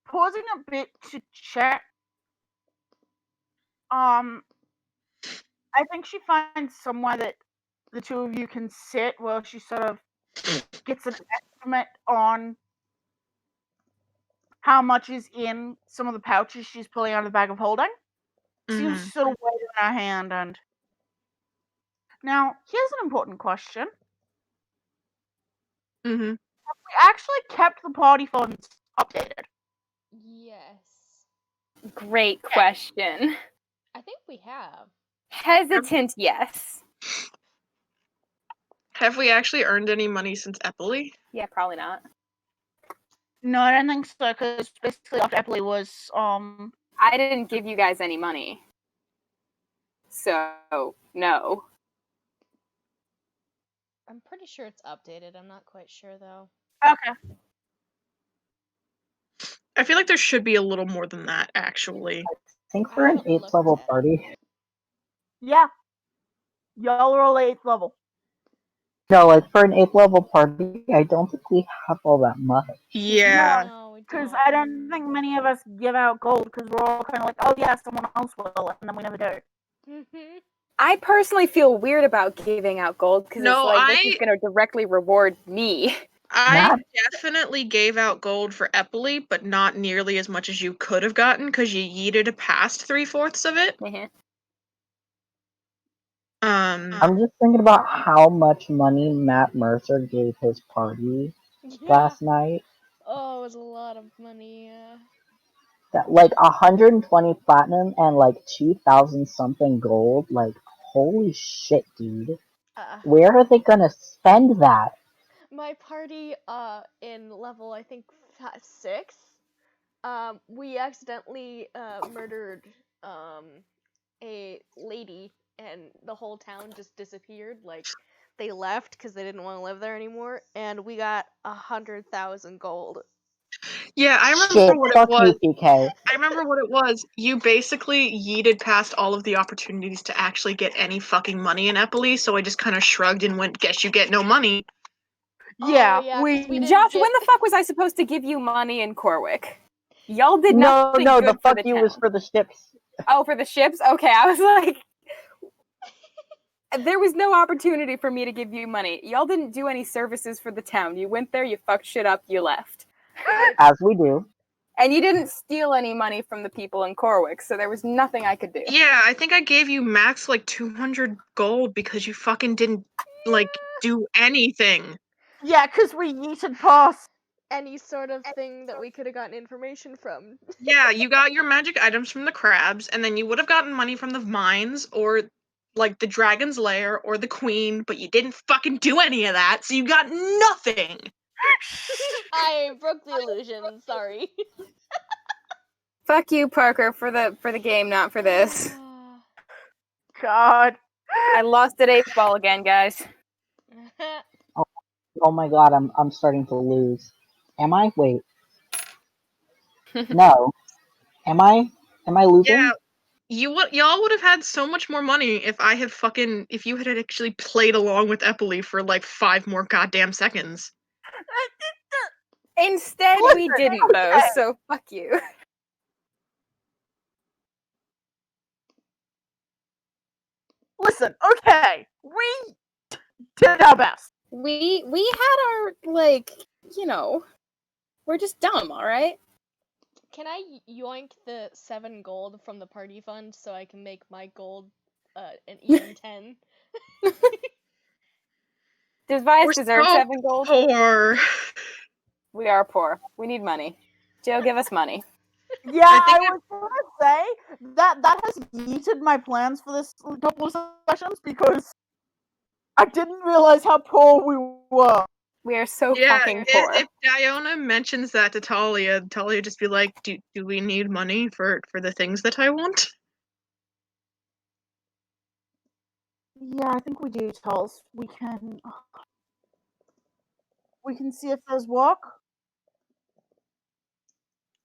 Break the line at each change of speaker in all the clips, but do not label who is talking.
pausing a bit to check. I think she finds somewhere that the two of you can sit where she sort of gets an estimate on how much is in some of the pouches she's pulling out of the bag of holding. Seems to sort of weigh it in her hand. And now, here's an important question.
Mm-hmm.
Have we actually kept the party funds updated?
Yes.
Great question.
I think we have.
Hesitant, yes.
Have we actually earned any money since Eppley?
Yeah, probably not.
No, I don't think so, because basically after Eppley was,
I didn't give you guys any money. So, no.
I'm pretty sure it's updated. I'm not quite sure, though.
Okay.
I feel like there should be a little more than that, actually.
I think for an 8th level party.
Yeah. Y'all are all 8th level.
No, like for an 8th level party, I don't think we have all that much.
Yeah.
No, we
Because
don't.
I don't think many of us give out gold, because we're all kind of like, oh yeah, someone else will, and then we never do.
Mhm.
I personally feel weird about giving out gold because
No,
it's like this is going to directly reward me.
I definitely gave out gold for Eppley, but not nearly as much as you could have gotten because you yeeted past 3/4 of it.
I'm just thinking about how much money Matt Mercer gave his party last night.
Oh, it was a lot of money, yeah.
That like 120 platinum and like 2,000 something gold. Like, holy shit, dude. Where are they gonna spend that?
My party, in level, I think, 6, we accidentally, murdered, a lady, and the whole town just disappeared. Like, they left because they didn't want to live there anymore, and we got 100,000 gold.
Yeah, I remember
Shit,
what
fuck
it was.
you, PK.
I remember what it was. You basically yeeted past all of the opportunities to actually get any fucking money in Eppley, so I just kind of shrugged and went, guess you get no money.
Yeah,
we
Josh, when the fuck was I supposed to give you money in Corwick? Y'all did nothing
No,
good
the fuck
for the
you
town.
was for the ships.
Oh, for the ships? Okay, I was like... There was no opportunity for me to give you money. Y'all didn't do any services for the town. You went there, you fucked shit up, you left.
As we do.
And you didn't steal any money from the people in Corwick, so there was nothing I could do.
Yeah, I think I gave you max like 200 gold because you fucking didn't like do anything.
Yeah, because we yeeted past
any sort of thing that we could have gotten information from.
Yeah, you got your magic items from the crabs, and then you would have gotten money from the mines, or like the dragon's lair, or the queen, but you didn't fucking do any of that, so you got nothing!
I broke the illusion, sorry.
Fuck you, Parker, for the game, not for this.
God.
I lost at 8 ball again, guys.
Oh my god, I'm starting to lose. Am I? Wait. No. Am I losing?
Yeah, y'all would have had so much more money if if you had actually played along with Eppley for like 5 more goddamn seconds.
Instead, we didn't, though, so fuck you.
Listen, okay, we did our best.
We had our, like, you know, we're just dumb, alright?
Can I yoink the 7 gold from the party fund so I can make my gold an even 10?
Does Vias deserve 7 gold?
Poor.
We are poor. We need money. Joe, give us money.
Yeah, I was gonna say that has yeeted my plans for this couple of sessions because I didn't realize how poor we were.
We are so fucking poor.
If Diona mentions that to Talia just be like, do we need money for the things that I want?
Yeah, I think we do, Tals. We can see if there's work.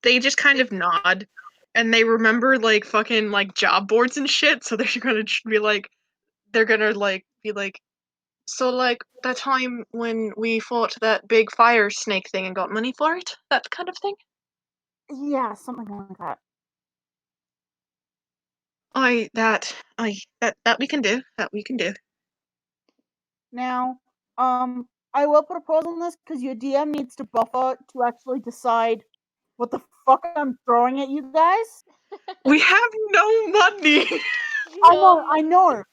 They just kind of nod, and they remember like fucking like job boards and shit, so they're gonna be like, so like that time when we fought that big fire snake thing and got money for it, that kind of thing.
Yeah, something like that.
That we can do. That we can do.
Now, I will put a pause on this because your DM needs to buffer to actually decide what the fuck I'm throwing at you guys.
We have no money.
I know,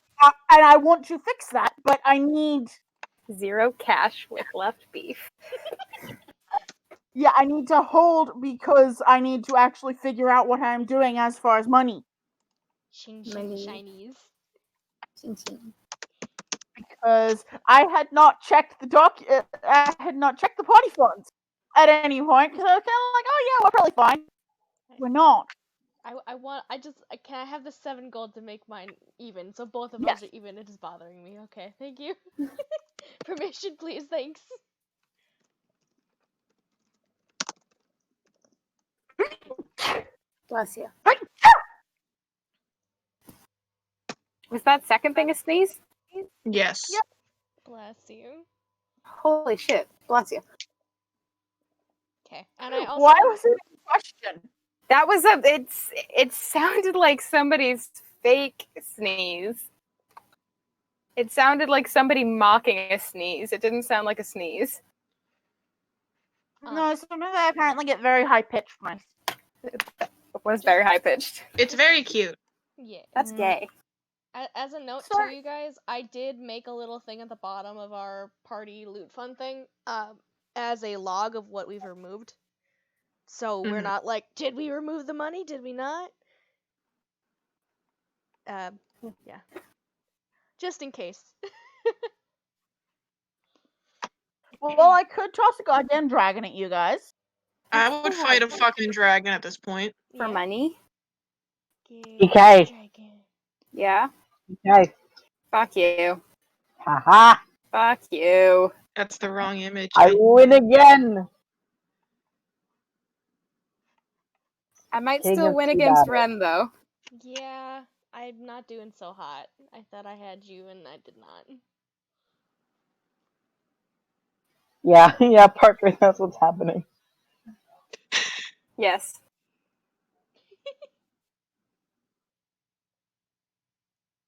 and I want to fix that, but I need
0 cash with left beef.
Yeah, I need to hold because I need to actually figure out what I'm doing as far as money.
Chinese.
Because I had not checked the I had not checked the party funds at any point because I was kind of like, oh yeah, we're probably fine. We're not.
Can I have the 7 gold to make mine even? So both of
Yes.
us are even. It is bothering me. Okay, thank you. Permission, please. Thanks.
Bless you. Was that second thing a sneeze?
Yes.
Yep.
Bless you.
Holy shit. Bless you.
Okay, and I also.
Why was it a question?
That was it sounded like somebody's fake sneeze. It sounded like somebody mocking a sneeze. It didn't sound like a sneeze.
No, sometimes I apparently get very high pitched when
It was very high pitched.
It's very cute.
Yeah.
That's gay.
As a note
Sorry.
to you guys, I did make a little thing at the bottom of our party loot fund thing, as a log of what we've removed. So we're not like, did we remove the money? Did we not? Yeah. Just in case.
Well, I could toss a goddamn dragon at you guys.
I would fight a fucking dragon at this point.
For money?
PK.
Dragon.
Yeah?
Okay.
Fuck you.
Haha.
Fuck you.
That's the wrong image.
I win again.
I might
King
still
of
win
Sea
against
Battle.
Ren, though.
Yeah, I'm not doing so hot. I thought I had you and I did not.
Yeah, Parker, that's what's happening.
Yes.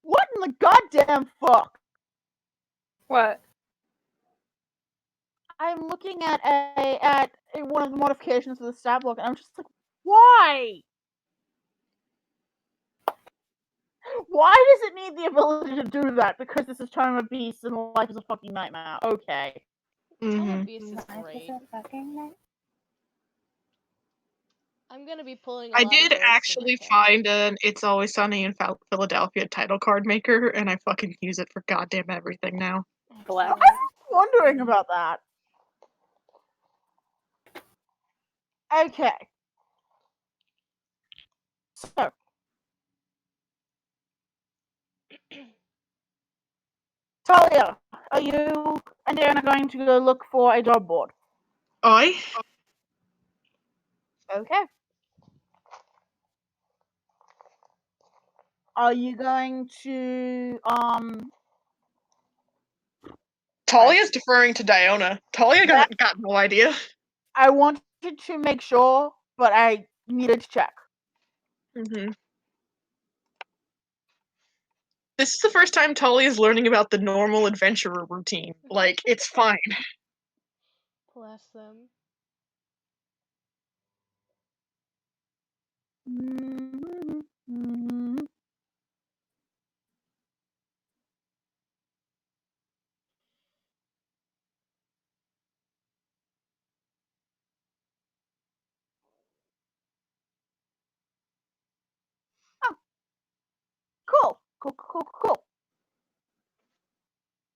What in the goddamn fuck?
What?
I'm looking at one of the modifications of the stat block, and I'm just like, why? Why does it need the ability to do that? Because this is Tome of Beasts and life is a fucking nightmare. Okay.
Tome Beast is great. I'm gonna be pulling.
I did actually find an It's Always Sunny in Philadelphia title card maker, and I fucking use it for goddamn everything now.
Bless.
I was wondering about that. Okay. So. Talia, are you and Diana going to go look for a job board?
Aye.
Okay. Are you going to
Talia's deferring to Diona. Talia got no idea.
I wanted to make sure, but I needed to check.
This is the first time Talia's learning about the normal adventurer routine. Like, it's fine.
Bless them.
Cool.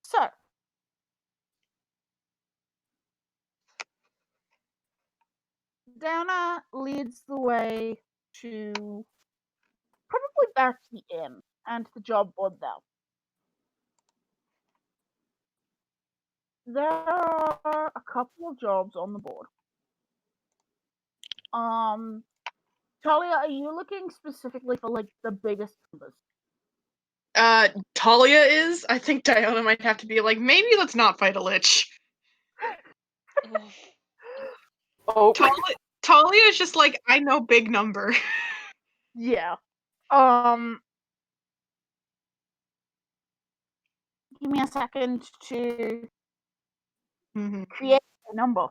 So, Diana leads the way to probably back to the inn and the job board there. There are a couple of jobs on the board. Talia, are you looking specifically for like the biggest numbers?
Talia is. I think Diona might have to be like, maybe let's not fight a lich.
Oh.
Talia is just like, I know big number.
Yeah. Give me a second to create a number.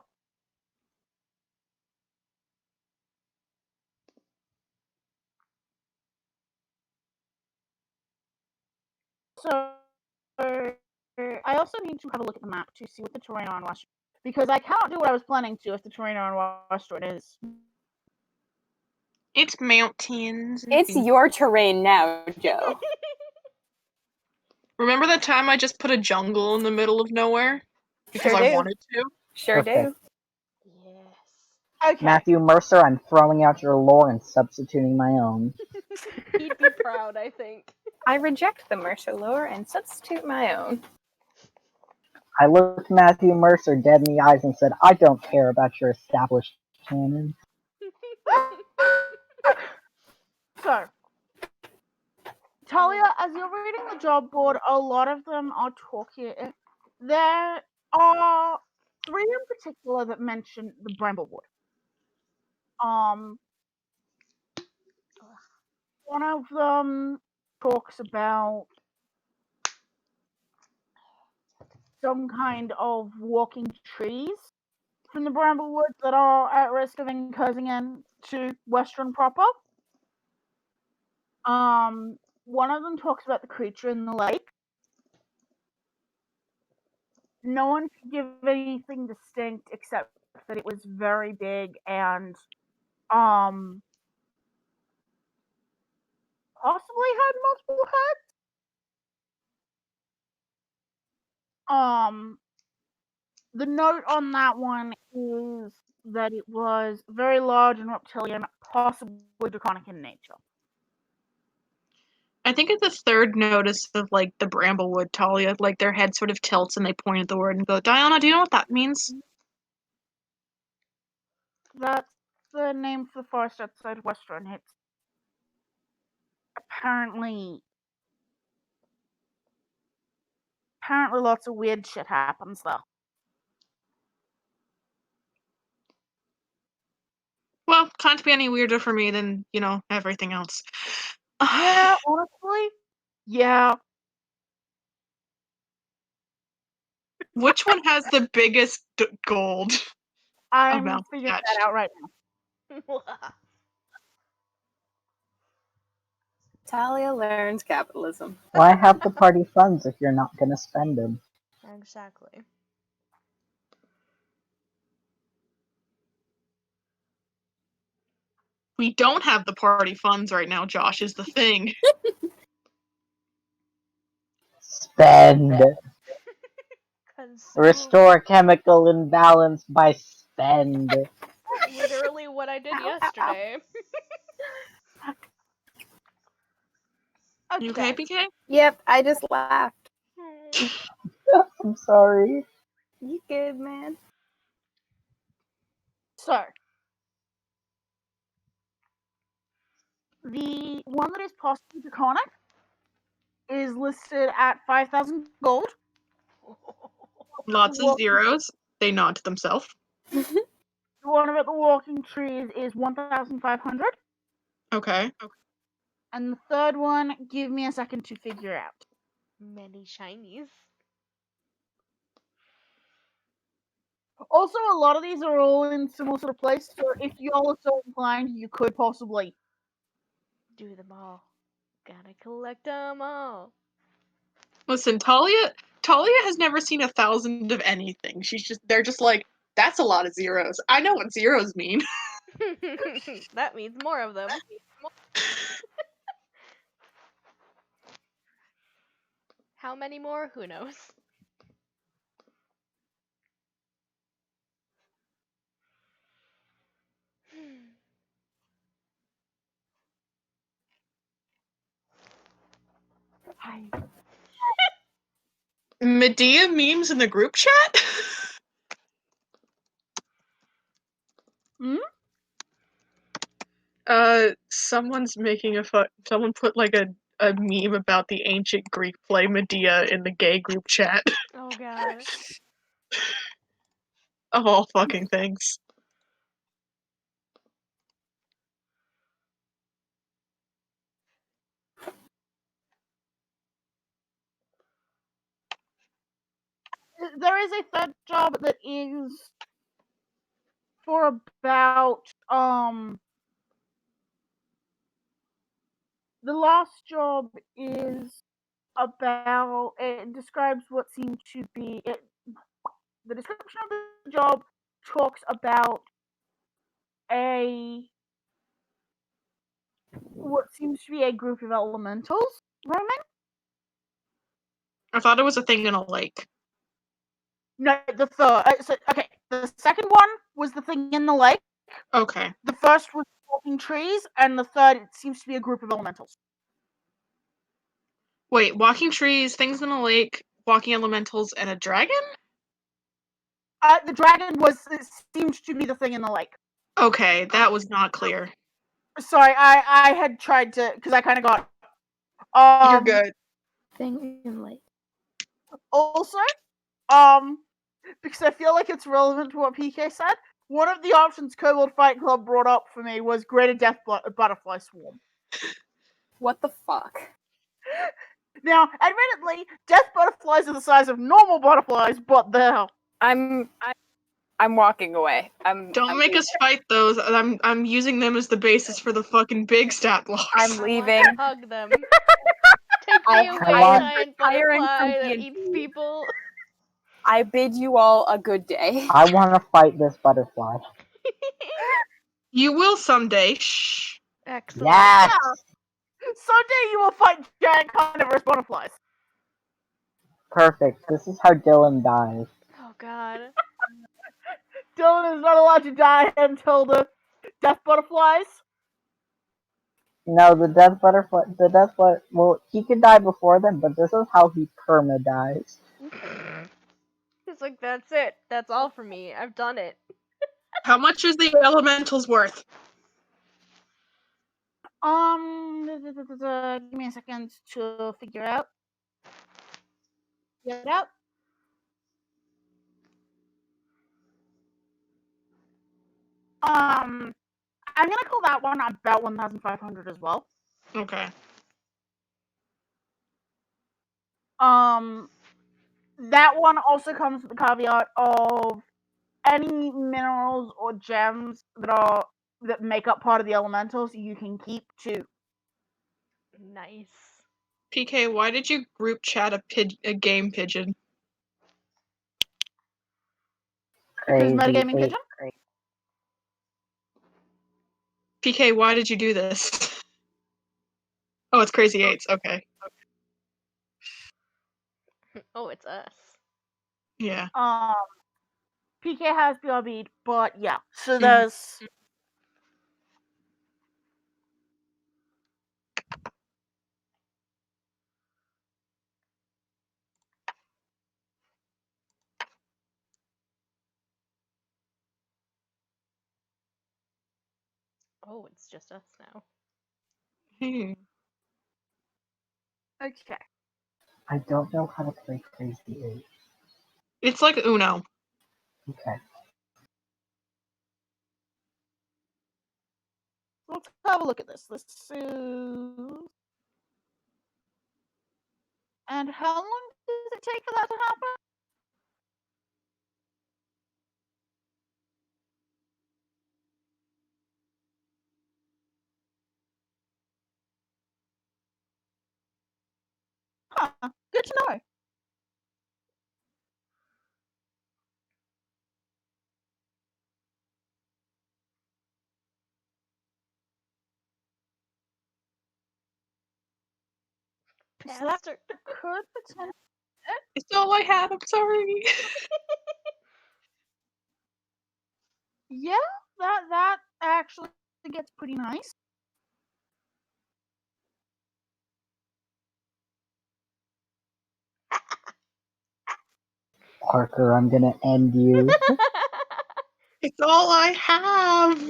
So I also need to have a look at the map to see what the terrain on West, because I cannot do what I was planning to if the terrain on Western is.
It's mountains.
It's your terrain now, Joe.
Remember that time I just put a jungle in the middle of nowhere? Because
Sure
I
do.
wanted to?
Sure
Perfect.
do.
Yes.
Okay.
Matthew Mercer, I'm throwing out your lore and substituting my own.
He'd be proud, I think.
I reject the Mercer lore and substitute my own.
I looked Matthew Mercer dead in the eyes and said, I don't care about your established canon.
So, Talia, as you're reading the job board, a lot of them are talking. There are 3 in particular that mention the Bramblewood. One of them talks about some kind of walking trees from the Bramblewood that are at risk of incursing into Western proper. One of them talks about the creature in the lake. No one could give anything distinct except that it was very big and possibly had multiple heads. The note on that one is that it was very large and reptilian, possibly draconic in nature.
I think it's the third notice of, like, the Bramblewood, Talia. Like, their head sort of tilts and they point at the word and go, Diana, do you know what that means?
That's the name for the forest outside Western. It's apparently lots of weird shit happens there.
Well, can't be any weirder for me than, you know, everything else.
Yeah, honestly, yeah.
Which one has the biggest gold?
I'm
amount
figuring
attached?
that out right now.
Talia learns capitalism.
Why have the party funds if you're not going to spend them?
Exactly.
We don't have the party funds right now, Josh, is the thing.
Spend.
Consume.
Restore chemical imbalance by spend.
Literally what I did yesterday.
You okay, PK?
Yep, I just laughed.
I'm sorry.
You good, man?
So, the one that is possibly draconic is listed at 5,000 gold.
Lots of zeros. They nod to themselves.
The one about the walking trees is 1,500.
Okay.
And the third one, give me a second to figure out.
Many shinies.
Also, a lot of these are all in similar sort of place, so if y'all are so inclined, you could possibly
Do them all. Gotta collect them all.
Listen, Talia has never seen 1,000 of anything. They're just like, that's a lot of zeros. I know what zeros mean.
That means more of them. How many more? Who knows?
Medea memes in the group chat?
Hmm?
Someone's making someone put like a meme about the ancient Greek play Medea in the gay group chat.
Oh god.
Of all fucking things.
there is a third job that is for about the last job is about, it describes what seems to be it. The description of the job talks about what seems to be a group of elementals roaming.
I thought it was a thing in a lake.
No, the third. Okay, the second one was the thing in the lake.
Okay.
The first was walking trees, and the third, it seems to be a group of elementals.
Wait, walking trees, things in a lake, walking elementals, and a dragon?
The dragon seemed to be the thing in the lake.
Okay, that was not clear.
Sorry, I had tried to, because I kind of got.
You're good.
Thing in lake.
Also, because I feel like it's relevant to what PK said, one of the options Kobold Fight Club brought up for me was Greater Death Butterfly Swarm.
What the fuck?
Now, admittedly, death butterflies are the size of normal butterflies, but they're...
I'm walking away. I'm
make us fight those. I'm using them as the basis for the fucking big stat blocks.
I'm leaving.
Hug them. Take me away, giant
hiring
butterfly
from
that
D&D.
eats people.
I bid you all a good day.
I want to fight this butterfly.
You will someday. Shh.
Excellent.
Yes!
Someday you will fight giant carnivorous butterflies.
Perfect. This is how Dylan dies.
Oh god.
Dylan is not allowed to die until the death butterflies.
No, the death butterfly, well, he could die before then, but this is how he perma dies.
It's like, that's it. That's all for me. I've done it.
How much is the elementals worth?
Give me a second to figure out. Get it out. I'm gonna call that one about 1,500 as well.
Okay.
That one also comes with the caveat of any minerals or gems that make up part of the elementals you can keep too.
Nice.
PK, why did you group chat a game pigeon?
Because
Crazy.
metagaming pigeon?
PK, why did you do this? Oh, it's Crazy Eights. Okay.
Oh, it's us.
Yeah.
PK has BRB'd, but yeah. So there's...
Oh, it's just us now.
Hmm.
Okay.
I don't know how to play Crazy 8.
It's like Uno.
Okay.
Let's have a look at this. And how long does it take for that to happen? Huh. Good to know. So that
Bastard.
could potentially...
It's all I have. I'm sorry.
Yeah, that actually gets pretty nice.
Parker, I'm gonna end you.
It's all I have.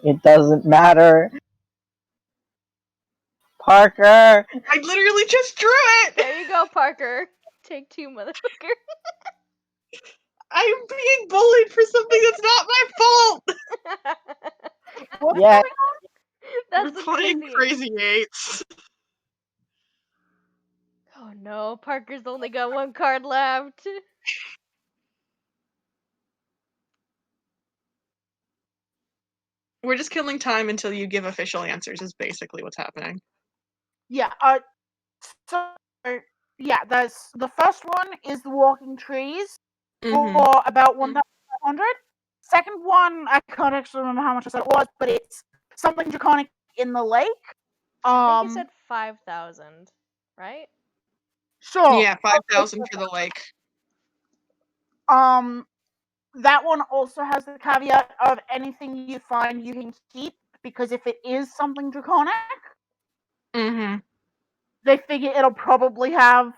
It doesn't matter. Parker!
I literally just drew it.
There you go, Parker. Take two, motherfucker.
I'm being bullied for something that's not my fault.
What's
Yeah.
going on?
That's
We're
the
playing
crazy.
Crazy Eights.
Oh no, Parker's only got one card left.
We're just killing time until you give official answers, is basically what's happening.
Yeah, so, yeah, that's the first one is the walking trees for about 1,500. Second one, I can't actually remember how much I said it was, but it's something draconic in the lake.
I think you said 5,000, right?
Sure.
Yeah, 5,000 for the lake.
That one also has the caveat of anything you find you can keep, because if it is something draconic, they figure it'll probably have.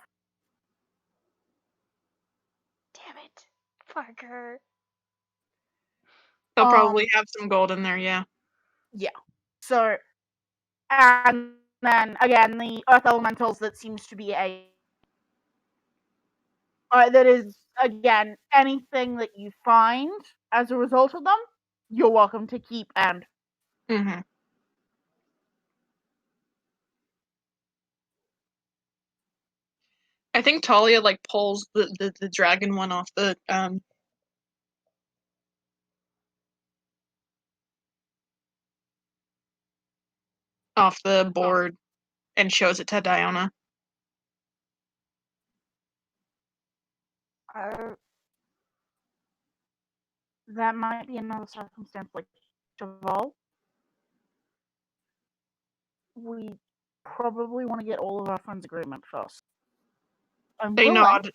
Damn it, Parker.
They'll probably have some gold in there, yeah.
Yeah. So, and then again, the earth elementals, that seems to be that is, again, anything that you find as a result of them, you're welcome to keep and.
I think Talia like pulls the dragon one off the board and shows it to Diona.
That might be another circumstance like Cheval. We probably want to get all of our friends' agreement first.
They nod.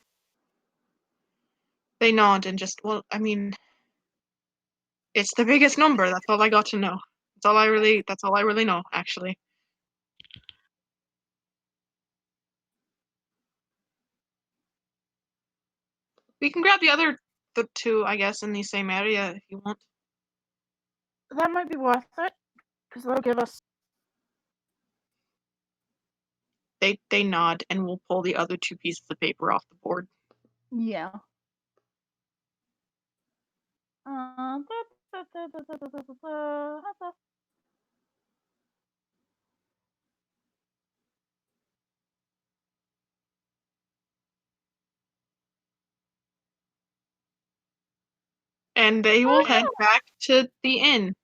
They nod and just, well, I mean, it's the biggest number. That's all I got to know. That's all I really know, actually. We can grab the two, I guess, in the same area if you want.
That might be worth it, because they'll give us.
They nod and we'll pull the other two pieces of paper off the board.
Yeah.
And they will head back to the inn.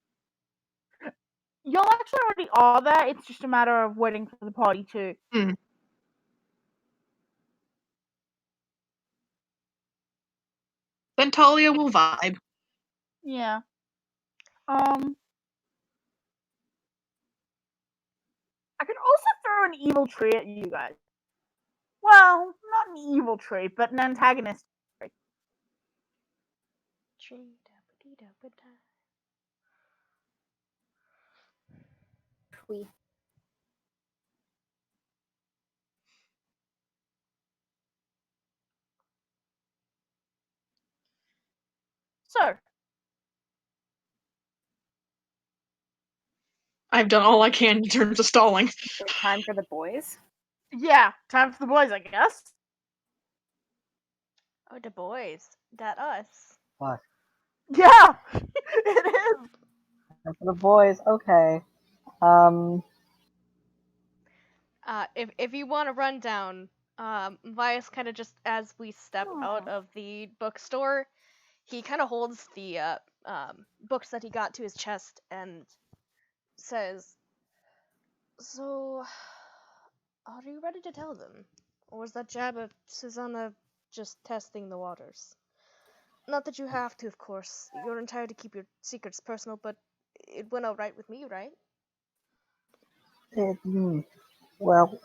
Y'all actually already are there. It's just a matter of waiting for the party to.
Then Talia will vibe.
Yeah. I could also throw an evil tree at you guys. Well, not an evil tree, but an antagonist tree.
Twee.
So,
I've done all I can in terms of stalling.
So time for the boys.
yeah, time for the boys, I guess.
Oh, the boys. That us.
What?
Yeah, it is.
And for the boys, okay.
If you want to run down, Vias kind of just as we step out of the bookstore, he kind of holds the books that he got to his chest and says, "So, are you ready to tell them, or was that jab at Susanna just testing the waters? Not that you have to, of course. You're entitled to keep your secrets personal, but it went all right with me, right?"
Well,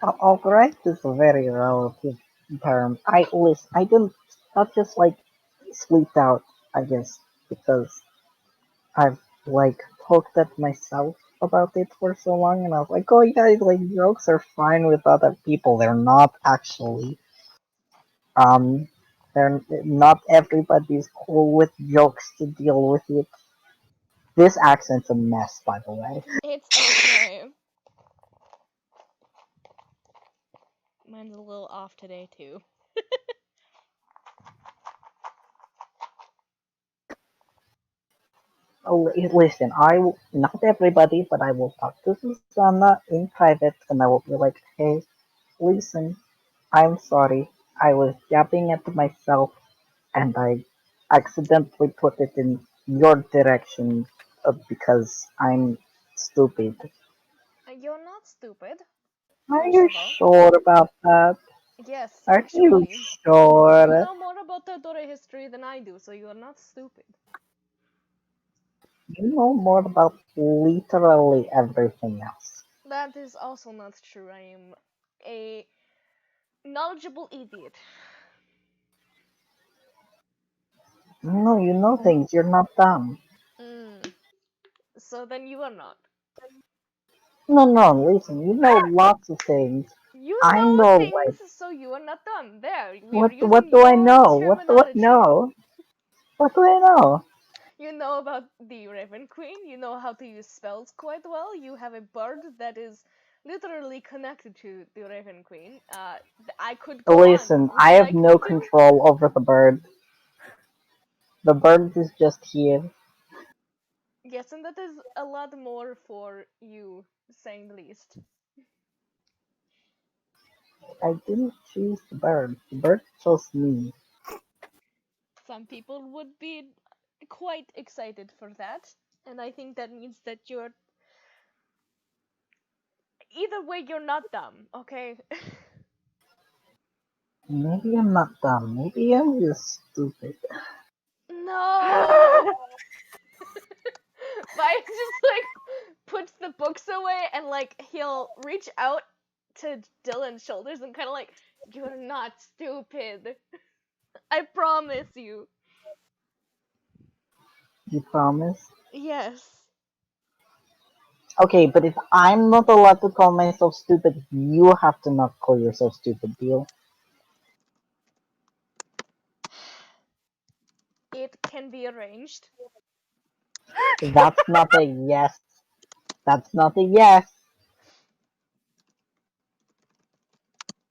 alright is a very relative term. I didn't, not just like sleeped out, I guess, because I've like poked at myself about it for so long, and I was like, oh yeah, like jokes are fine with other people. They're not actually. They're not everybody's cool with jokes to deal with it. This accent's a mess, by the way.
It's okay. Mine's a little off today, too.
Listen, not everybody, but I will talk to Susanna in private, and I will be like, hey, listen, I'm sorry. I was yapping at myself, and I accidentally put it in your direction because I'm stupid.
You're not stupid,
Are
first
you
of all.
sure about that?
Yes,
Are you
actually. You
sure?
know more about the Dora history than I do, so you are not stupid.
You know more about literally everything else.
That is also not true. I am a knowledgeable idiot.
No, you know things. You're not dumb.
Mm. So then you are not.
No, listen. You know lots of things.
You
I
know
know like
things, so you are not dumb. There, we are
what
using
do I
your
know?
terminology.
What do I know?
You know about the Raven Queen. You know how to use spells quite well. You have a bird that is literally connected to the Raven Queen. I could go on.
Listen,
Would
I
you
have
like me
no
to?
control over the bird. The bird is just here.
Yes, and that is a lot more for you, saying the least.
I didn't choose the bird. The bird chose me.
Some people would be quite excited for that, and I think that means that you're either way you're not dumb, okay?
Maybe I'm not dumb. Maybe I'm just stupid.
No. Vi just like puts the books away and like he'll reach out to Dylan's shoulders and kind of like, you're not stupid. I promise you.
You promise?
Yes.
Okay, but if I'm not allowed to call myself stupid, you have to not call yourself stupid, deal?
It can be arranged.
That's not a yes. That's not a yes.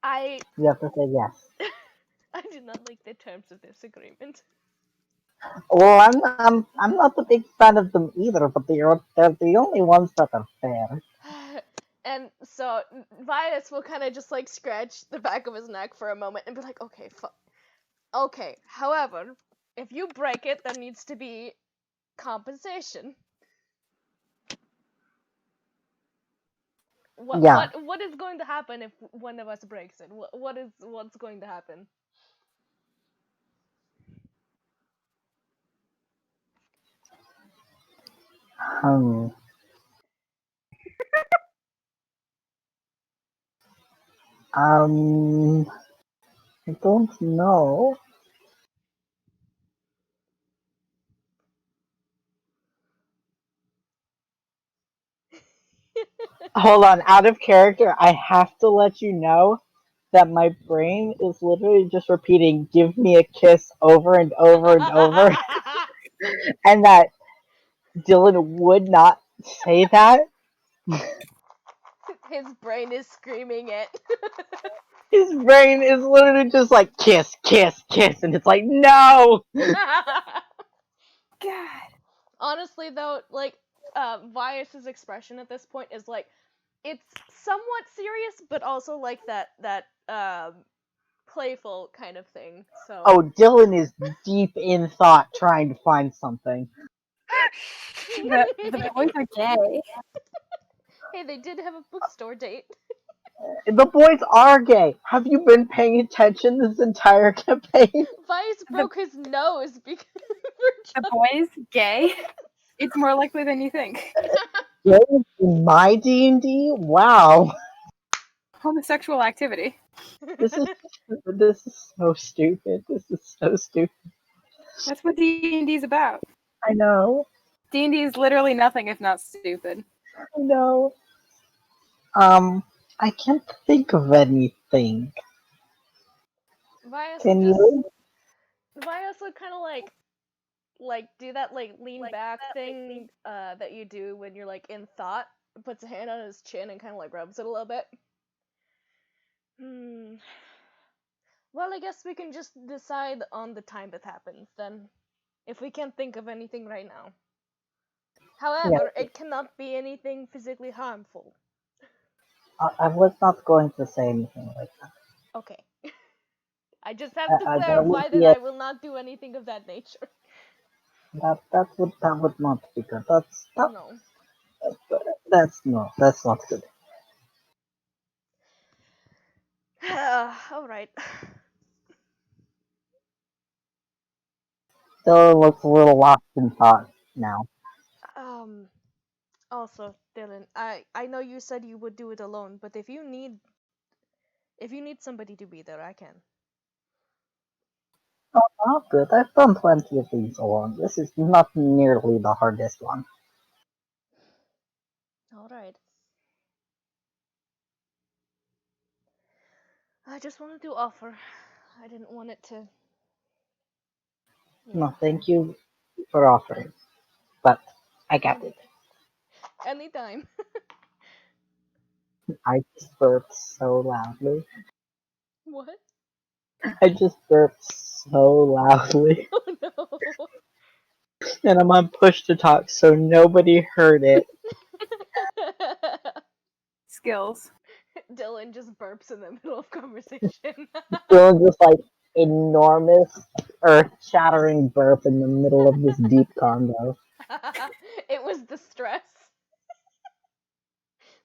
I
You have to say yes.
I do not like the terms of this agreement.
Well, I'm not a big fan of them either, but they're the only ones that are fair.
And so Vias will kind of just like scratch the back of his neck for a moment and be like, okay, okay. However, if you break it, there needs to be compensation.
Yeah.
What is going to happen if one of us breaks it? What's going to happen?
Hmm. Um. I don't know. Hold on, out of character, I have to let you know that my brain is literally just repeating, give me a kiss over and over and over, and that Dylan would not say that.
His brain is screaming it.
His brain is literally just like, kiss, kiss, kiss, and it's like, no!
God.
Honestly, though, like, Vias's expression at this point is like, it's somewhat serious, but also like that playful kind of thing. So.
Oh, Dylan is deep in thought trying to find something.
The boys are gay.
Hey, they did have a bookstore date.
The boys are gay. Have you been paying attention this entire campaign?
Vice broke his nose because
The boys gay. It's more likely than you think.
Gay in my D&D? Wow.
Homosexual activity.
This is so stupid. This is so stupid.
That's what D&D is about.
I know.
D&D is literally nothing if not stupid.
I know. I can't think of anything.
Vias will
Can
just
you?
Vias will kind of like do that like lean back thing that you do when you're like in thought. Puts a hand on his chin and kind of like rubs it a little bit. Well, I guess we can just decide on the time that happens then, if we can't think of anything right now. However, it cannot be anything physically harmful.
I was not going to say anything like that.
Okay. I just have to
That
clarify
would
that
be
I will not do anything of that nature.
that would not be good.
No.
That's not good.
Alright.
Dylan looks a little lost in thought now.
Also, Dylan, I know you said you would do it alone, but if you need somebody to be there, I can.
Oh, good. I've done plenty of things alone. This is not nearly the hardest one.
Alright. I just wanted to offer. I didn't want it to.
No, thank you for offering. But I got it.
Anytime.
I just burped so loudly.
What?
I just burped so loudly.
Oh no.
And I'm on push to talk so nobody heard it.
Skills.
Dylan just burps in the middle of conversation.
Doing this like enormous earth shattering burp in the middle of this deep convo.
It was the stress.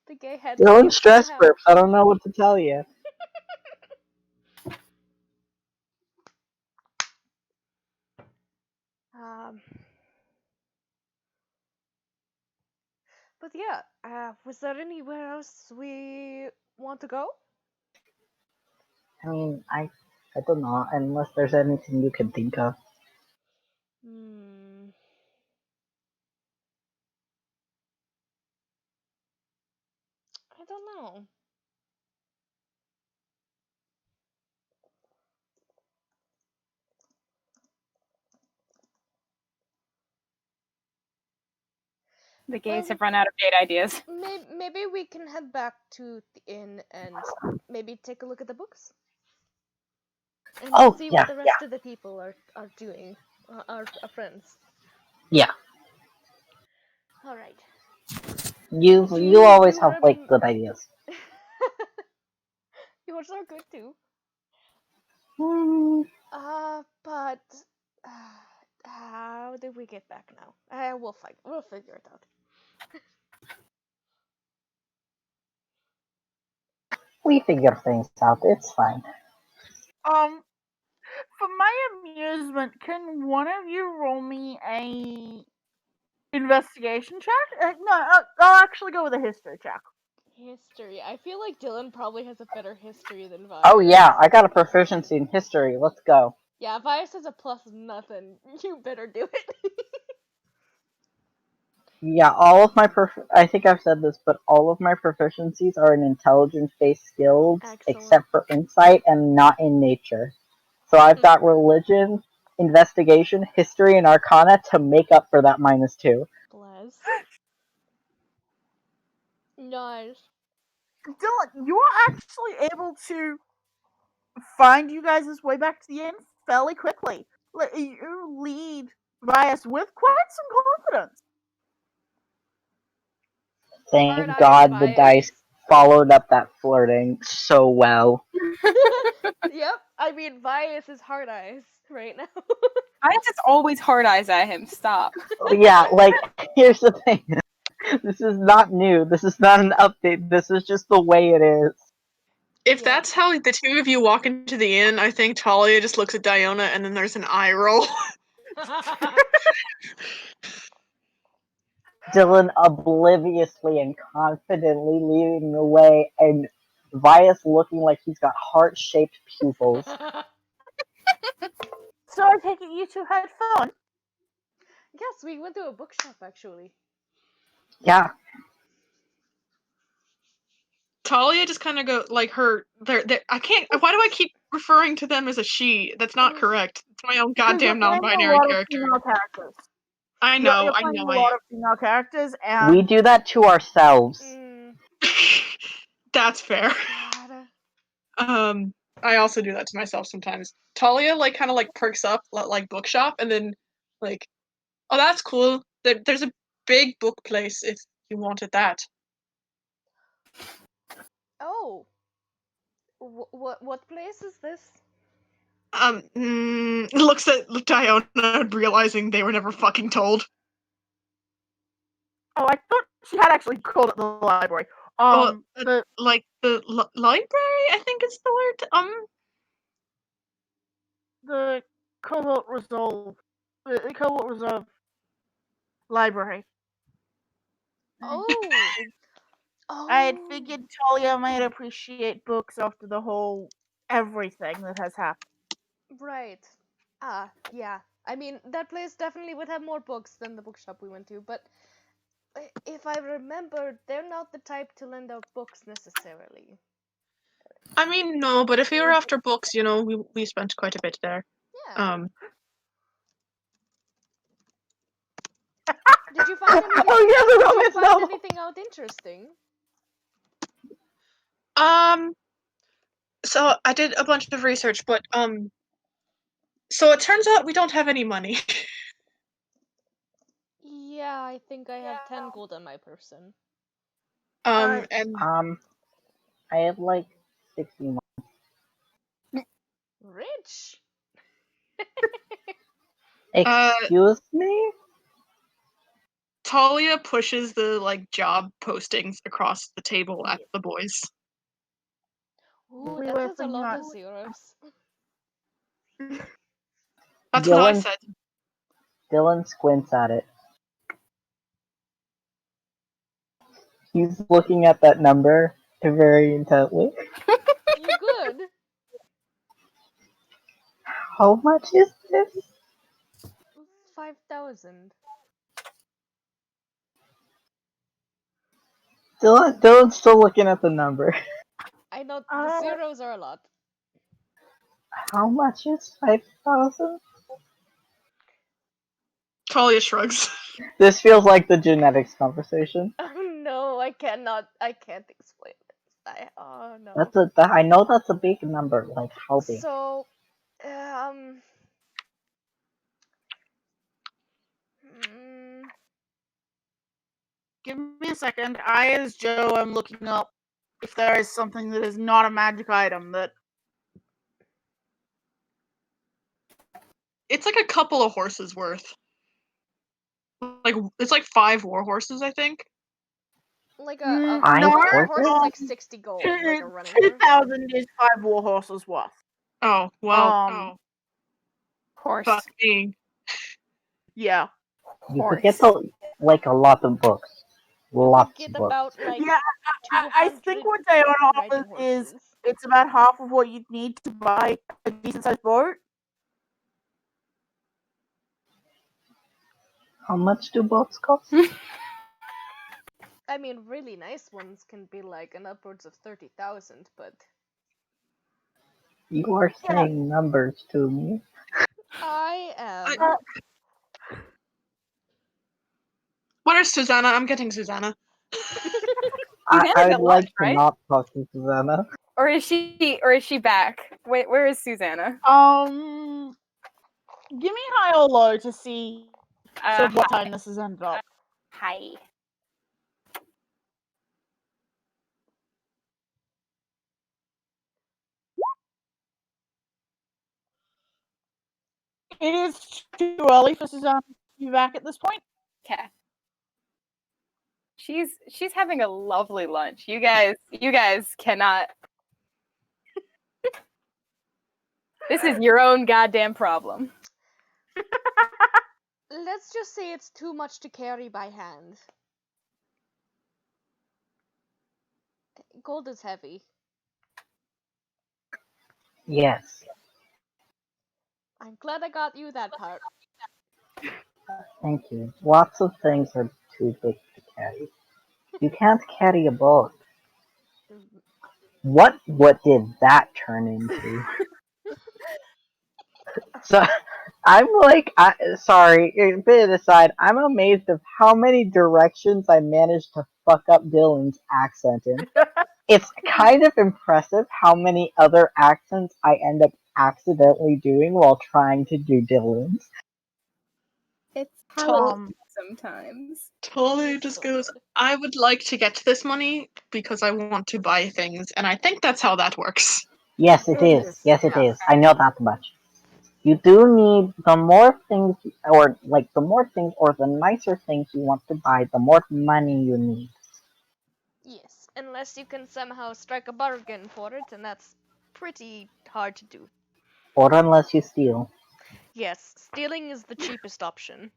The gay had
Dylan stress
somehow.
burps. I don't know what to tell you.
But yeah, was there anywhere else we want to go?
I mean, I don't know, unless there's anything you can think of.
I don't know.
The gays have run out of date ideas.
Maybe we can head back to the inn and maybe take a look at the books. And see what the rest of the people are doing. Our friends.
Yeah.
Alright.
You always have like good ideas.
Yours are good too.
Hmm.
But how did we get back now? We'll figure it out.
We figure things out. It's fine.
For my amusement, can one of you roll me a investigation check? No, I'll actually go with a history check.
History. I feel like Dylan probably has a better history than Vias.
Oh yeah, I got a proficiency in history. Let's go.
Yeah, Vias has a plus nothing. You better do it.
Yeah, all of my I think I've said this, but all of my proficiencies are in intelligence-based skills, except for insight and not in nature. So I've got religion, investigation, history, and arcana to make up for that -2.
Bless. Nice.
Dylan, you are actually able to find you guys' way back to the inn fairly quickly. You lead Vias with quite some confidence.
Thank God the dice followed up that flirting so well.
Yep, I mean Vias is hard eyes right now.
I just always hard eyes at him. Stop.
Yeah, like here's the thing. This is not new. This is not an update. This is just the way it is.
If that's how the two of you walk into the inn, I think Talia just looks at Diona and then there's an eye roll.
Dylan obliviously and confidently leading the way, and Vias looking like he's got heart-shaped pupils.
So I take it you two had fun?
Yes, we went to a bookshop actually.
Yeah.
Talia just kind of go like her. I can't. Why do I keep referring to them as a she? That's not correct. It's my own goddamn non-binary character. I know.
You're playing a lot of female characters, and
we do that to ourselves.
That's fair. I also do that to myself sometimes. Talia kind of perks up like bookshop, and then like, oh, that's cool. There's a big book place if you wanted that.
Oh. What place is this?
Looks at Diona, realizing they were never fucking told.
Oh, I thought she had actually called it the library.
The library, I think is the word.
The Cobalt Reserve. The Cobalt Reserve Library.
Oh.
I had figured Talia might appreciate books after the whole everything that has happened.
Right. Yeah. I mean, that place definitely would have more books than the bookshop we went to, but if I remember, they're not the type to lend out books necessarily.
I mean, no, but if we were after books, we spent quite a bit there.
Yeah. Did you find anything?
Oh yeah, the
Did you
romance
find
novel.
anything out interesting?
So I did a bunch of research, but so it turns out we don't have any money.
Yeah, I think I have 10 gold on my person.
And
I have like 61.
Rich.
Excuse me?
Talia pushes the job postings across the table at the boys.
Ooh,
We
that
were
is a
thinking
lot
that-
of zeros.
That's what I
Dylan-
said.
Dylan squints at it. He's looking at that number very intently.
You good?
How much is this?
5,000.
Dylan's still looking at the number.
I know the zeros are a lot.
How much is 5,000?
Talia shrugs.
This feels like the genetics conversation.
Oh no, I can't explain this. Oh no.
I know that's a big number. Like how big?
So,
Give me a second. I, as Joe, am looking up if there is something that is not a magic item that.
It's like a couple of horses worth. It's like 5 war horses, I think.
like
No,
horse is like 60 gold, like a running horse.
2,000 is 5 war horses worth.
Oh well.
Horse.
Fuck me.
Yeah.
You could get a lot of books. Lots
Get
of books.
about like
Yeah, I think what Diona offers is it's about half of what you'd need to buy a decent sized boat.
How much do boats cost?
I mean, really nice ones can be like an upwards of 30,000, but
You are saying numbers to me.
I am.
What is Susanna? I'm getting Susanna.
I would like to not talk to Susanna.
Or is she back? Wait, where is Susanna?
Give me high or low to see sort of what time this has ended up.
Hi.
It is too early for Susanna to be back at this point.
Okay. She's having a lovely lunch. You guys cannot. This is your own goddamn problem.
Let's just say it's too much to carry by hand. Gold is heavy.
Yes.
I'm glad I got you that part.
Thank you. Lots of things are too big to carry. You can't carry a boat. What did that turn into? So, I'm like, sorry, a bit aside, I'm amazed of how many directions I managed to fuck up Dylan's accent in. It's kind of impressive how many other accents I end up accidentally doing while trying to do Dylan's.
It's
Tom.
sometimes.
Talia just goes, I would like to get this money because I want to buy things, and I think that's how that works.
Yes, it is. Yes, it is. I know that much. You do need the more things, or like the more things, or the nicer things you want to buy, the more money you need.
Yes, unless you can somehow strike a bargain for it, and that's pretty hard to do.
Or unless you steal.
Yes, stealing is the cheapest option.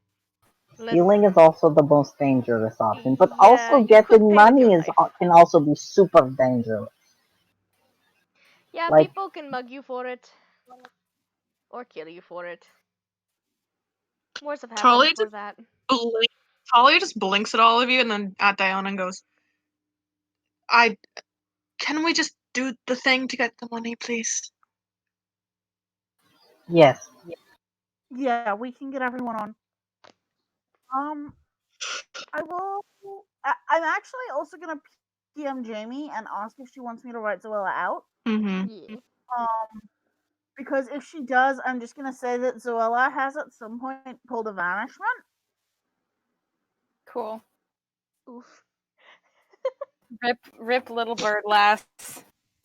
Stealing is also the most dangerous option, but
Yeah,
also
you could
getting
pay with
money
your
is
life.
can also be super dangerous.
Yeah,
Like-
people can mug you for it. Or kill you for it. Worse have happened
Talia
for that.
Talia just blinks at all of you and then at Diana and goes, can we just do the thing to get the money, please?
Yes.
Yeah, we can get everyone on. I will. I'm actually also gonna PM Jamie and ask if she wants me to write Zoella out.
Mm-hmm.
Yeah.
Because if she does, I'm just gonna say that Zoella has at some point pulled a vanishment.
Cool.
Oof.
Rip little bird lass.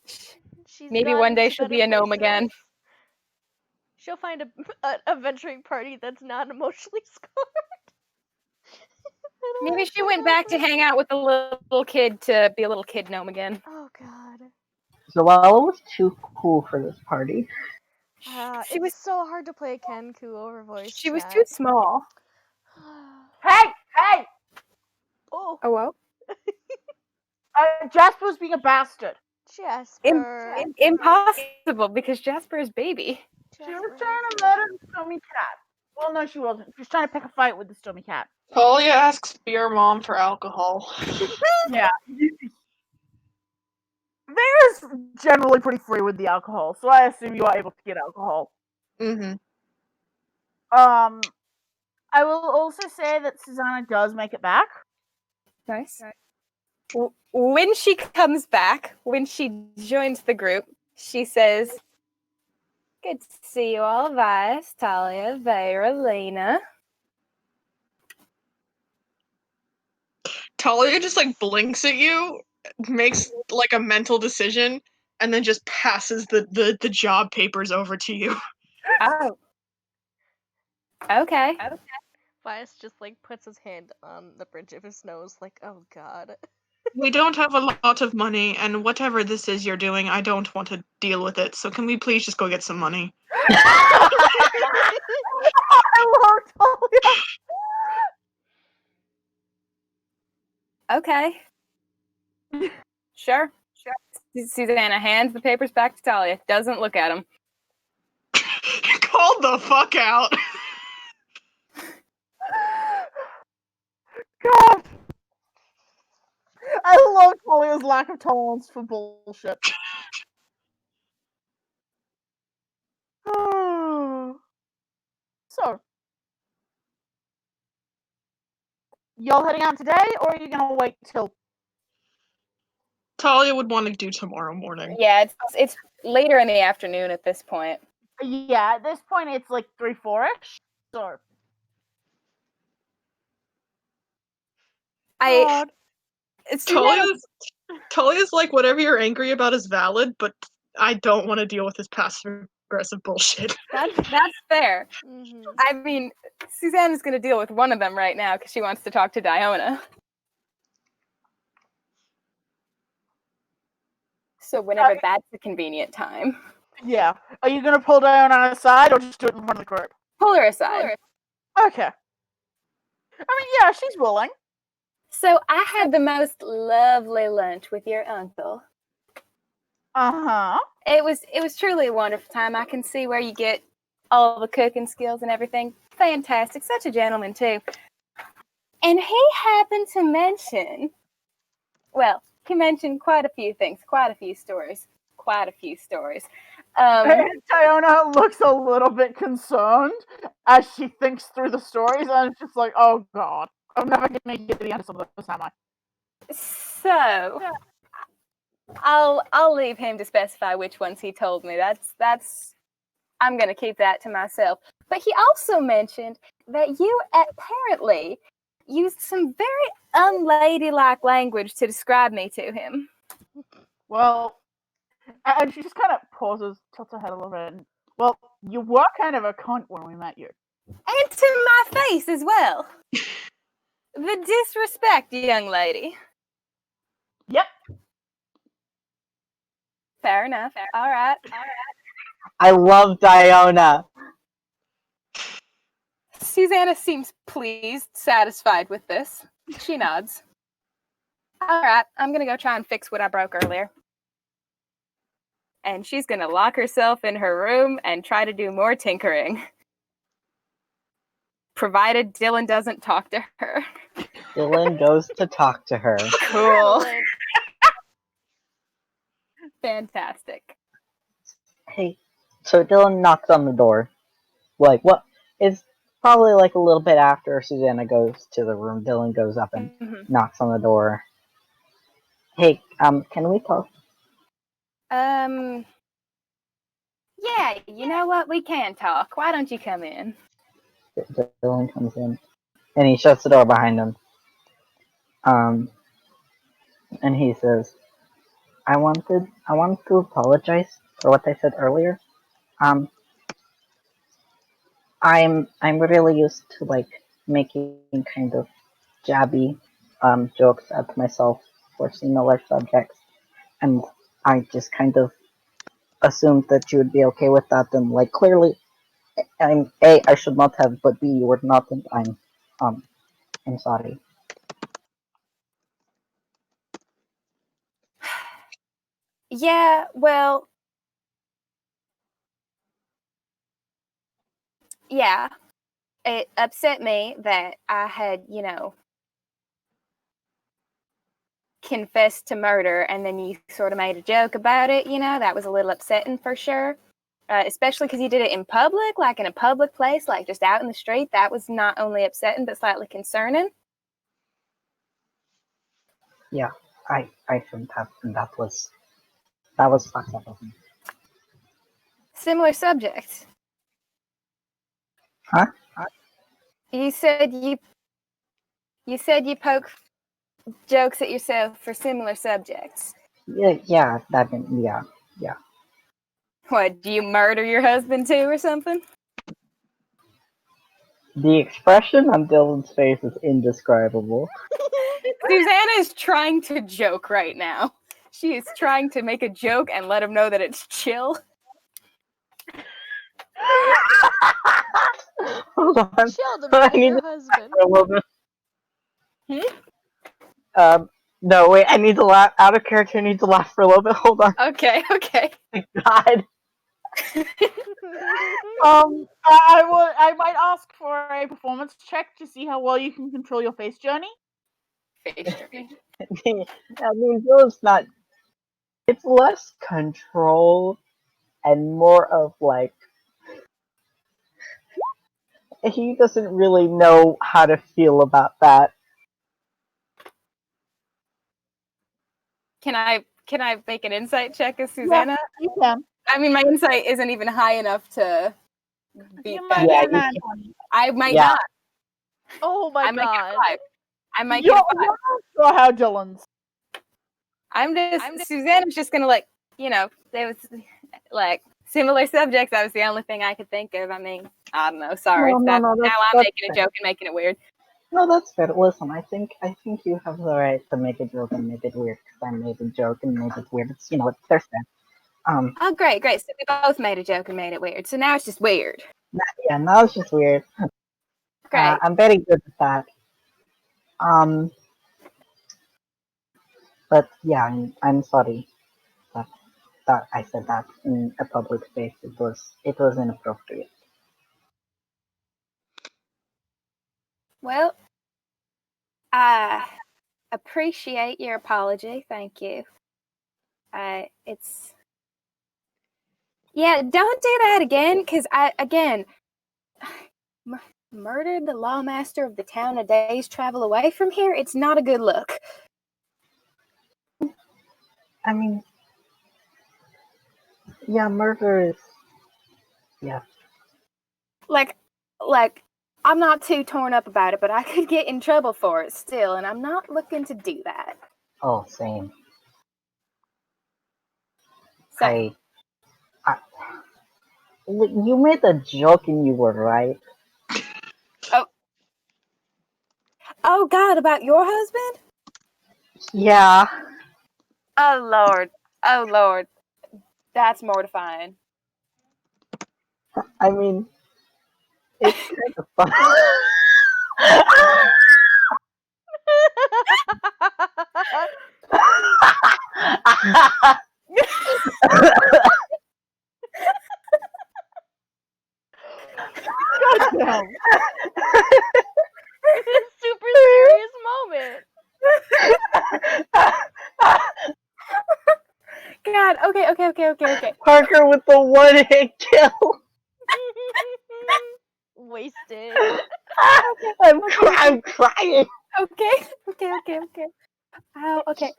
She's
Maybe
gone
one day
to
she'll be
better
a gnome again.
places. She'll find a adventuring party that's not emotionally scarred.
Maybe she went back to hang out with the little kid to be a little kid gnome again.
Oh god.
Zoella was too cool for this party.
She
It's
was
so hard to play Kenku over voice
she was
chat.
too small.
Hey!
Oh,
Oh well.
Jasper was being a bastard.
Jasper.
Impossible because Jasper is baby.
She was trying to murder the Stormy Cat. Well, no, she wasn't. She was trying to pick a fight with the Stormy Cat.
Talia asks your mom for alcohol.
Yeah. Vera's generally pretty free with the alcohol, so I assume you are able to get alcohol.
Mm-hmm.
I will also say that Susanna does make it back.
Nice. When she comes back, when she joins the group, she says, "Good to see you all, Vice, Talia, Vera, Lena."
Talia just like blinks at you, makes like a mental decision, and then just passes the job papers over to you.
Oh. Okay.
Vias just like puts his hand on the bridge of his nose, like, oh god.
We don't have a lot of money, and whatever this is you're doing, I don't want to deal with it. So can we please just go get some money?
I love Talia.
Okay. Sure. Susanna hands the papers back to Talia. Doesn't look at them.
Called the fuck out.
God. I love Talia's lack of tolerance for bullshit. So, y'all heading out today, or are you gonna wait till?
Talia would want to do tomorrow morning.
Yeah, it's later in the afternoon at this point.
Yeah, at this point it's like 3-4ish. So,
Talia's like, whatever you're angry about is valid, but I don't want to deal with this passive aggressive bullshit.
That's fair.
Mm-hmm.
I mean, Susanna's going to deal with one of them right now because she wants to talk to Diona. So whenever that's a convenient time.
Yeah. Are you gonna pull Diana aside, or just do it in front of the group?
Pull her aside.
Okay. I mean, yeah, she's willing.
So I had the most lovely lunch with your uncle.
Uh-huh.
It was truly a wonderful time. I can see where you get all the cooking skills and everything. Fantastic. Such a gentleman, too. And he happened to mention, well, he mentioned quite a few things, quite a few stories.
Diona looks a little bit concerned as she thinks through the stories, and it's just like, oh god, I'm never gonna get to the end of some of this, am I?
So I'll leave him to specify which ones he told me. That's I'm gonna keep that to myself. But he also mentioned that you apparently used some very unladylike language to describe me to him.
Well, and she just kind of pauses, tilts her head a little bit. And, well, you were kind of a cunt when we met you.
And to my face as well. The disrespect, young lady.
Yep.
Fair enough. All right.
I love Diona.
Susanna seems pleased, satisfied with this. She nods. All right, I'm going to go try and fix what I broke earlier. And she's going to lock herself in her room and try to do more tinkering. Provided Dylan doesn't talk to her.
Dylan goes to talk to her.
Cool.
Excellent.
Fantastic.
Hey, so Dylan knocks on the door. Like, what? It's probably like a little bit after Susanna goes to the room. Dylan goes up and knocks on the door. Hey, can we talk?
Yeah, you know what? We can talk. Why don't you come in?
Dylan comes in, and he shuts the door behind him. And he says, I wanted to apologize for what I said earlier. I'm really used to like making kind of jabby jokes at myself for similar subjects, and I just kind of assumed that you would be okay with that. And like clearly, I should not have, but B, you were not, and I'm sorry.
Yeah, well, yeah. It upset me that I had, confessed to murder and then you sort of made a joke about it, that was a little upsetting for sure. Especially because you did it in public, like in a public place, like just out in the street. That was not only upsetting, but slightly concerning.
Yeah, I shouldn't have, and that was fucked up of me.
Similar subject.
Huh?
You said you poke jokes at yourself for similar subjects.
Yeah.
What, do you murder your husband too or something?
The expression on Dylan's face is indescribable.
Susanna is trying to joke right now. She is trying to make a joke and let him know that it's chill.
Hold on.
Chill to
I
murder
need
your
to
husband.
for a little bit. No, wait, I need to laugh. Out of character, I need to laugh for a little bit. Hold on.
Okay.
God.
I might ask for a performance check to see how well you can control your face journey.
I mean, Dylan's not. It's less control and more of like. He doesn't really know how to feel about that.
Can I make an insight check as Susanna?
Yeah, you can.
I mean, my insight isn't even high enough to beat
You
that.
might
Yeah,
get
you
an
can.
I might
Yeah.
not.
Oh my
I might
god.
get a 5. I might
You're
get a 5.
not sure how Dylan's.
Susanna's just gonna there was like similar subjects. That was the only thing I could think of. I mean, I don't know. Sorry.
No,
now I'm
that's
making a
fair.
joke and making it weird.
No, that's fair. Listen, I think you have the right to make a joke and make it weird because I made a joke and made it weird. It's it's their fair.
Oh, great. So we both made a joke and made it weird. So now it's just weird.
Yeah, now it's just weird.
Great.
I'm very good at that. But yeah, I'm sorry that I said that in a public space. It was inappropriate.
Well, I appreciate your apology. Thank you. Don't do that again, because murdered the lawmaster of the town a day's travel away from here. It's not a good look.
I mean, yeah, murder is, yeah.
Like I'm not too torn up about it, but I could get in trouble for it still, and I'm not looking to do that.
Oh, same.
So,
You made a joke and you were right.
oh God, about your husband?
Yeah.
Oh Lord, that's mortifying.
I mean, it's kind of fun.
Damn.
Super serious moment.
God, okay.
Parker with the one hit kill.
Wasted.
I'm crying.
Okay. Oh, okay.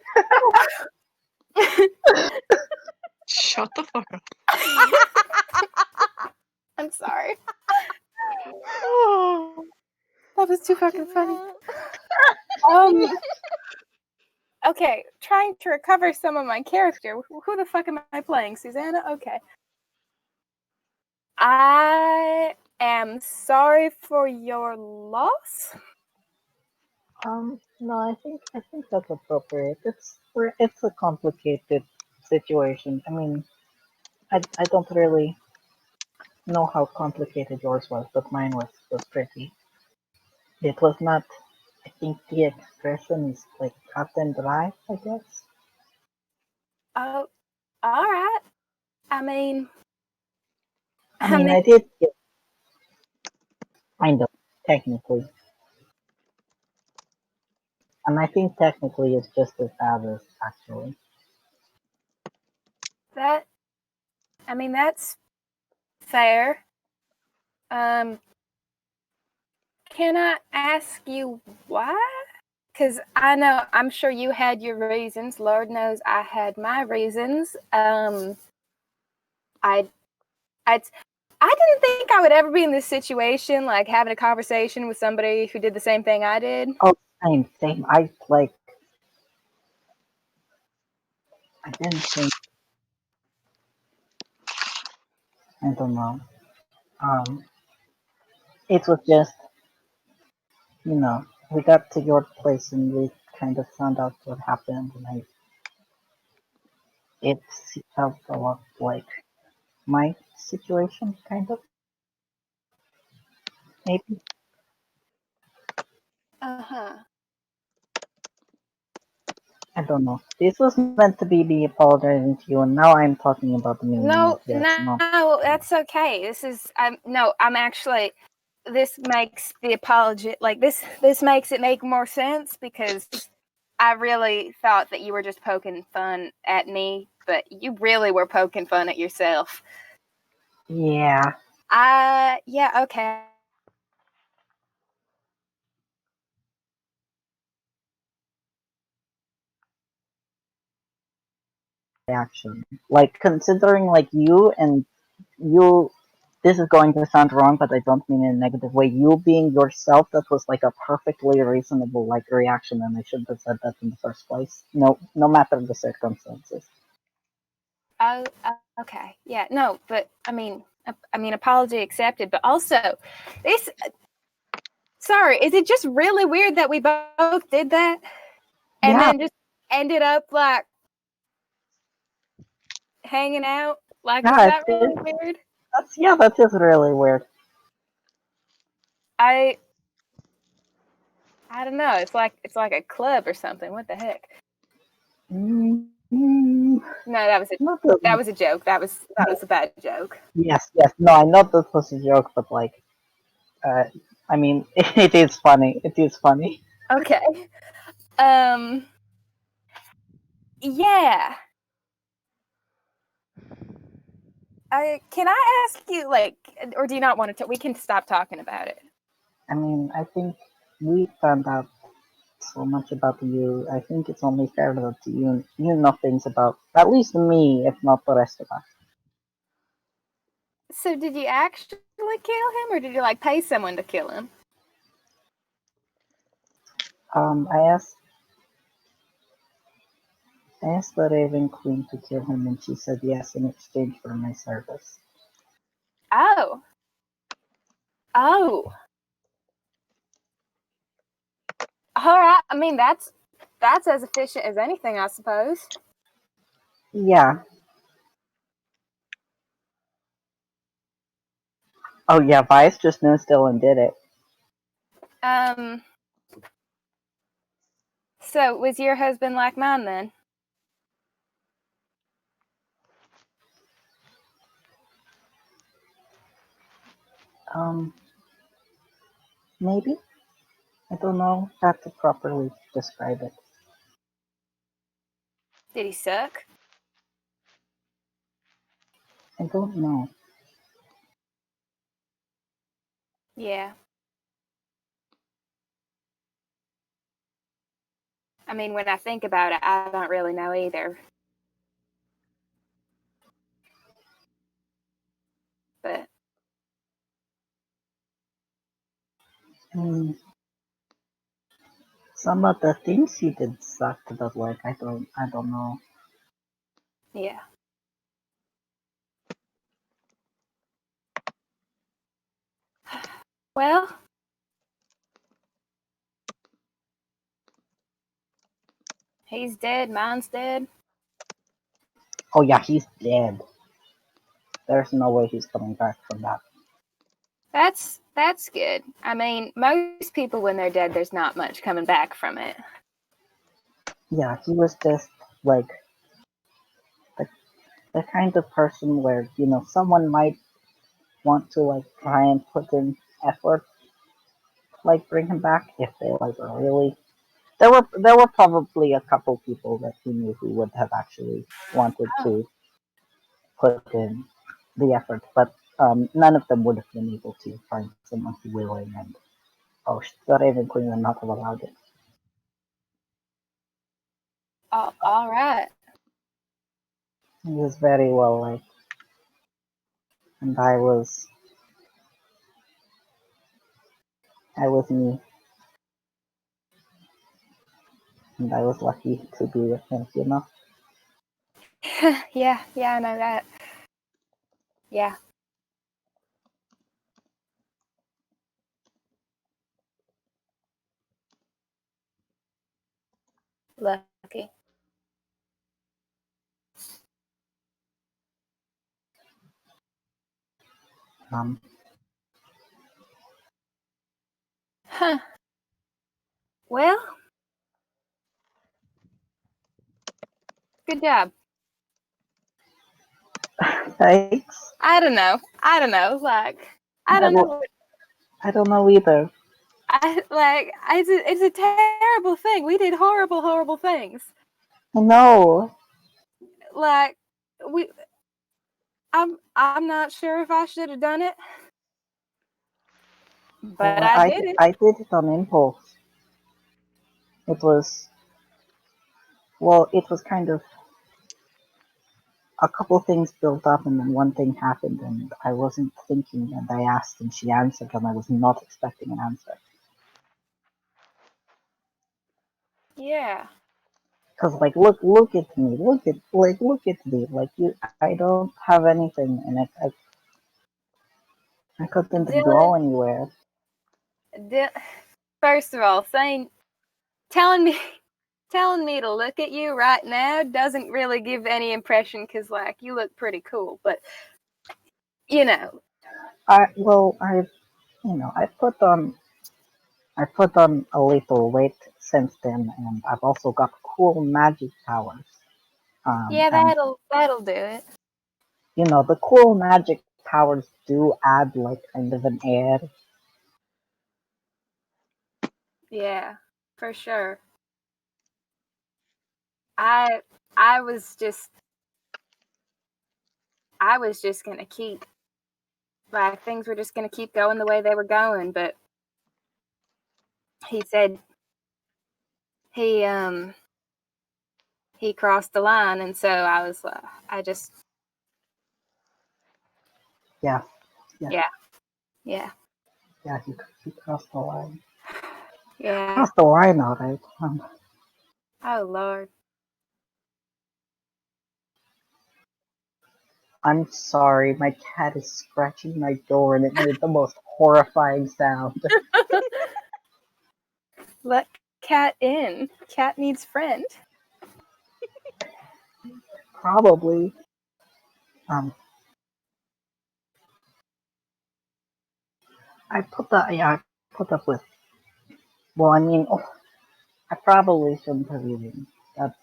Shut the fuck up.
I'm sorry. That was too fucking funny. Okay, trying to recover some of my character. Who the fuck am I playing? Susanna? Okay. I am sorry for your loss.
No, I think that's appropriate. It's a complicated situation. I mean, I don't really know how complicated yours was, but mine was pretty. It was not. I think the expression is like cut and dry, I guess.
Oh, all right. I mean,
I did get kind of technically, and I think technically it's just as bad as actually.
that's fair. Can I ask you why? Because I'm sure you had your reasons. Lord knows I had my reasons. I didn't think I would ever be in this situation, like having a conversation with somebody who did the same thing I did.
Oh, same. I didn't think. I don't know. It was just, we got to your place and we kind of found out what happened, and it felt a lot like my situation, kind of. Maybe.
Uh-huh.
I don't know. This was meant to be me apologizing to you, and now I'm talking about me.
No,
Yes, no.
that's okay. I'm actually, this makes the apology, like this makes it make more sense, because I really thought that you were just poking fun at me, but you really were poking fun at yourself.
Yeah.
Yeah, okay.
Reaction. Like, considering, like, you, this is going to sound wrong, but I don't mean in a negative way. You being yourself, that was, like, a perfectly reasonable, like, reaction, and I shouldn't have said that in the first place. No matter the circumstances.
Oh, okay. Yeah, no, but I mean, apology accepted, but also, this, sorry, is it just really weird that we both did that? And
Yeah.
then just ended up, like, hanging out? Like, is
Yeah,
that really weird?
that is really weird.
I don't know. It's like a club or something. What the heck?
Mm-hmm.
No, that was a joke. That was a bad joke.
Yes. No, I know this was a joke, but like, I mean, it is funny. It is funny.
Okay. Yeah. Can I ask you, like, or do you not want to? We can stop talking about it.
I mean, I think we found out so much about you. I think it's only fair that you know things about at least me, if not the rest of us.
So, did you actually actually kill him, or did you like pay someone to kill him?
I asked the Raven Queen to kill him, and she said yes in exchange for my service.
Oh. Oh. All right. I mean, that's as efficient as anything, I suppose.
Yeah. Oh yeah, Vice just knew still and did it.
So was your husband like mine then?
Maybe? I don't know how to properly describe it.
Did he suck?
I don't know.
Yeah. I mean, when I think about it, I don't really know either. But
Some of the things he did sucked, but like I don't know.
yeah. Well, he's dead. Mine's dead.
Oh yeah, he's dead. There's no way he's coming back from that.
That's good. I mean, most people when they're dead, there's not much coming back from it.
Yeah, he was just like the kind of person where, you know, someone might want to like try and put in effort to like bring him back if they like really. There were probably a couple people that he knew who would have actually wanted to put in the effort, but none of them would have been able to find someone willing, and the Raven Queen would not have allowed it.
All right.
He was very well liked, and I was me, and I was lucky to be with him, you know.
Yeah, I know that. Yeah. Lucky. Huh. Well, good job.
Thanks.
I don't know. Like, I don't know.
I don't know either.
It's a terrible thing. We did horrible things.
I know.
Like, I'm not sure if I should have done it, but I did it.
I did it on impulse. It was kind of a couple things built up, and then one thing happened, and I wasn't thinking, and I asked, and she answered, and I was not expecting an answer.
Yeah.
Cause like look at me, look at me, like I don't have anything, and I couldn't go anywhere.
First of all, telling me to look at you right now doesn't really give any impression, because like you look pretty cool, but you know.
I put on a little weight since then, and I've also got cool magic powers.
Yeah, that'll do it.
You know, the cool magic powers do add like kind of an air.
Yeah, for sure. I was just gonna keep, like, things were just gonna keep going the way they were going, but he said he crossed the line, and so I was I just
Yeah.
yeah. Yeah.
Yeah, he crossed the line.
Yeah.
Crossed the line, alright.
Oh, Lord.
I'm sorry, my cat is scratching my door and it made the most horrifying sound.
Let cat in. Cat needs friend.
Probably. I put up with. Well, I mean, I probably shouldn't have even. That's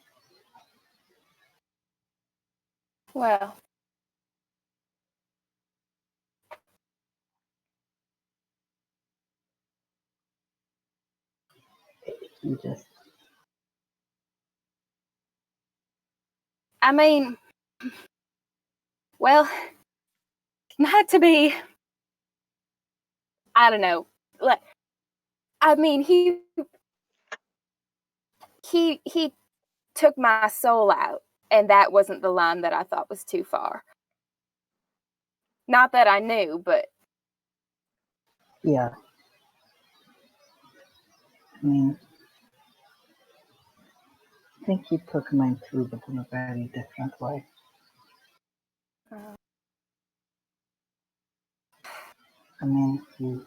Well,
he just.
I mean, well, not to be, I don't know. Like, I mean, he took my soul out, and that wasn't the line that I thought was too far. Not that I knew, but
Yeah. I mean, I think he took mine too, but in a very different way. I mean, he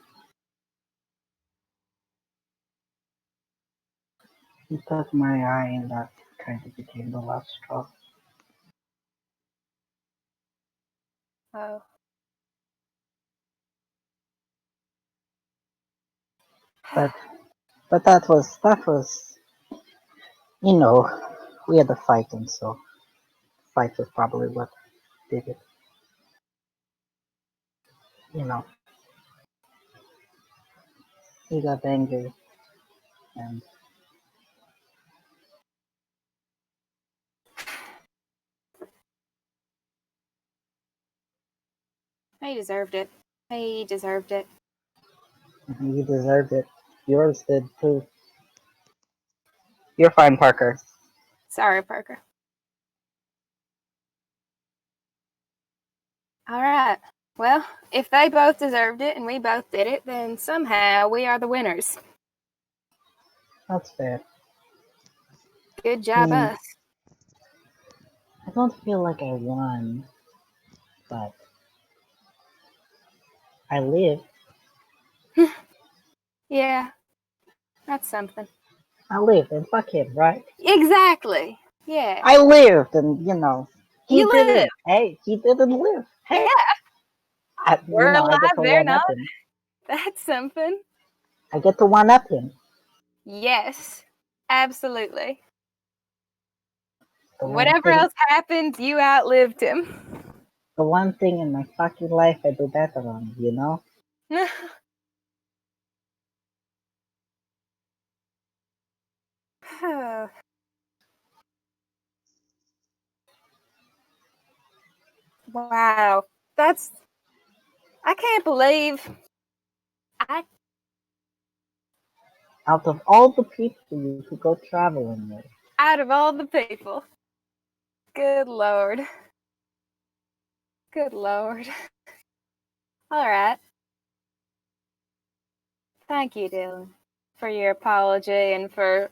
took my eye, and that kind of became the last straw.
oh,
But that was, we had a fight, and so fight was probably what did it. He got angry, and
he deserved it. He deserved it.
he deserved it. Yours did too. You're fine, Parker.
Sorry, Parker. All right. Well, if they both deserved it and we both did it, then somehow we are the winners.
That's fair.
Good job, us.
I don't feel like I won, but I lived.
Yeah, that's something.
I lived, and fuck him, right?
Exactly. Yeah.
I lived, and he
You
didn't.
live.
Hey, he didn't live. Hey,
Yeah. We're
I
alive,
get to
they're
one up
not.
him.
That's something.
I get to one up him.
Yes. Absolutely.
The one
Whatever
thing,
else happened, you outlived him.
the one thing in my fucking life I do better on.
Wow. I can't believe
Out of all the people you could go traveling with,
out of all the people. Good Lord. Good Lord. All right. Thank you, Dylan, for your apology and for,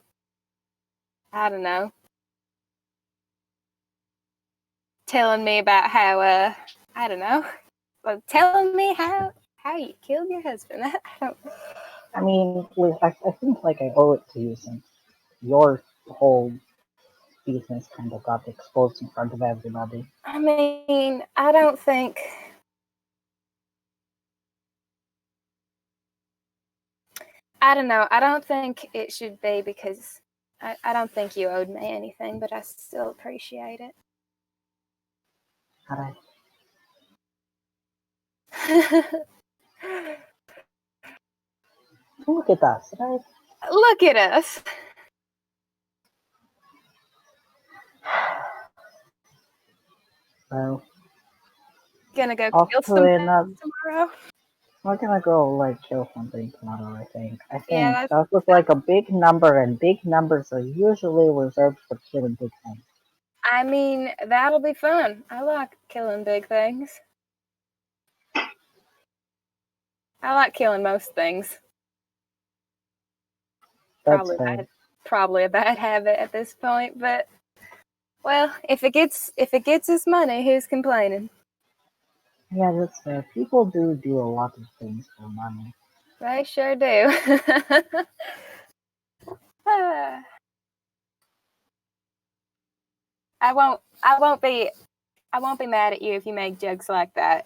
I don't know, telling me about how, I don't know, telling me how you killed your husband. I don't.
I mean, I think like I owe it to you since your whole business kind of got exposed in front of everybody.
I mean, I don't think. I don't know. I don't think it should be because I don't think you owed me anything, but I still appreciate it.
Alright. Look at us, right?
Look at us.
Well,
Gonna go
off
kill
to
some
another.
things tomorrow.
We're gonna go kill something tomorrow. I think.
Yeah,
That was like a big number, and big numbers are usually reserved for killing big things.
I mean, that'll be fun. I like killing big things. I like killing most things.
That's fair.
Probably a bad habit at this point, but well, if it gets us money, who's complaining?
Yeah, that's fair. People do a lot of things for money.
They sure do. I won't be mad at you if you make jokes like that.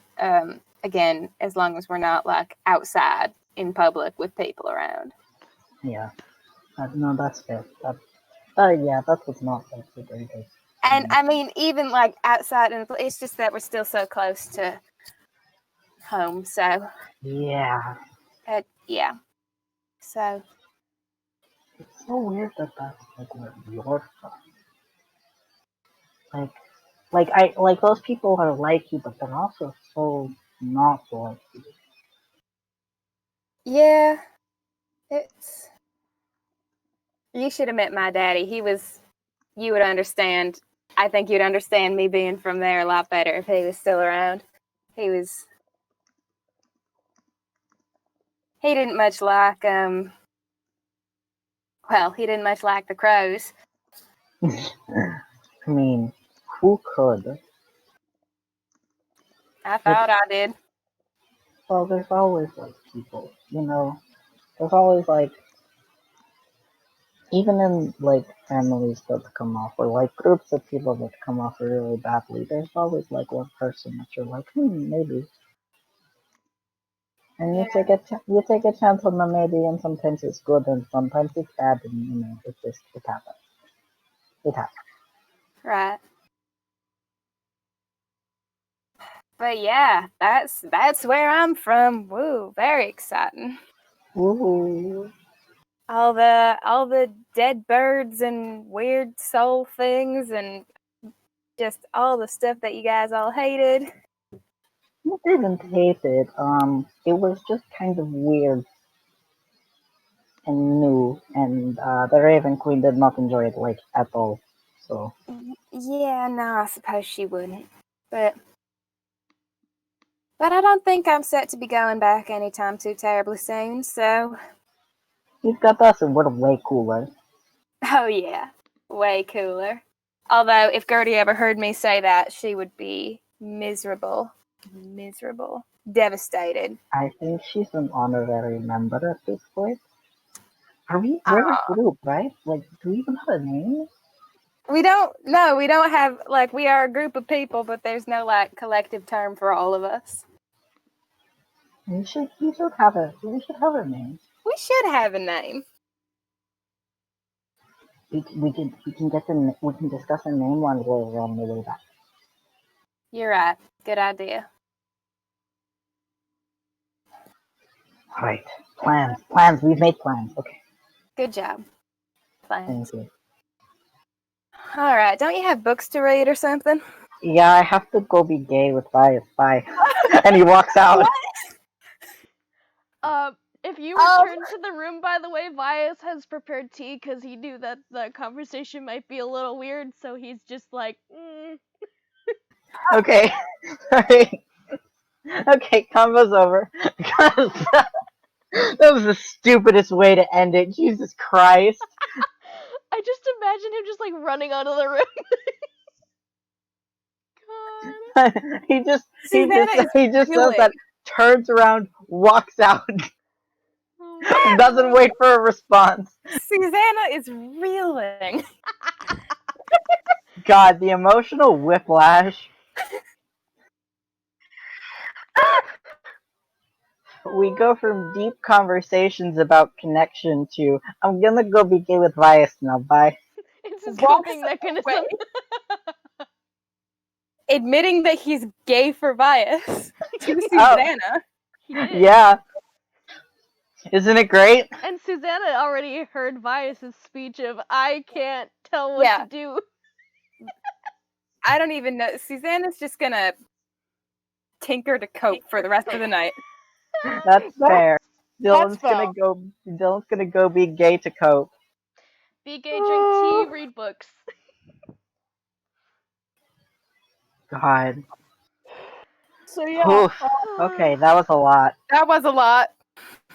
Again, as long as we're not like outside in public with people around.
Yeah. No, that's fair. Yeah, that was not like the greatest.
And I mean, even like outside, and it's just that we're still so close to home. So
Yeah.
yeah. So
It's so weird that that's like where you're from. Like those people are like you, but they're also so not like you.
yeah, it's. You should have met my daddy. You would understand. I think you'd understand me being from there a lot better if he was still around. He didn't much like he didn't much like the crows.
I mean, who could?
I thought I did.
Well, there's always like people, there's always like, even in like families that come off, or like groups of people that come off really badly, there's always like one person that you're like, maybe. And you take a chance on the maybe, and sometimes it's good, and sometimes it's bad, and it happens. It happens.
Right. But yeah, that's where I'm from. Woo, very exciting.
Woohoo!
All the dead birds and weird soul things and just all the stuff that you guys all hated.
I didn't hate it. It was just kind of weird and new, and the Raven Queen did not enjoy it like at all. So
Yeah, no, I suppose she wouldn't. But I don't think I'm set to be going back anytime too terribly soon, so
you've got us, and we're way cooler.
oh yeah, way cooler. Although if Gertie ever heard me say that, she would be miserable, devastated.
I think she's an honorary member at this point. We're a group, right? Like, do we even have a name?
We don't have, like, we are a group of people, but there's no, like, collective term for all of us.
We should have a name.
We should have a name.
We can discuss a name when we're on the way back.
You're right. Good idea.
Alright. Plans. We've made plans. Okay.
Good job. Plans.
Thank you.
Alright, don't you have books to read or something?
Yeah, I have to go be gay with Bias. Bye. And he walks out.
If you return to the room, by the way, Vias has prepared tea because he knew that the conversation might be a little weird, so he's just like,
Okay. Sorry. Okay, convo's over. That was the stupidest way to end it. Jesus Christ.
I just imagine him just like running out of the room. God.
he just says that, turns around, walks out, doesn't wait for a response.
Susanna is reeling.
God, the emotional whiplash. We go from deep conversations about connection to, I'm gonna go be gay with Vias now, bye.
It's his coping mechanism.
Admitting that he's gay for Vias to Susanna.
Yeah. Isn't it great?
And Susanna already heard Vias' speech of, I can't tell what to do.
I don't even know. Susanna's just gonna tinker to cope for the rest of the night.
That's fair. Dylan's gonna go be gay to cope.
Be gay, drink tea, read books.
God.
So yeah,
Oof. Okay, that was a lot.
That was a lot.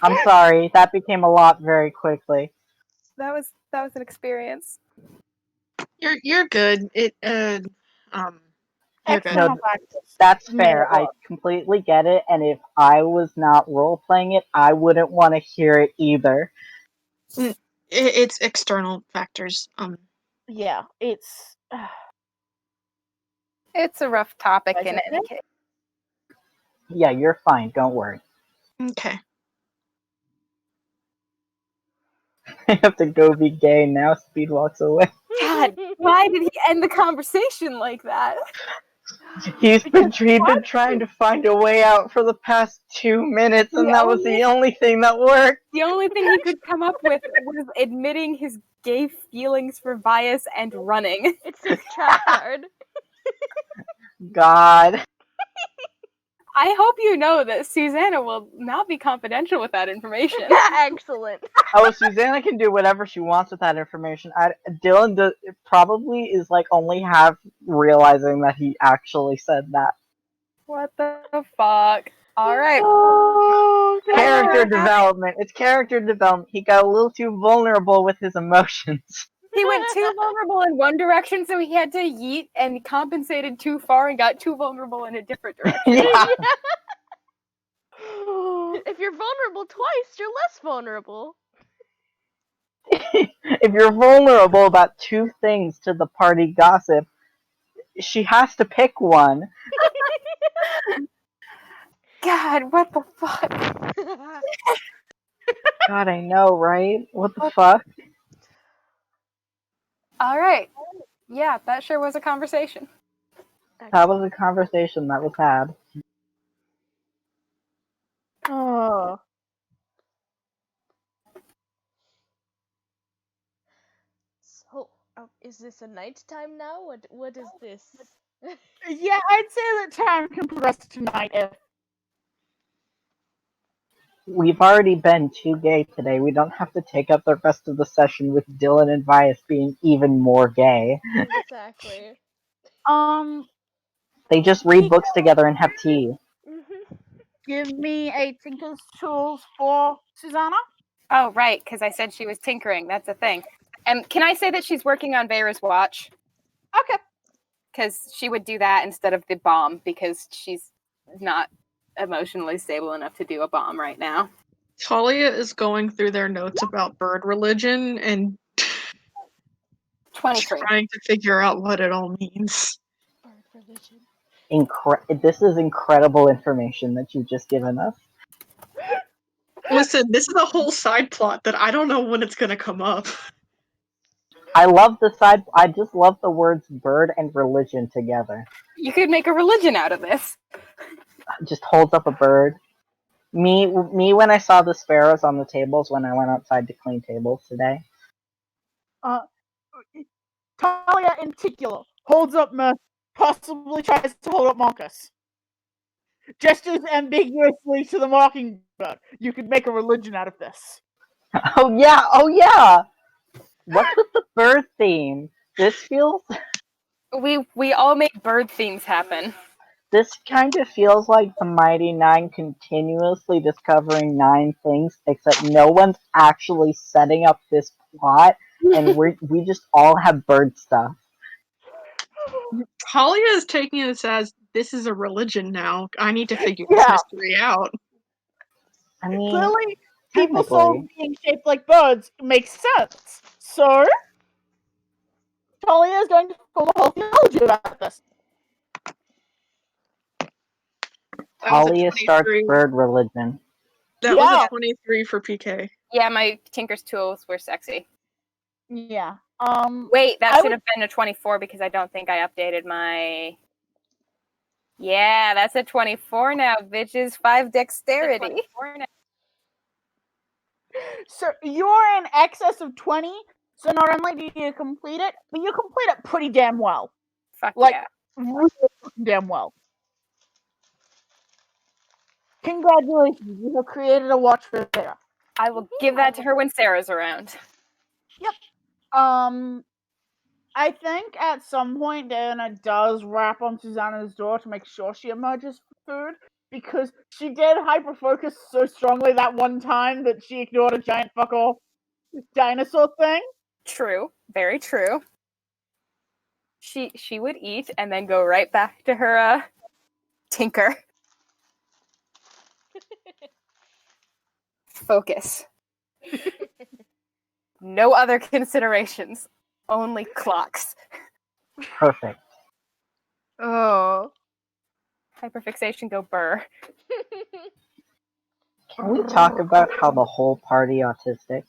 I'm sorry, that became a lot very quickly.
That was an experience.
You're good. You're good.
external factors.
That's
Made
fair.
it
I
work.
completely get it, and if I was not role playing it, I wouldn't want to hear it either.
It's external factors.
Yeah, it's.
It's a rough topic
Guys,
in any
okay?
case.
Yeah, you're fine. Don't worry.
Okay.
I have to go be gay now. Speed walks away.
God, why did he end the conversation like that?
He's been
Because
trying to find a way out for the past 2 minutes, and
The
that was
only-
the only thing that worked.
The only thing he could come up with was admitting his gay feelings for Vias and running.
It's his trap card.
God.
I hope you know that Susanna will not be confidential with that information.
Excellent.
Oh, Susanna can do whatever she wants with that information. Dylan probably is like only half realizing that he actually said that.
What the fuck? Alright.
Character development. It's character development. He got a little too vulnerable with his emotions.
He went too vulnerable in one direction, so he had to yeet and compensated too far and got too vulnerable in a different direction.
Yeah.
If you're vulnerable twice, you're less vulnerable.
If you're vulnerable about 2 things to the party gossip, she has to pick one.
God, what the fuck?
God, I know, right? What the fuck?
Alright. Yeah, that sure was a conversation.
That was a conversation that was had.
Oh.
So, is this a nighttime now? What is this?
Yeah, I'd say that time can progress tonight if.
We've already been too gay today. We don't have to take up the rest of the session with Dylan and Vias being even more gay.
Exactly.
They just read books together and have tea.
Give me a Tinker's Tools for Susanna.
Oh, right, because I said she was tinkering. That's a thing. And can I say that she's working on Vera's watch?
Okay.
Because she would do that instead of the bomb, because she's not emotionally stable enough to do a bomb right now.
Talia is going through their notes about bird religion and
23.
trying to figure out what it all means.
Bird religion.
This is incredible information that you've just given us.
Listen, this is a whole side plot that I don't know when it's gonna come up.
I just love the words bird and religion together.
You could make a religion out of this.
Just holds up a bird. Me when I saw the sparrows on the tables when I went outside to clean tables today.
Talia in particular holds up Mercy, possibly tries to hold up Marcus. Gestures ambiguously to the mockingbird. You could make a religion out of this.
Oh yeah! What's with the bird theme? This feels...
We all make bird themes happen.
This kind of feels like the Mighty Nine continuously discovering 9 things, except no one's actually setting up this plot, and we just all have bird stuff.
Talia is taking this as, this is a religion now. I need to figure this mystery out.
I mean,
Clearly, people's
technically.
souls being shaped like birds makes sense. So, Talia is going to form a whole theology about this.
That was a
Talia starts
23.
bird religion.
That was a 23 for PK.
Yeah, my Tinker's tools were sexy.
Yeah.
Wait, that
I
should have been a 24 because I don't think I updated my... Yeah, that's a 24 now, bitches. 5 dexterity.
So you're in excess of 20. So not only do you complete it, but you complete it pretty damn well.
Fuck
Like,
yeah.
really damn well. Congratulations, you have created a watch for Sarah.
I will give that to her when Sarah's around.
Yep. I think at some point Diana does rap on Susanna's door to make sure she emerges for food, because she did hyper-focus so strongly that one time that she ignored a giant fuck-all dinosaur thing.
True, very true. She would eat and then go right back to her tinker. Focus. No other considerations. Only clocks.
Perfect.
Oh.
Hyperfixation go burr.
Can we talk about how the whole party autistic?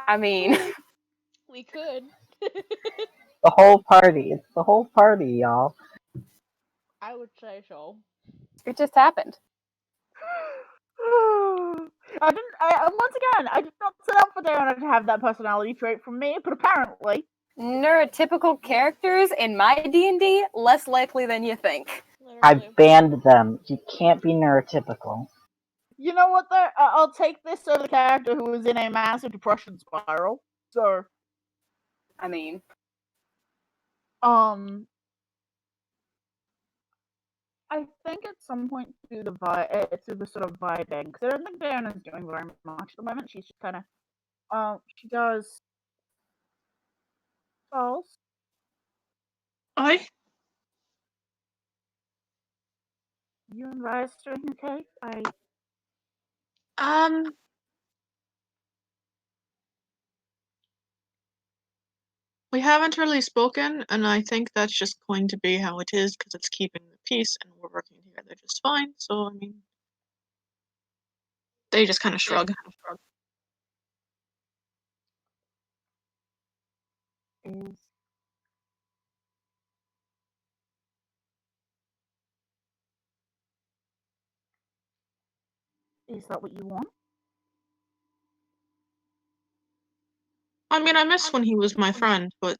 I mean,
We could.
The whole party. It's the whole party, y'all.
I would say so.
it just happened.
Once again, I did not set up for Diana to have that personality trait from me, but apparently.
Neurotypical characters in my D&D, less likely than you think.
I
Literally.
banned them. You can't be neurotypical.
You know what, though? I'll take this over the character who was in a massive depression spiral. So,
I mean,
I think at some point through the sort of vibing, because I don't think Diana's doing very much at the moment. She's just kind of, she does spells.
I
You and Rise doing okay?
We haven't really spoken, and I think that's just going to be how it is because it's keeping the peace, and we're working together just fine. So I mean, they just kind of shrug.
Is that what you want?
I mean, I miss when he was my friend, but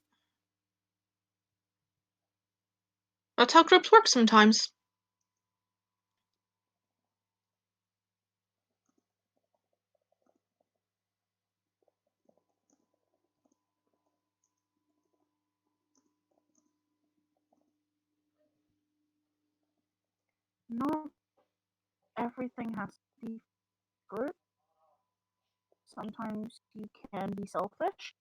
that's how groups work sometimes.
Not everything has to be good. Sometimes you can be selfish.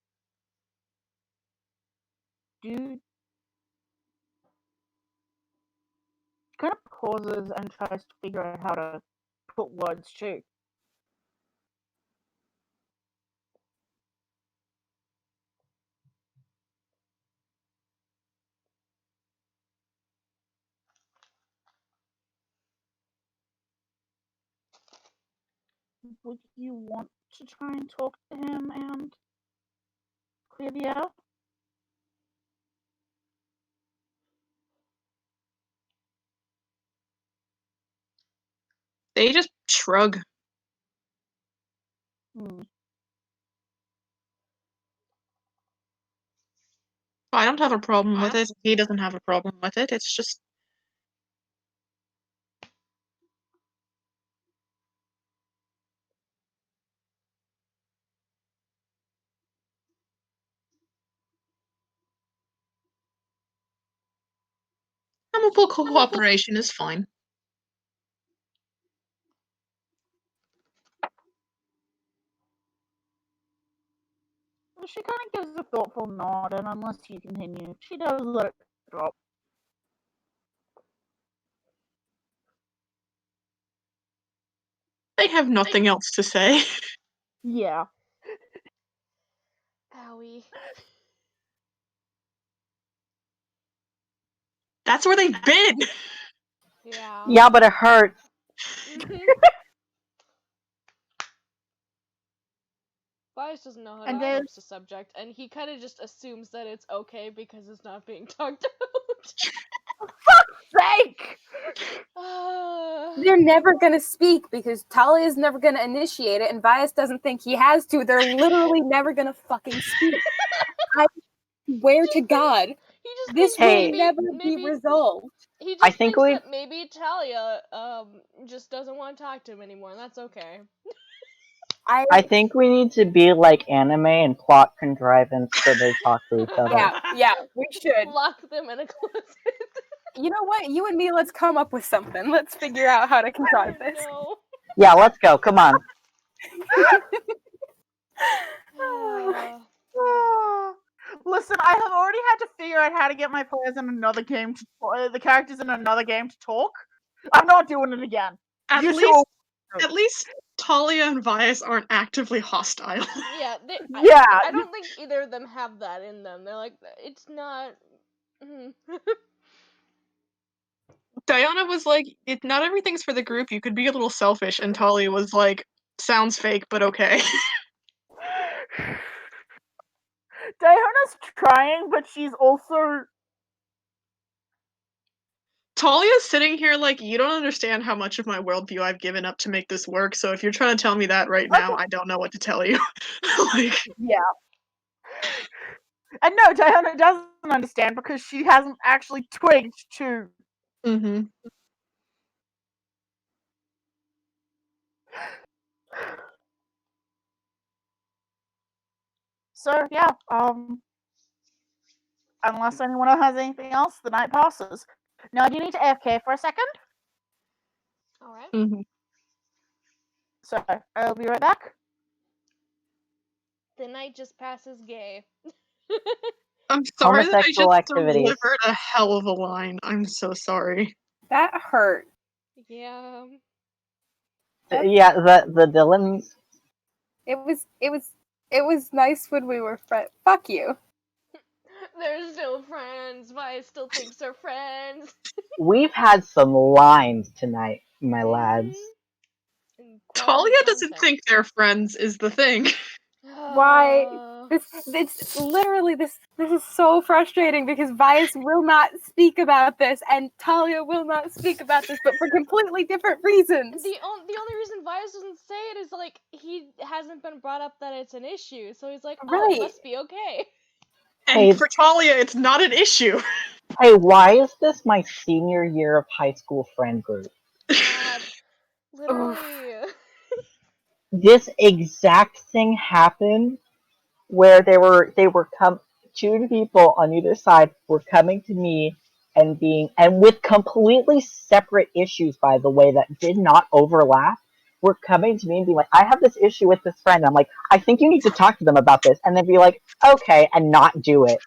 Dude kind of pauses and tries to figure out how to put words to. Would you want to try and talk to him and clear the air?
They just shrug. I don't have a problem with it. He doesn't have a problem with it. It's just amicable cooperation is fine.
She kind of gives a thoughtful nod, and unless you continue, she does let it drop.
They have nothing else to say.
Yeah.
Owie.
That's where they've been.
Yeah.
Yeah, but it hurts.
Bias doesn't know how
And
to
then-
approach the subject, and he kind of just assumes that it's okay because it's not being talked about.
Sake!
they're never gonna speak because Talia is never gonna initiate it, and Bias doesn't think he has to. They're literally never gonna fucking speak. I swear to God,
He just
this
thinks
will never be resolved.
He
I
just
think
thinks
we-
that maybe Talia just doesn't want to talk to him anymore, and that's okay.
I think we need to be like anime and plot contrivance so they talk to each other.
Yeah, we should.
Lock them in a closet.
You know what? You and me, let's come up with something. Let's figure out how to contrive this.
No.
Yeah, let's go. Come on.
Listen, I have already had to figure out how to get my players in another game to the characters in another game to talk. I'm not doing it again.
At
You two
least,
are-
at least Talia and Vias aren't actively hostile.
Yeah,
Yeah,
I don't think either of them have that in them. They're like, it's not.
Diana was like, not everything's for the group. You could be a little selfish. And Talia was like, sounds fake, but okay.
Diana's trying, but she's also
Talia's sitting here like, you don't understand how much of my worldview I've given up to make this work, so if you're trying to tell me that right now, I don't know what to tell you. Like,
yeah. And no, Diana doesn't understand because she hasn't actually twigged to.
mm-hmm.
So yeah, unless anyone else has anything else, the night passes. Now, do you need to AFK for a second?
Alright.
Mm-hmm.
So I'll be right back.
The night just passes gay.
I'm sorry that I just
Homosexual activities.
delivered a hell of a line. I'm so sorry.
That hurt.
Yeah.
Yeah, the Dylans.
It was nice when we were friends. Fuck you.
They're still friends. Why still thinks they're friends?
We've had some lines tonight, my lads.
And
Talia
quality
doesn't
content.
think they're friends is the thing.
Why? It's literally this is so frustrating because Vias will not speak about this and Talia will not speak about this, but for completely different reasons.
The only reason Vias doesn't say it is like he hasn't been brought up that it's an issue, so he's like, oh,
Right.
it must be okay.
And
Hey.
for Talia, it's not an issue.
Hey, why is this my senior year of high school friend group?
God, literally.
This exact thing happened where two people on either side were coming to me and with completely separate issues, by the way, that did not overlap, were coming to me and being like, I have this issue with this friend. I'm like, I think you need to talk to them about this. And then be like, okay, and not do it.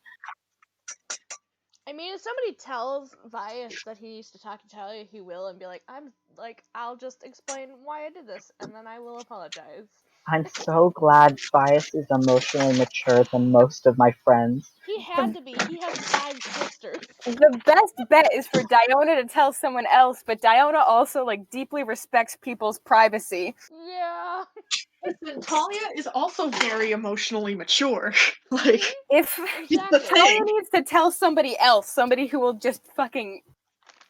I mean, if somebody tells Vias that he needs to talk to Talia, he will, and be like, I'll just explain why I did this, and then I will apologize.
I'm so glad Bias is emotionally mature than most of my friends.
He had to be. He has 5 sisters.
The best bet is for Diona to tell someone else, but Diona also like deeply respects people's privacy.
Yeah.
Listen, Talia is also very emotionally mature. Like,
If
Exactly.
Talia needs to tell somebody else, somebody who will just fucking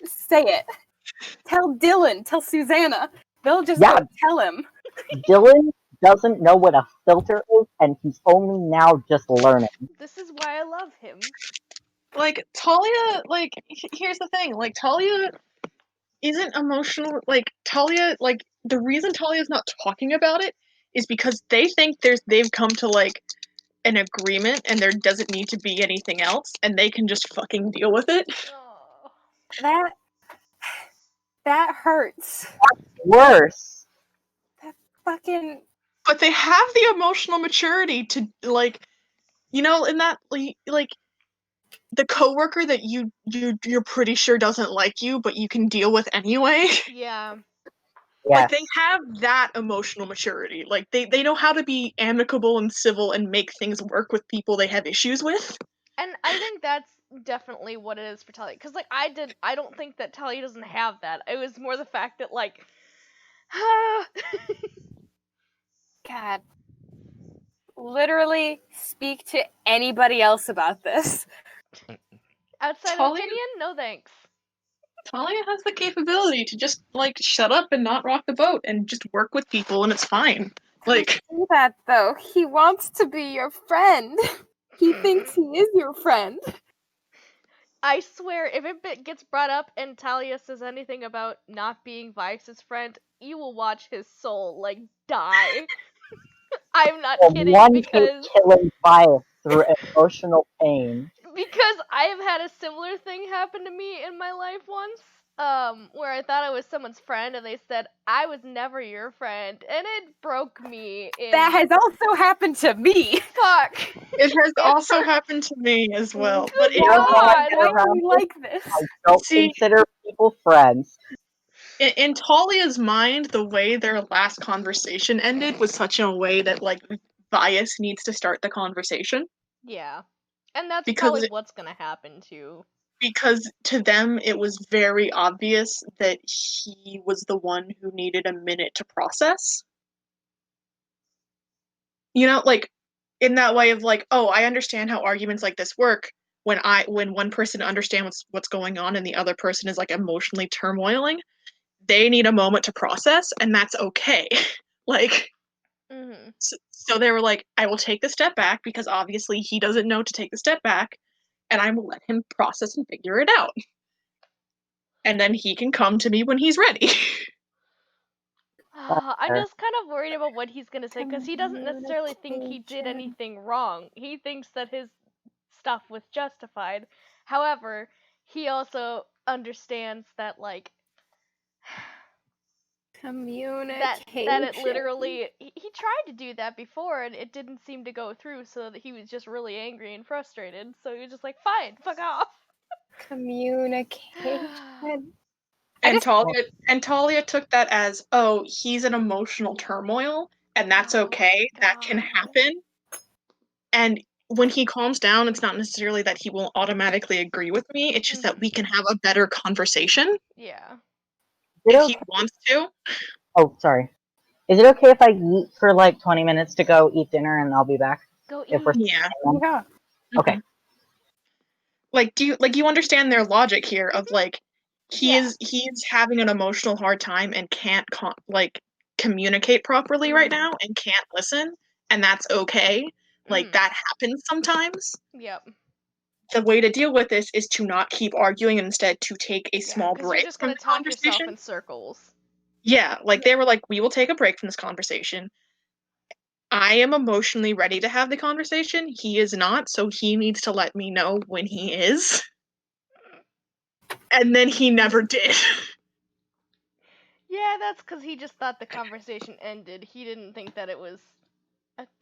say it. Tell Dylan, tell Susanna. They'll just
Yeah.
go tell him.
Dylan doesn't know what a filter is, and he's only now just learning.
This is why I love him.
like Talia, like, here's the thing, like, Talia isn't emotional, like, Talia, like, the reason Talia's not talking about it is because they think they've come to, like, an agreement and there doesn't need to be anything else, and they can just fucking deal with it.
Oh.
That hurts.
Worse.
Fucking
But they have the emotional maturity to, like, you know, in that, like, the coworker that you're pretty sure doesn't like you, but you can deal with anyway.
Yeah.
Like,
Yes.
they have that emotional maturity. Like, they know how to be amicable and civil and make things work with people they have issues with.
And I think that's definitely what it is for Talia. Because, like, I don't think that Talia doesn't have that. It was more the fact that, like,
God. Literally speak to anybody else about this.
outside of
Talia-
opinion, no thanks.
Talia has the capability to just, like, shut up and not rock the boat and just work with people and it's fine. Like,
Do that though. He wants to be your friend. He thinks he is your friend.
I swear, if it gets brought up and Talia says anything about not being Vice's friend, you will watch his soul, like, die. I'm not
Well,
kidding
one hit
because
killing Bias through emotional pain.
I have had a similar thing happen to me in my life once. Where I thought I was someone's friend and they said I was never your friend, and it broke me in
That has also happened to me.
fuck.
It has also happened to me as well. But
You know how I
God.
get
Why
around
are we
this?
like this?
I don't
See-
consider people friends.
in Talia's mind, the way their last conversation ended was such a way that like Bias needs to start the conversation.
Yeah. And that's
Because
probably
it-
what's gonna happen too.
Because to them it was very obvious that he was the one who needed a minute to process. You know, like in that way of like, oh, I understand how arguments like this work when one person understands what's going on and the other person is like emotionally turmoiling. They need a moment to process, and that's okay. Like,
Mm-hmm.
so they were like, I will take the step back because obviously he doesn't know to take the step back, and I will let him process and figure it out. And then he can come to me when he's ready.
I'm
fair.
just kind of worried about what he's gonna say because he doesn't necessarily think he did anything wrong. He thinks that his stuff was justified. However, he also understands that like
Communication.
that it literally he tried to do that before and it didn't seem to go through, so that he was just really angry and frustrated. So he was just like, "Fine, fuck off."
Communication.
And Talia took that as, oh, he's in emotional turmoil, and that's
Oh,
okay. That can
God.
happen. And when he calms down, it's not necessarily that he will automatically agree with me. It's just that we can have a better conversation
Yeah.
Is it
if
okay?
he wants to.
Oh, sorry. Is it okay if I eat for like 20 minutes to go eat dinner and I'll be back?
Go
If we're
eat.
Yeah.
Yeah.
Okay.
Mhm. Like, do you understand their logic here of like he's having an emotional hard time and can't communicate properly right now and can't listen, and that's okay. Like that happens sometimes.
Yep.
The way to deal with this is to not keep arguing and instead to take a
Yeah,
small
because you're
break
just
from
gonna
the
talk yourself
conversation.
in circles.
Yeah, like they were like, we will take a break from this conversation. I am emotionally ready to have the conversation. He is not, so he needs to let me know when he is. And then he never did.
Yeah, that's because he just thought the conversation ended. He didn't think that it was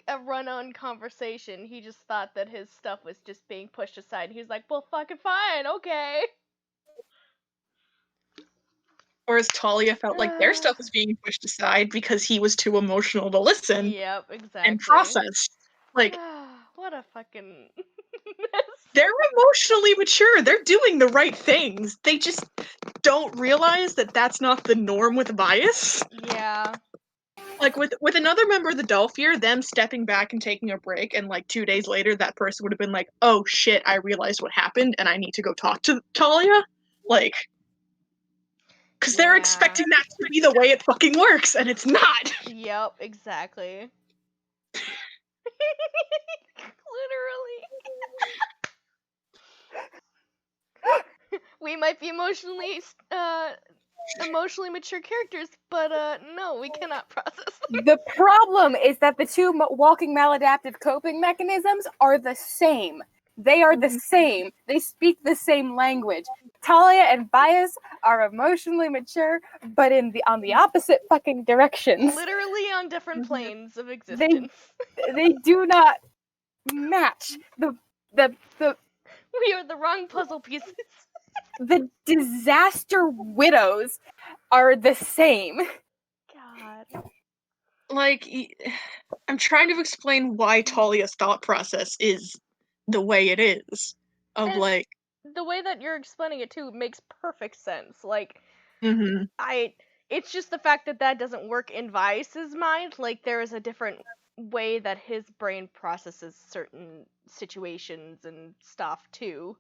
a run-on conversation. He just thought that his stuff was just being pushed aside. He was like, well, fucking fine, okay.
Whereas Talia felt like their stuff was being pushed aside because he was too emotional to listen
Yep, exactly.
and process. Like,
what a fucking mess.
they're emotionally mature. They're doing the right things. They just don't realize that that's not the norm with Bias.
Yeah.
Like with another member of the Dolphier, them stepping back and taking a break, and like 2 days later, that person would have been like, "Oh shit, I realized what happened, and I need to go talk to Talia." Like, because they're expecting that to be the way it fucking works, and it's not.
Yep, exactly. Literally. We might be emotionally mature characters, but no, we cannot process them.
The problem is that the two walking maladaptive coping mechanisms are the same. They are the same. They speak the same language. Talia and Bias are emotionally mature, but on the opposite fucking directions.
Literally on different planes of existence.
They do not match. The
We are the wrong puzzle pieces.
the disaster widows are the same.
God.
Like, I'm trying to explain why Talia's thought process is the way it is. Of
And
like,
the way that you're explaining it too makes perfect sense. Like,
mhm.
it's just the fact that that doesn't work in Vice's mind. Like, there is a different way that his brain processes certain situations and stuff too.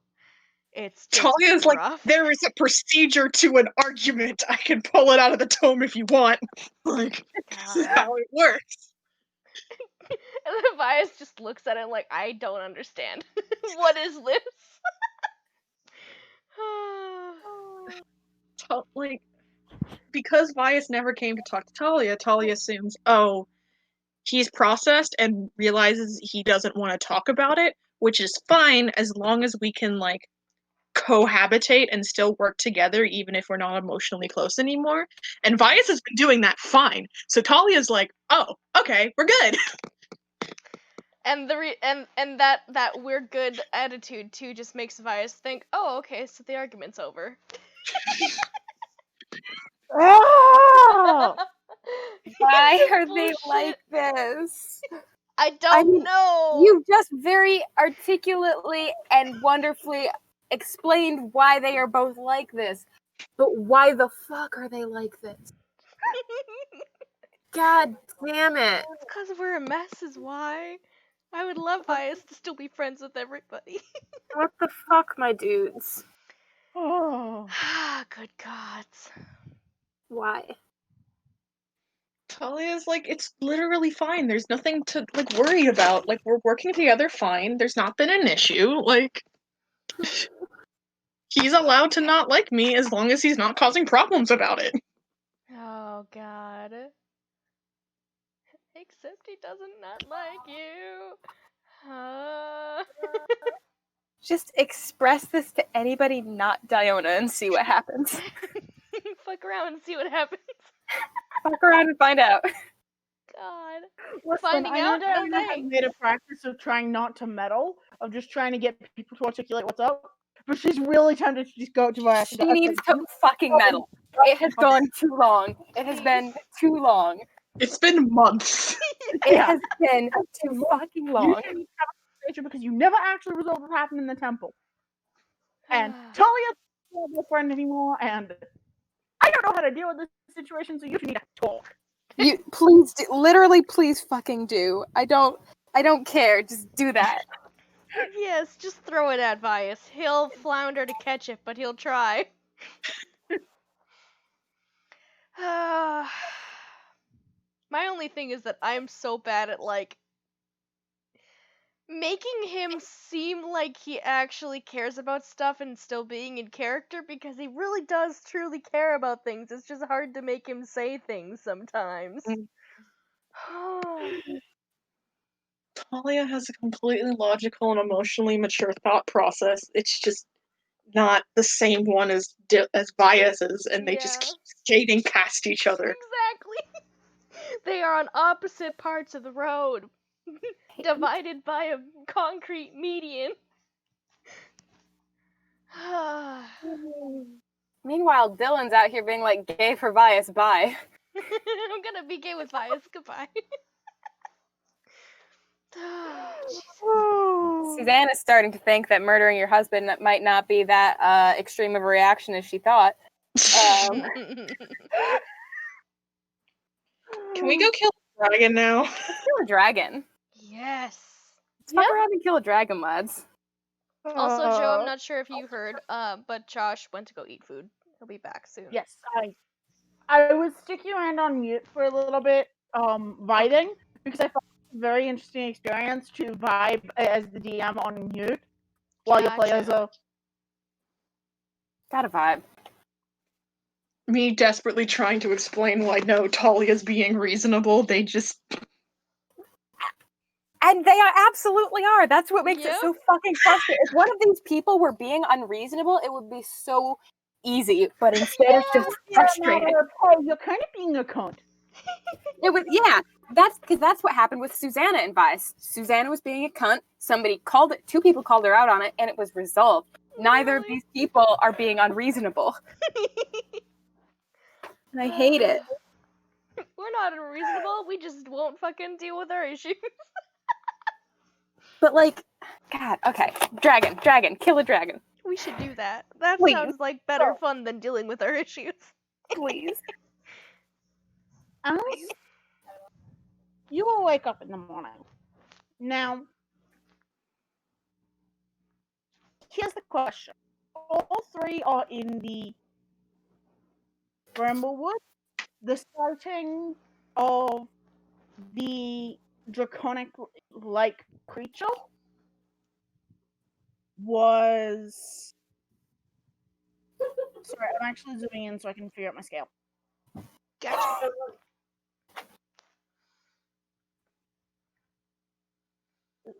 It's just
Talia's
rough.
like, there is a procedure to an argument. I can pull it out of the tome if you want. Like, this is how it works.
And the Vice just looks at it like, I don't understand. What is this?
Like, because Vias never came to talk to Talia, Talia assumes, oh, he's processed and realizes he doesn't want to talk about it, which is fine as long as we can, like, cohabitate and still work together even if we're not emotionally close anymore. And Vias has been doing that fine. So Talia's like, oh, okay, we're good.
And that we're good attitude too just makes Vias think, oh, okay, so the argument's over.
Oh!
Why are they
Bullshit.
like this?
I don't
mean,
know.
You just very articulately and wonderfully explained why they are both like this. But why the fuck are they like this? God damn it.
It's because we're a mess, is why. I would love Vias to still be friends with everybody.
What the fuck, my dudes?
Oh.
Good gods.
Why?
Talia's like, it's literally fine. There's nothing to, like, worry about. Like, we're working together fine. There's not been an issue. Like, he's allowed to not like me as long as he's not causing problems about it.
Oh god. Except he doesn't not like you.
Just express this to anybody not Diona and see what happens.
Fuck around and see what happens.
Fuck around and find out.
God.
Listen,
Finding
I know
out,
Diana
no
has
thanks.
made a practice of trying not to meddle, of just trying to get people to articulate what's up, but she's really tempted to just go to Vias.
She needs to fucking meddle. It has gone too long. It has been too long.
It's been months.
It has been too fucking
You
long.
should have a conversation because you never actually resolved what happened in the temple. And Talia's not your friend anymore, and I don't know how to deal with this situation, so you two need to talk.
You please do, literally please fucking do. I don't care. Just do that.
Yes, just throw it at Vias. He'll flounder to catch it, but he'll try. My only thing is that I'm so bad at, like, making him seem like he actually cares about stuff and still being in character, because he really does truly care about things. It's just hard to make him say things sometimes.
Talia has a completely logical and emotionally mature thought process. It's just not the same one as Vias's, and they just keep skating past each other.
Exactly. They are on opposite parts of the road, divided by a concrete median.
Meanwhile, Dylan's out here being like, gay for Vias, bye.
I'm gonna be gay with Vias, goodbye.
Susanna's starting to think that murdering your husband might not be that extreme of a reaction as she thought.
Can we go kill a dragon now?
Let's kill a dragon.
Yes.
Let's fuck around and kill a dragon, lads.
Also, Joe, I'm not sure if you heard, but Josh went to go eat food. He'll be back soon.
Yes, I was sticking around on mute for a little bit, vibing, because I thought it was a very interesting experience to vibe as the DM on mute while you play as a...
Gotta vibe.
Me desperately trying to explain why no, Talia's being reasonable, they just...
And they absolutely are. That's what makes it so fucking frustrating. If one of these people were being unreasonable, it would be so easy. But instead, it's just frustrating.
You're kind of being a cunt.
It was, that's because that's what happened with Susanna and Vice. Susanna was being a cunt. Somebody called it. 2 people called her out on it, and it was resolved. Neither of these people are being unreasonable. And I hate it.
We're not unreasonable. We just won't fucking deal with our issues.
But, like, God, okay. Dragon, kill a dragon.
We should do that. That
Please.
sounds like better fun than dealing with our issues.
Please.
Alice, you will wake up in the morning. Now, here's the question. All 3 are in the Bramblewood. The sighting of the draconic-like creature was... Sorry, I'm actually zooming in so I can figure out my scale.
Gotcha.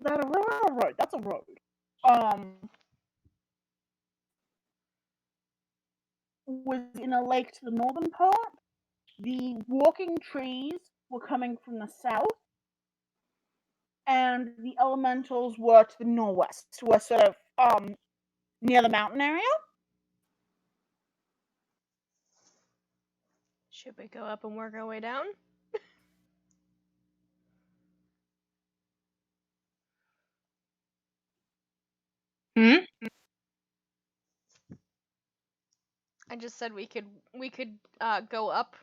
that a river or a road? That's a road. Was in a lake to the northern part. The walking trees were coming from the south, and the elementals were to the northwest. Were sort of near the mountain area.
Should we go up and work our way down?
Hmm?
I just said we could go up,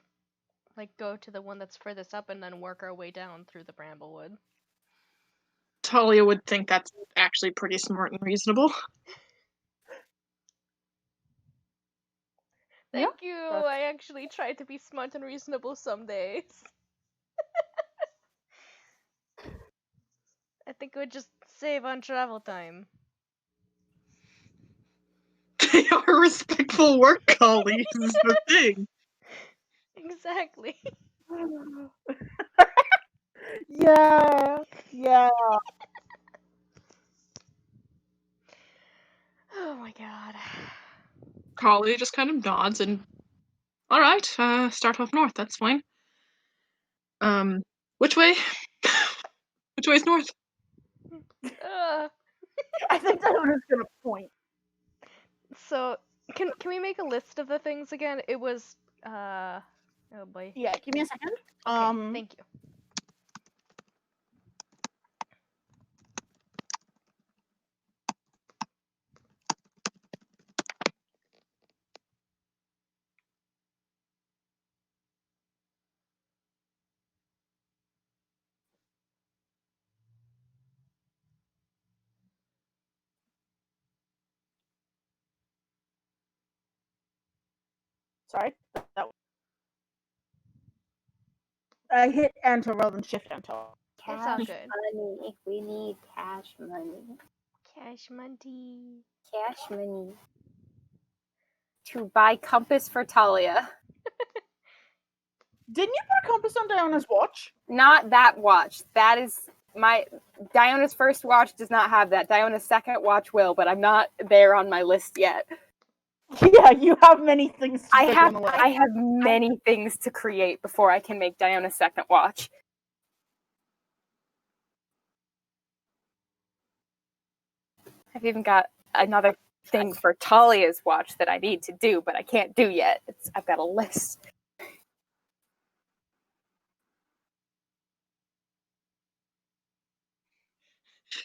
like go to the one that's furthest up and then work our way down through the Bramblewood.
Talia would think that's actually pretty smart and reasonable.
Thank you. I actually try to be smart and reasonable some days. I think it would just save on travel time.
They are respectful work colleagues, is the thing.
Exactly.
Yeah.
Oh my god.
Talia just kind of nods and, alright, start off north, that's fine. Which way? Which way's north?
I think that was gonna point.
So, can we make a list of the things again? It was, oh boy.
Yeah, give me a second.
Okay, thank you.
Sorry. I hit enter rather than shift enter.
It's all
Cash
good.
money. We need cash money.
Cash money.
Cash money. To buy compass for Talia.
Didn't you put a compass on Diana's watch?
Not that watch. That is my Diona's first watch does not have that. Diona's second watch will, but I'm not there on my list yet.
Yeah, you have many things to
I
pick
have
on the list.
I have many things to create before I can make Diona's second watch. I've even got another thing for Talia's watch that I need to do, but I can't do yet. I've got a list.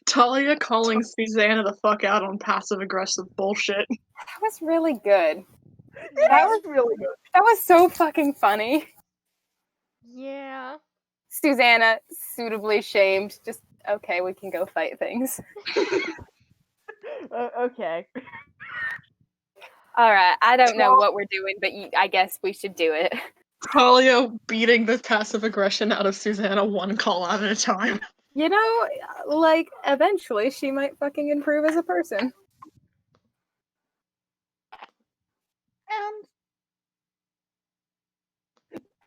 Talia calling Susanna the fuck out on passive aggressive bullshit.
That was really good.
That was really good.
That was so fucking funny.
Yeah.
Susanna, suitably shamed. Just, okay, we can go fight things.
Okay.
Alright, I don't know what we're doing, but I guess we should do it.
Talia beating the passive aggression out of Susanna one call out at a time.
You know, like, eventually she might fucking improve as a person.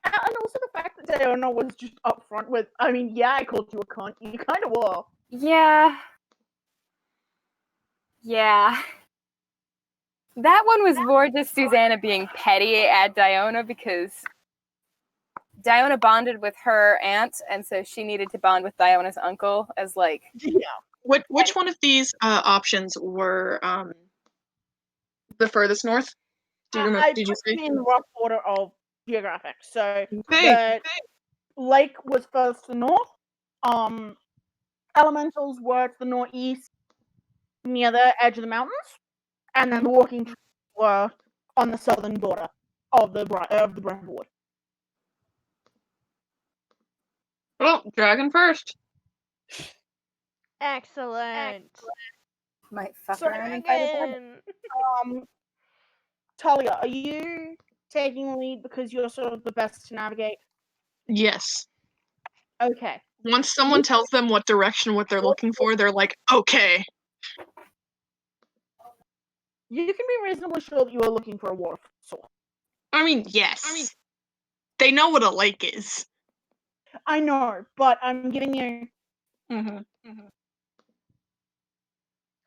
And also the fact that Diana was just upfront with, I mean, yeah, I called you a cunt. You kind of were.
Yeah. That one was more just Susanna being petty at Diona because Diona bonded with her aunt, and so she needed to bond with Diona's uncle as, like...
Yeah.
Which one of these options were the furthest north? Did you say?
In rough order of geographic. So
Okay.
the lake was first to the north. Elementals were to the northeast, near the edge of the mountains, and then the walking trees were on the southern border of the Bramblewood.
Well, dragon first.
Excellent.
Might fuck
So,
around and fight a dragon.
Dragon.
Talia, are you taking the lead because you're sort of the best to navigate?
Yes.
Okay.
Once someone tells them what direction, what they're looking for, they're like, okay.
You can be reasonably sure that you are looking for a water source.
I mean, yes. They know what a lake is.
I know, but I'm giving you...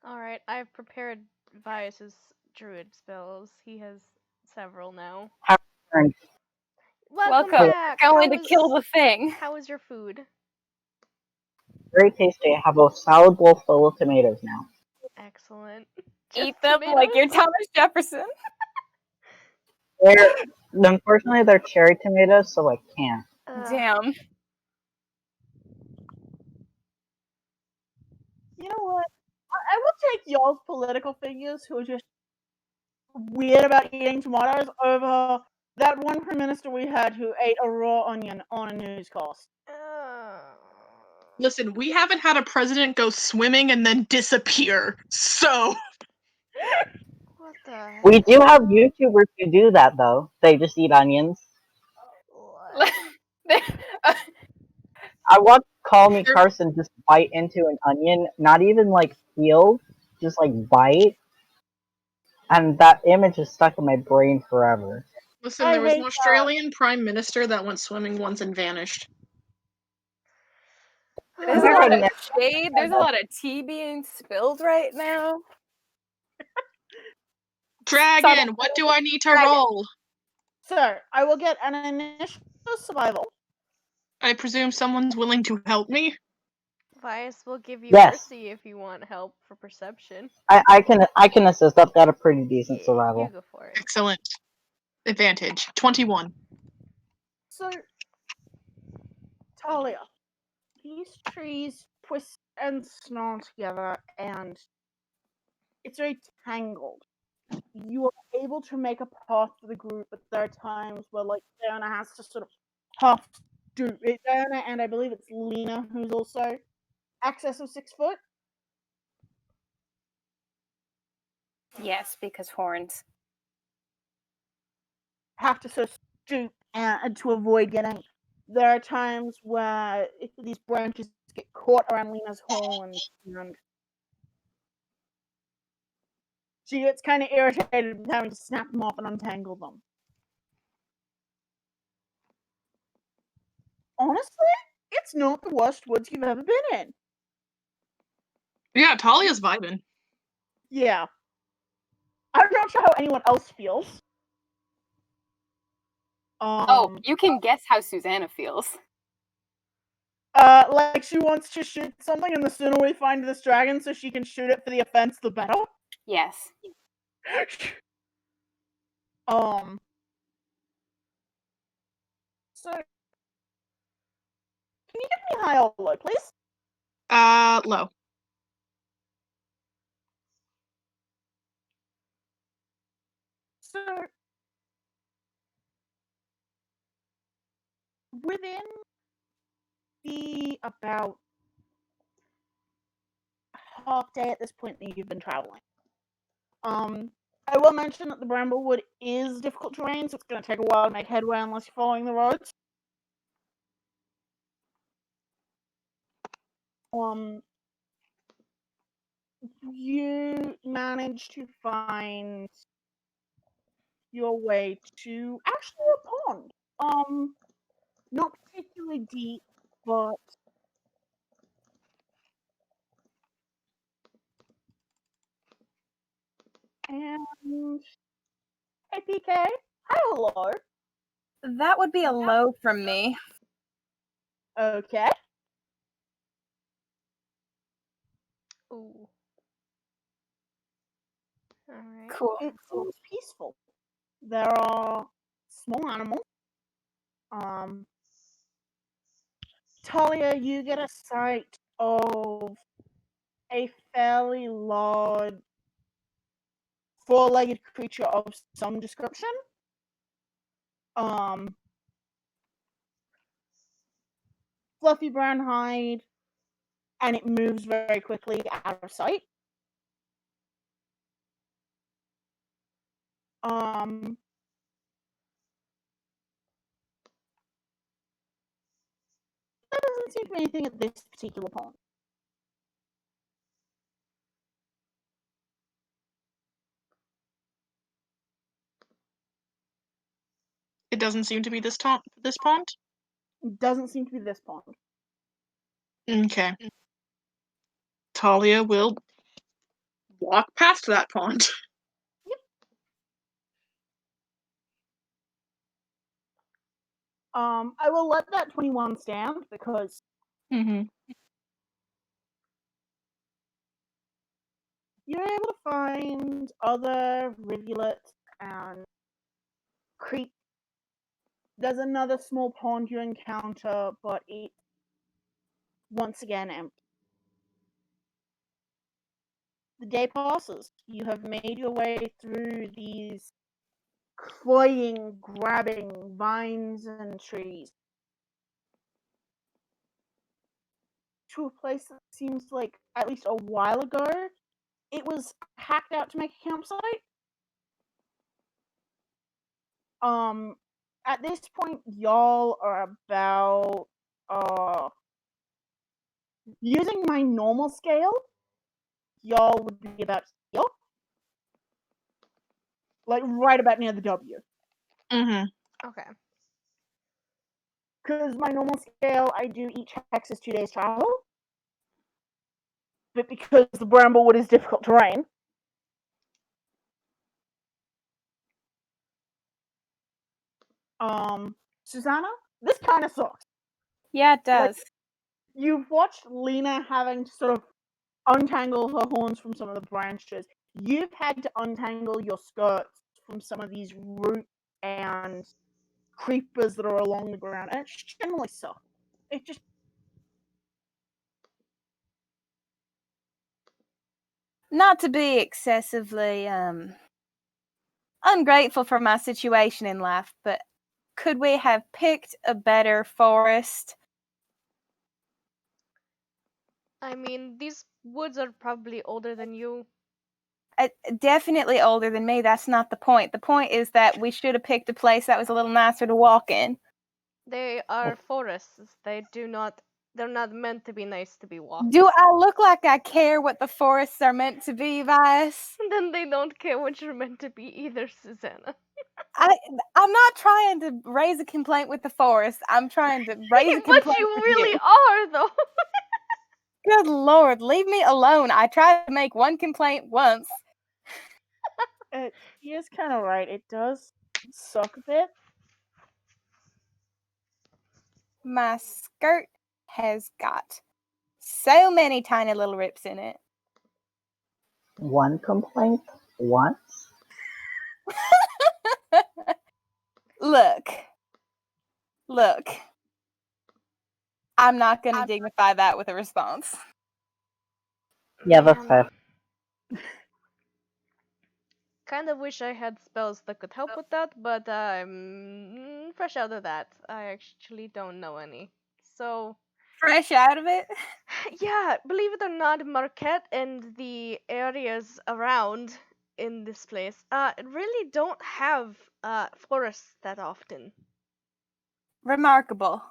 Alright, I've prepared Vias's druid spells. He has several now.
Turn.
Welcome
Welcome.
back!
Going
How
to kill the thing.
How was your food?
Very tasty. I have a salad bowl full of tomatoes now.
Excellent.
Eat
Just
them like you're
tomatoes?
Thomas Jefferson.
Unfortunately, they're cherry tomatoes, so I can't.
Damn.
You know what? I will take y'all's political figures who are just weird about eating tomatoes over that one prime minister we had who ate a raw onion on a newscast.
Listen, we haven't had a president go swimming and then disappear, so.
What the heck?
We do have YouTubers who do that, though. They just eat onions.
What?
I watched Call Me Carson just bite into an onion, not even like peel, just like bite. And that image is stuck in my brain forever.
Listen,
I
there was
hate
an
that.
Australian prime minister that went swimming once and vanished.
There's a lot of shade. There's a lot of tea being spilled right now.
Dragon, what do I need to roll?
Sir, I will get an initial survival.
I presume someone's willing to help me?
Vias will give you
Yes.
mercy if you want help for perception.
I can assist. I've got a pretty decent survival.
You go for it.
Excellent. Advantage. 21.
So, Talia, these trees twist and snarl together, and it's very tangled. You are able to make a path for the group, but there are times where, like, Diana has to sort of half do it. Diana, and I believe it's Lena, who's also excess of 6 foot.
Yes, because horns.
Have to sort of stoop and to avoid getting. There are times where these branches get caught around Lena's horns, and she gets kind of irritated with having to snap them off and untangle them. Honestly, it's not the worst woods you've ever been in.
Yeah, Talia's vibing.
Yeah. I'm not sure how anyone else feels.
Oh, you can guess how Susanna feels.
Like she wants to shoot something, and the sooner we find this dragon so she can shoot it for the offense, the better.
Yes.
So, can you give me high or low, please?
Low.
So, within the about half day at this point that you've been traveling, I will mention that the Bramblewood is difficult terrain, so it's going to take a while to make headway unless you're following the roads. You manage to find your way to actually a pond. Not particularly deep, but and hey PK, hello.
That would be a low from me.
Okay.
Ooh. Alright.
Cool.
It seems peaceful. There are small animals. Talia, you get a sight of a fairly large four-legged creature of some description. Fluffy brown hide, and it moves very quickly out of sight. There doesn't seem to be anything at this particular pond.
It doesn't seem to be this pond?
It doesn't seem to be this pond.
Okay. Talia will walk past that pond.
I will let that 21 stand because
Mm-hmm.
you're able to find other rivulets and creek. There's another small pond you encounter, but it's once again empty. The day passes. You have made your way through these cloying, grabbing vines and trees to a place that seems like, at least a while ago, it was hacked out to make a campsite. At this point, y'all are about using my normal scale, y'all would be about here, like right about near the W.
Mm-hmm.
Okay.
Because my normal scale, I do each hex is 2 days travel. But because the Bramblewood is difficult terrain, Susanna, this kind of sucks.
Yeah, it does.
You've watched Lena having to sort of untangle her horns from some of the branches. You've had to untangle your skirts from some of these roots and creepers that are along the ground, and it just generally sucks. It just
Not to be excessively ungrateful for my situation in life, but could we have picked a better forest?
I mean, these woods are probably older than you.
Definitely older than me. That's not the point. The point is that we should have picked a place that was a little nicer to walk in.
They are forests. They're not meant to be nice to be walked.
Do I look like I care what the forests are meant to be, Vice?
Then they don't care what you're meant to be either, Susanna.
I'm not trying to raise a complaint with the forest. I'm trying to raise a complaint
But you
with
really
you.
are, though.
Good Lord, leave me alone. I tried to make one complaint once.
he is kind of right. It does suck a bit.
My skirt has got so many tiny little rips in it.
One complaint once?
Look. I'm not going to dignify that with a response.
Yeah, that's
Man,
fair.
kind of wish I had spells that could help with that, but I'm fresh out of that. I actually don't know any. So,
Fresh out of it?
yeah, believe it or not, Marquette and the areas around in this place really don't have forests that often.
Remarkable.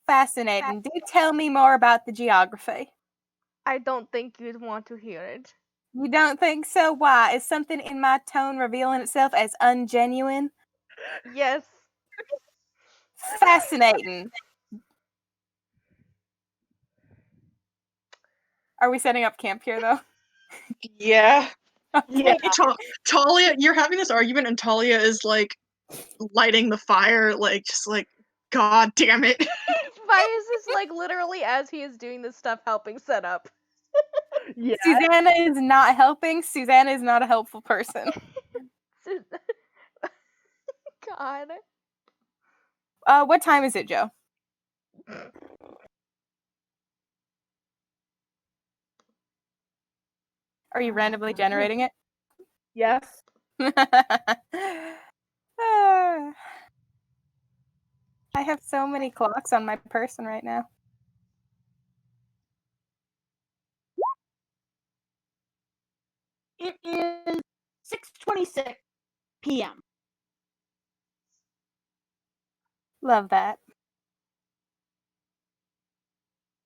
Fascinating. Do tell me more about the geography.
I don't think you'd want to hear it.
You don't think so? Why? Is something in my tone revealing itself as ungenuine?
Yes.
Fascinating. Are we setting up camp here, though?
Yeah.
Yeah.
Talia, you're having this argument, and Talia is like lighting the fire, like just like, God damn it.
Vias is like literally as he is doing this stuff helping set up.
Yeah.
Susanna is not helping. Susanna is not a helpful person.
God.
What time is it, Joe? Are you randomly generating it?
Yes.
I have so many clocks on my person right now.
It is 6:26 p.m.
Love that.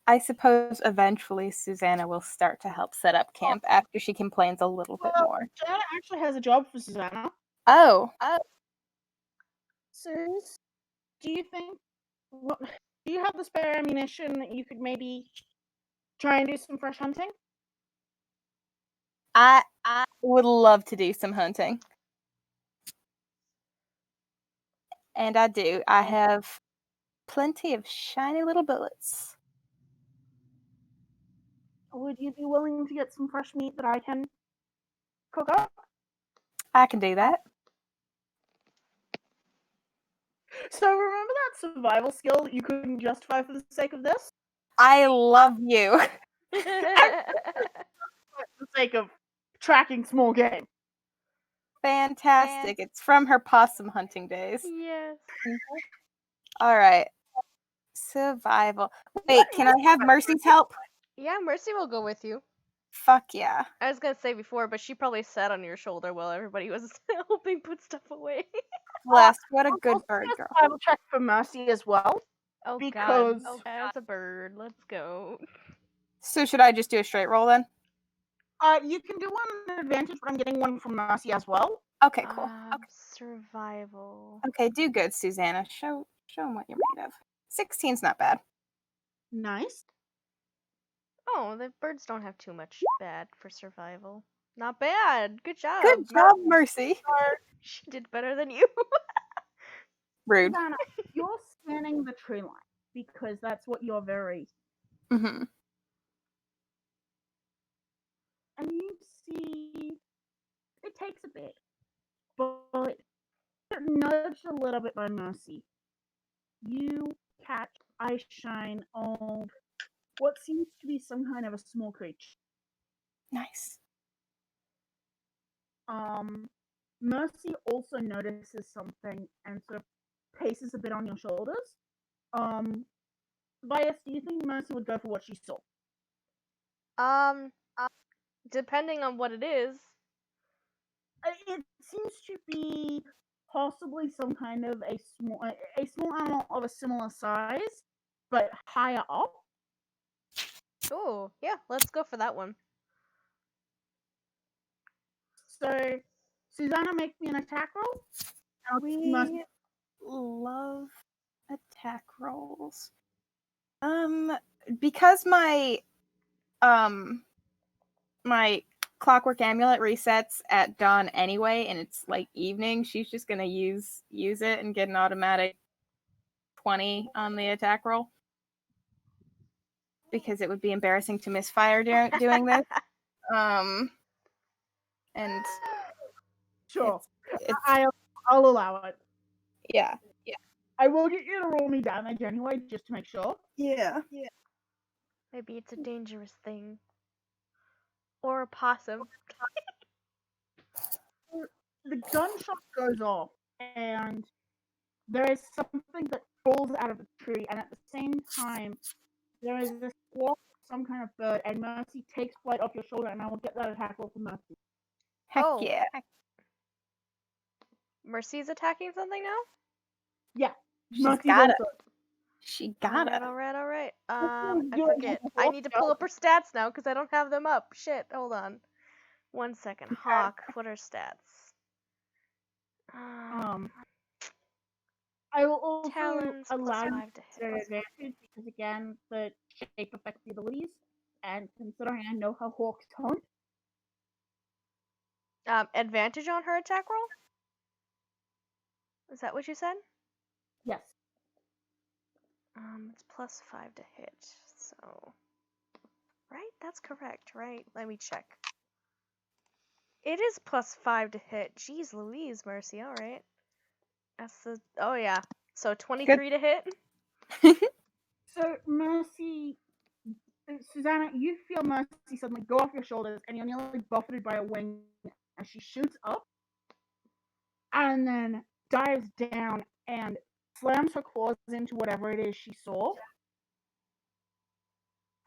I suppose eventually Susanna will start to help set up camp after she complains a little bit more.
Susanna actually has a job for Susanna.
Oh.
Sus, do you think? Do you have the spare ammunition that you could maybe try and do some fresh hunting?
I would love to do some hunting. And I do. I have plenty of shiny little bullets.
Would you be willing to get some fresh meat that I can cook up?
I can do that.
So remember that survival skill that you couldn't justify for the sake of this?
I love you.
For the sake of tracking small game.
Fantastic. It's from her possum hunting days.
Yes.
All right. Survival. Wait, can I have Mercy's help?
Yeah, Mercy will go with you.
Fuck yeah.
I was gonna say before, but she probably sat on your shoulder while everybody was helping put stuff away.
Bless. What a
I'll
good
also
bird
do a
girl.
survival check for Mercy as well.
Oh
Because-
god. That's a bird. Let's go.
So should I just do a straight roll then?
You can do one advantage, but I'm getting one from Mercy as well.
Okay, cool.
Survival.
Okay, do good, Susanna. Show them what you're made of. 16's not bad.
Nice.
Oh, the birds don't have too much bad for survival. Not bad. Good job.
Good job, Mercy.
She did better than you.
Rude.
Susanna, you're scanning the tree line because that's what you're very.
Mm-hmm.
And you see, it takes a bit, but nudged a little bit by Mercy. You catch eye shine of what seems to be some kind of a small creature.
Nice.
Mercy also notices something and sort of paces a bit on your shoulders. Bias, do you think Mercy would go for what she saw?
Depending on what it is.
It seems to be possibly some kind of a small animal of a similar size, but higher up.
Oh, yeah, let's go for that one.
So, Susanna, make me an attack roll.
We love attack rolls. Because my my clockwork amulet resets at dawn anyway, and it's like evening, she's just gonna use it and get an automatic 20 on the attack roll. Because it would be embarrassing to misfire doing this. And
Sure,
it's
I'll allow it.
yeah.
I will get you to roll me damage anyway, just to make sure.
Yeah.
Maybe it's a dangerous thing. Or a possum.
The gunshot goes off, and there is something that falls out of the tree, and at the same time, there is this squawk of some kind of bird, and Mercy takes flight off your shoulder, and I will get that attack roll for Mercy.
Heck
Oh.
yeah.
Mercy's attacking something now?
Yeah,
She's
Mercy's
got it.
also-
She got it.
Alright.
is
I
good.
forget. I need to pull up her stats now because I don't have them up. Shit, hold on. 1 second. Hawk, what are stats?
I will also
Talons
allow you
+5 to
to
hit.
advantage because again, the shape affects the abilities, and considering I know how hawks hunt,
Advantage on her attack roll? Is that what you said?
yes.
It's +5 to hit, so... Right? That's correct, right? Let me check. It is +5 to hit. Jeez Louise, Mercy, alright. That's the... Oh, yeah. So 23 to hit?
So Mercy, Susanna, you feel Mercy suddenly go off your shoulders, and you're nearly buffeted by a wing as she shoots up, and then dives down and slams her claws into whatever it is she saw,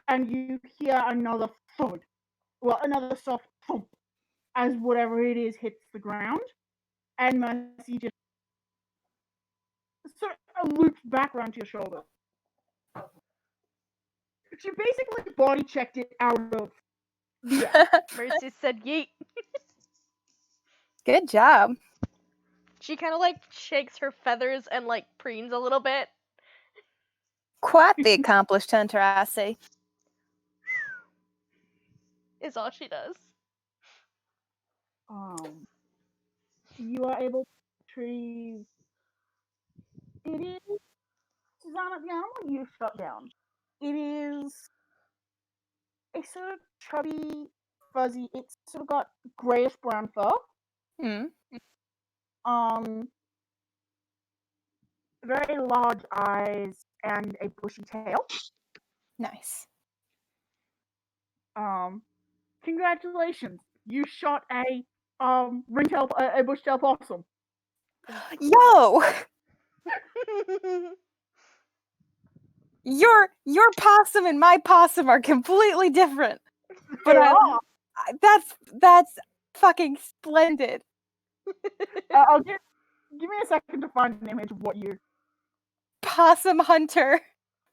and you hear another thud, well, another soft thump, as whatever it is hits the ground, and Mercy just sort of loops back around to your shoulder. She basically body checked it out of the air.
Mercy said yeet.
Good job.
She kind of like shakes her feathers and like preens a little bit.
Quite the accomplished hunter, I see.
Is all she does.
You are able to retrieve. It is Susanna, the animal you shot down. It is a sort of chubby, fuzzy. It's sort of got grayish brown fur.
Hmm.
Um, very large eyes and a bushy tail.
Nice.
Congratulations! You shot a a bush-tailed possum.
Yo, your possum and my possum are completely different. But
They are.
that's fucking splendid.
I'll give me a second to find an image of what you.
Possum hunter.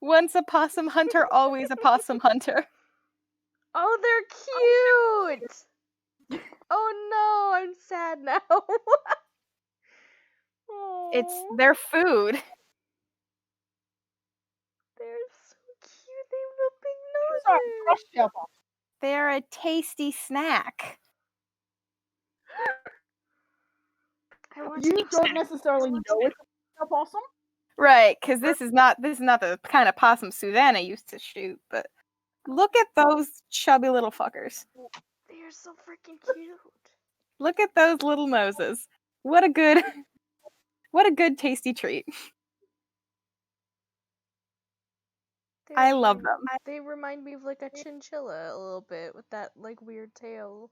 Once a possum hunter, always a possum hunter.
Oh, they're cute. Oh no, I'm sad now.
It's
Aw,
their food.
they're so cute. They have the big
Sorry,
noses.
brush-tailed possum.
They're a tasty snack.
I want
You
some
don't
snack.
necessarily know it's a possum.
Right, because this is not the kind of possum Susanna used to shoot, but look at those chubby little fuckers.
They are so freaking cute.
Look at those little noses. What a good tasty treat.
They
I love
remind-
them.
They remind me of like a chinchilla a little bit with that like weird tail.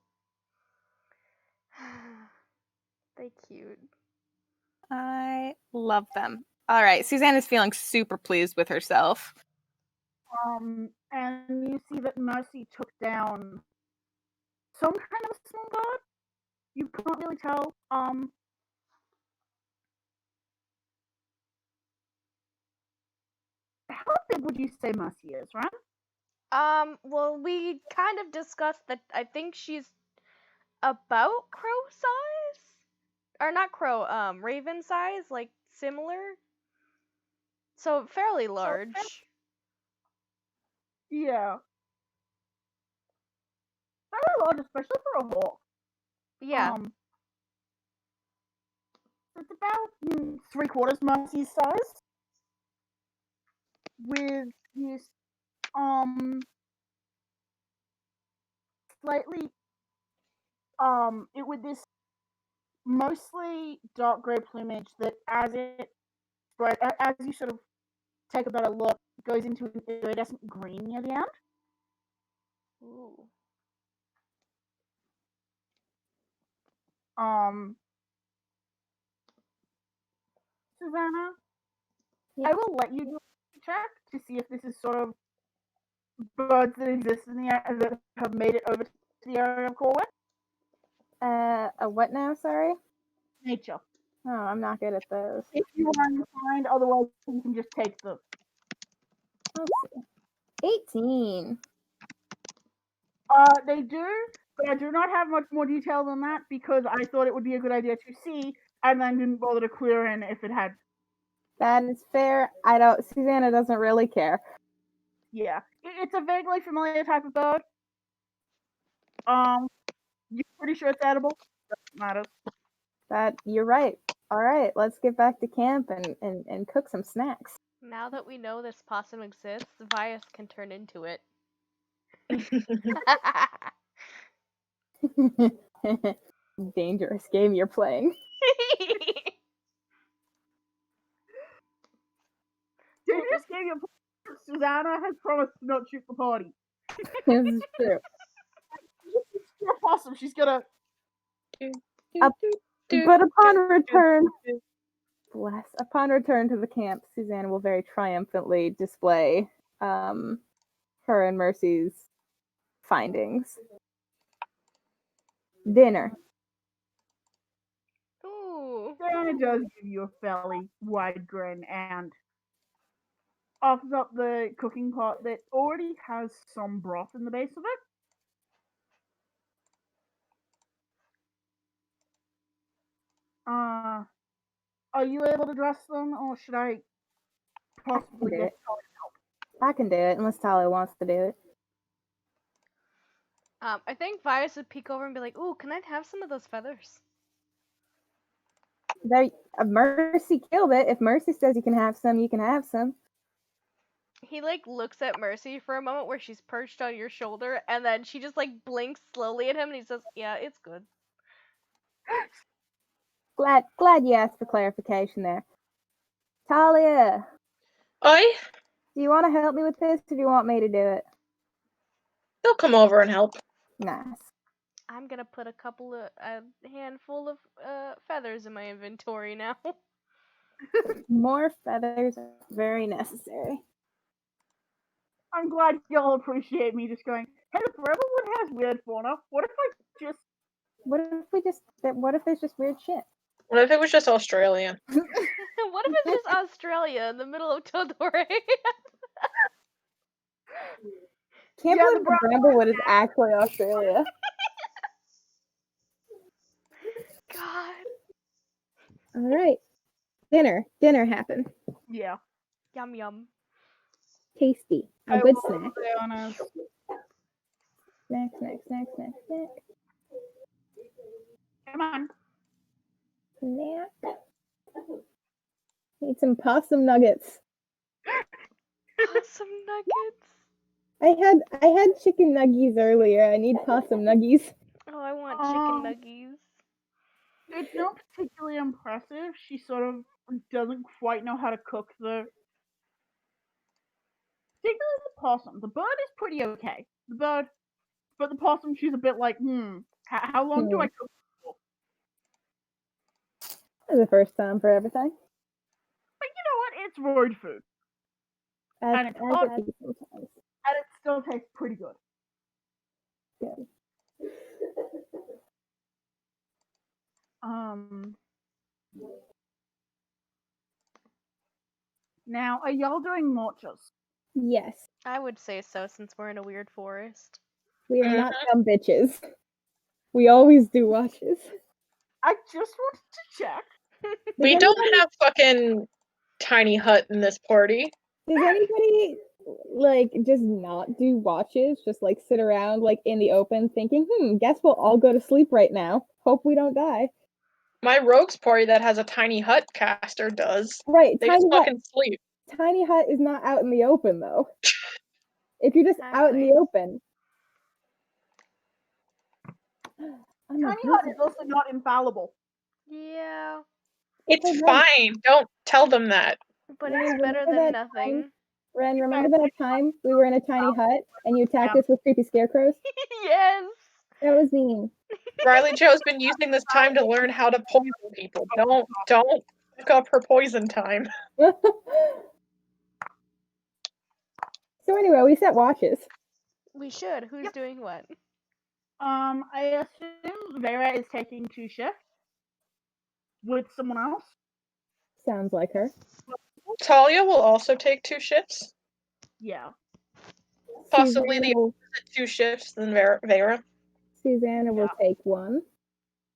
They cute.
I love them. All right, Susanna's feeling super pleased with herself.
And you see that Mercy took down some kind of small bird. You can't really tell. How big would you say Mercy is, right?
Well, we kind of discussed that I think she's about crow size? Or not crow, raven size, like similar. So fairly large.
Yeah. Very large, especially for a hawk.
Yeah.
It's about 3/4 Mercy's size. With this slightly it with this mostly dark grey plumage that as you sort of take a better look, goes into an iridescent green near the end.
Ooh.
Susanna,
Yeah.
I will let you do a check to see if this is sort of birds that exist in the area that have made it over to the area of Corwin.
A what now? Sorry.
Nature.
Oh, I'm not good at those.
If you are inclined, otherwise you can just take them.
Let's see. 18.
They do, but I do not have much more detail than that because I thought it would be a good idea to see, and then didn't bother to clear in if it had.
That is fair. Susanna doesn't really care.
Yeah, it's a vaguely familiar type of bird. You're pretty sure it's edible. Doesn't matter.
You're right. All right, let's get back to camp and cook some snacks.
Now that we know this possum exists, Vias can turn into it.
Dangerous game you're playing.
Dangerous game. Susanna has promised to not shoot the party.
This is true.
She's a possum. She's gonna.
But upon return to the camp, Susanna will very triumphantly display her and Mercy's findings. Dinner.
Ooh.
Susanna does give you a fairly wide grin and offers up the cooking pot that already has some broth in the base of it. Are you able to dress them, or should I possibly
do
get
it. I can do it, unless Talia wants to do it.
I think Vias would peek over and be like, "Ooh, can I have some of those feathers?"
Mercy killed it. If Mercy says you can have some, you can have some.
He like looks at Mercy for a moment where she's perched on your shoulder, and then she just like blinks slowly at him, and he says, "Yeah, it's good."
Glad you asked for clarification there. Talia,
I
do you want to help me with this, or do you want me to do it?
They'll come over and help.
Nice.
I'm gonna put a handful of feathers in my inventory now.
More feathers are very necessary.
I'm glad y'all appreciate me just going, hey, if everyone has weird fauna, what
What if there's just weird shit?
What if it was just Australian?
What if it's just Australia in the middle of Todore?
Can't
Yeah,
believe
the
Bramblewood is actually Australia.
God.
All right. Dinner happened.
Yeah.
Yum yum.
Tasty. A
I
good
will
snack.
be honest.
Snack.
Come on.
Snack. Need some possum nuggets.
Possum nuggets.
I had chicken nuggies earlier. I need possum nuggies.
Oh, I want chicken nuggies.
It's not particularly impressive. She sort of doesn't quite know how to cook particularly the possum. The bird is pretty okay. But the possum, she's a bit like, how long do I cook for?
It's the first time for everything.
But you know what? It's road food. And it's hot, and it still tastes pretty good.
Good.
Now, are y'all doing marches?
Yes.
I would say so since we're in a weird forest.
We are not dumb bitches. We always do watches.
I just wanted to check.
We don't have fucking tiny hut in this party.
Does anybody just not do watches? Just sit around in the open thinking, guess we'll all go to sleep right now. Hope we don't die.
My rogues party that has a tiny hut caster does.
Right,
they just fucking sleep.
Tiny hut is not out in the open though. If you're just out in the open.
Tiny hut is also not infallible.
Yeah.
It's fine. Don't tell them that.
But it's better than nothing.
Ren, remember that time we were in a tiny hut and you attacked us with creepy scarecrows?
Yes.
That was mean.
Riley Jo's been using this time to learn how to poison people. Don't pick up her poison time.
So anyway, we set watches.
We should. Who's doing what?
I assume Vera is taking 2 shifts with someone else.
Sounds like her.
Talia will also take 2 shifts.
Yeah.
Possibly the opposite 2 shifts than Vera.
Susanna will take 1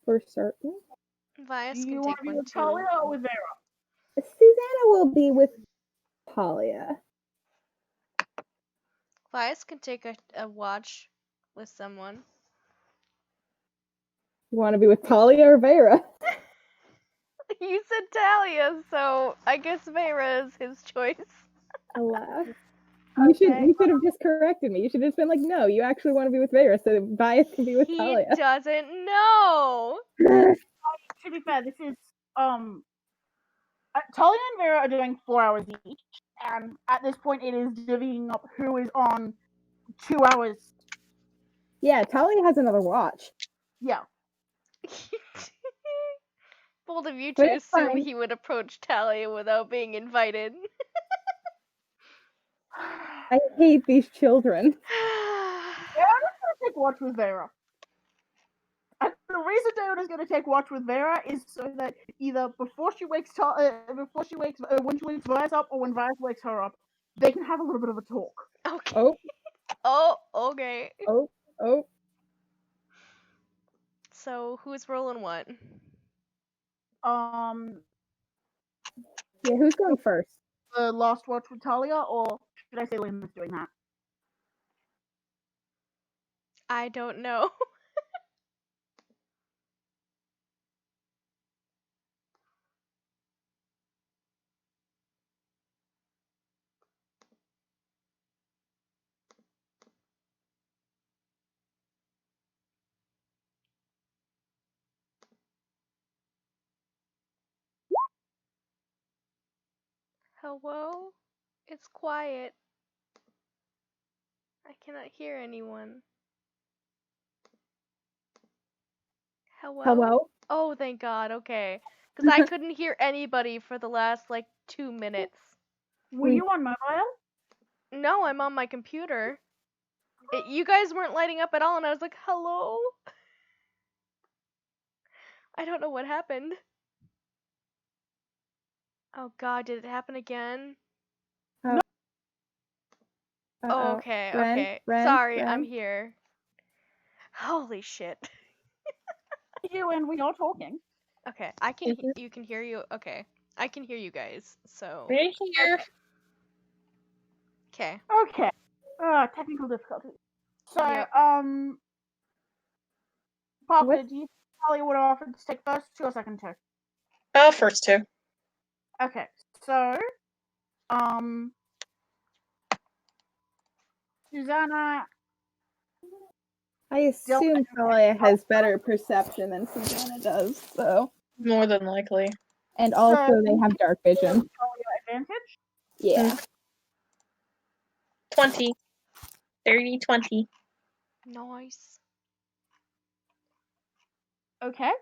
for certain.
Vias
Do you
can
want
take
to be
1
with
too.
Talia or with Vera?
Susanna will be with Talia.
Vias can take a watch with someone.
You want to be with Talia or Vera?
You said Talia, so I guess Vera is his choice.
Alas. You should have just corrected me. You should have just been like, no, you actually want to be with Vera, so Vias can be with Talia.
He doesn't know.
To be fair, this is Talia and Vera are doing 4 hours each, and at this point, it is divvying up who is on 2 hours.
Yeah, Talia has another watch.
Yeah.
Bold of you
But
to
it's
assume
fine.
he would approach Talia without being invited.
I hate these children.
Yeah, I'm just gonna take watch with Vera. And the reason Diona's gonna take watch with Vera is so that either before she wakes when she wakes Vias up, or when Vias wakes her up, they can have a little bit of a talk.
Okay. Oh, okay.
Oh.
So who's rolling what?
Yeah, who's going first?
The last watch with Talia, or should I say Lynn's doing that?
I don't know. Hello? It's quiet. I cannot hear anyone. Hello?
Hello?
Oh, thank God. Okay. Because I couldn't hear anybody for the last, like, 2 minutes.
Were you on mobile?
No, I'm on my computer. You guys weren't lighting up at all, and I was like, hello? I don't know what happened. Oh God, did it happen again?
Uh-oh.
Oh, okay,
Ren,
okay.
Ren,
Sorry, I'm
Ren.
here. Holy shit.
You and we are talking.
Okay, I can. You can hear you. Okay, I can hear you guys. So.
Right here.
Okay.
Okay. Technical difficulty. So,
Yep.
Parker,
What?
do you think Talia would have offered to take first two or second two?
First two.
Okay. So, Susanna.
I assume Talia has better perception than Susanna does, so.
More than likely.
And also
So-
they have dark vision.
Talia advantage.
Yeah.
20. 30, 20.
Nice.
Okay.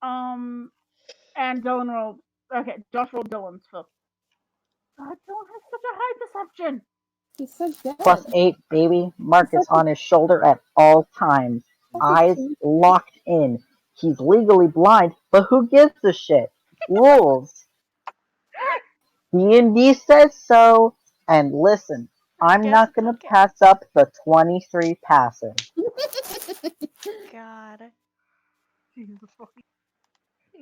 And Dylan rolled. Okay, Josh rolled Dylan's first. God, Dylan has such a high perception.
He's so good.
+8, baby. Marcus on his shoulder at all times. Eyes locked in. He's legally blind, but who gives a shit? Rules. D&D says so. And listen,
I
I'm
guess
not
it's
gonna
okay.
pass up the 23 passive.
God.
Jesus fucking.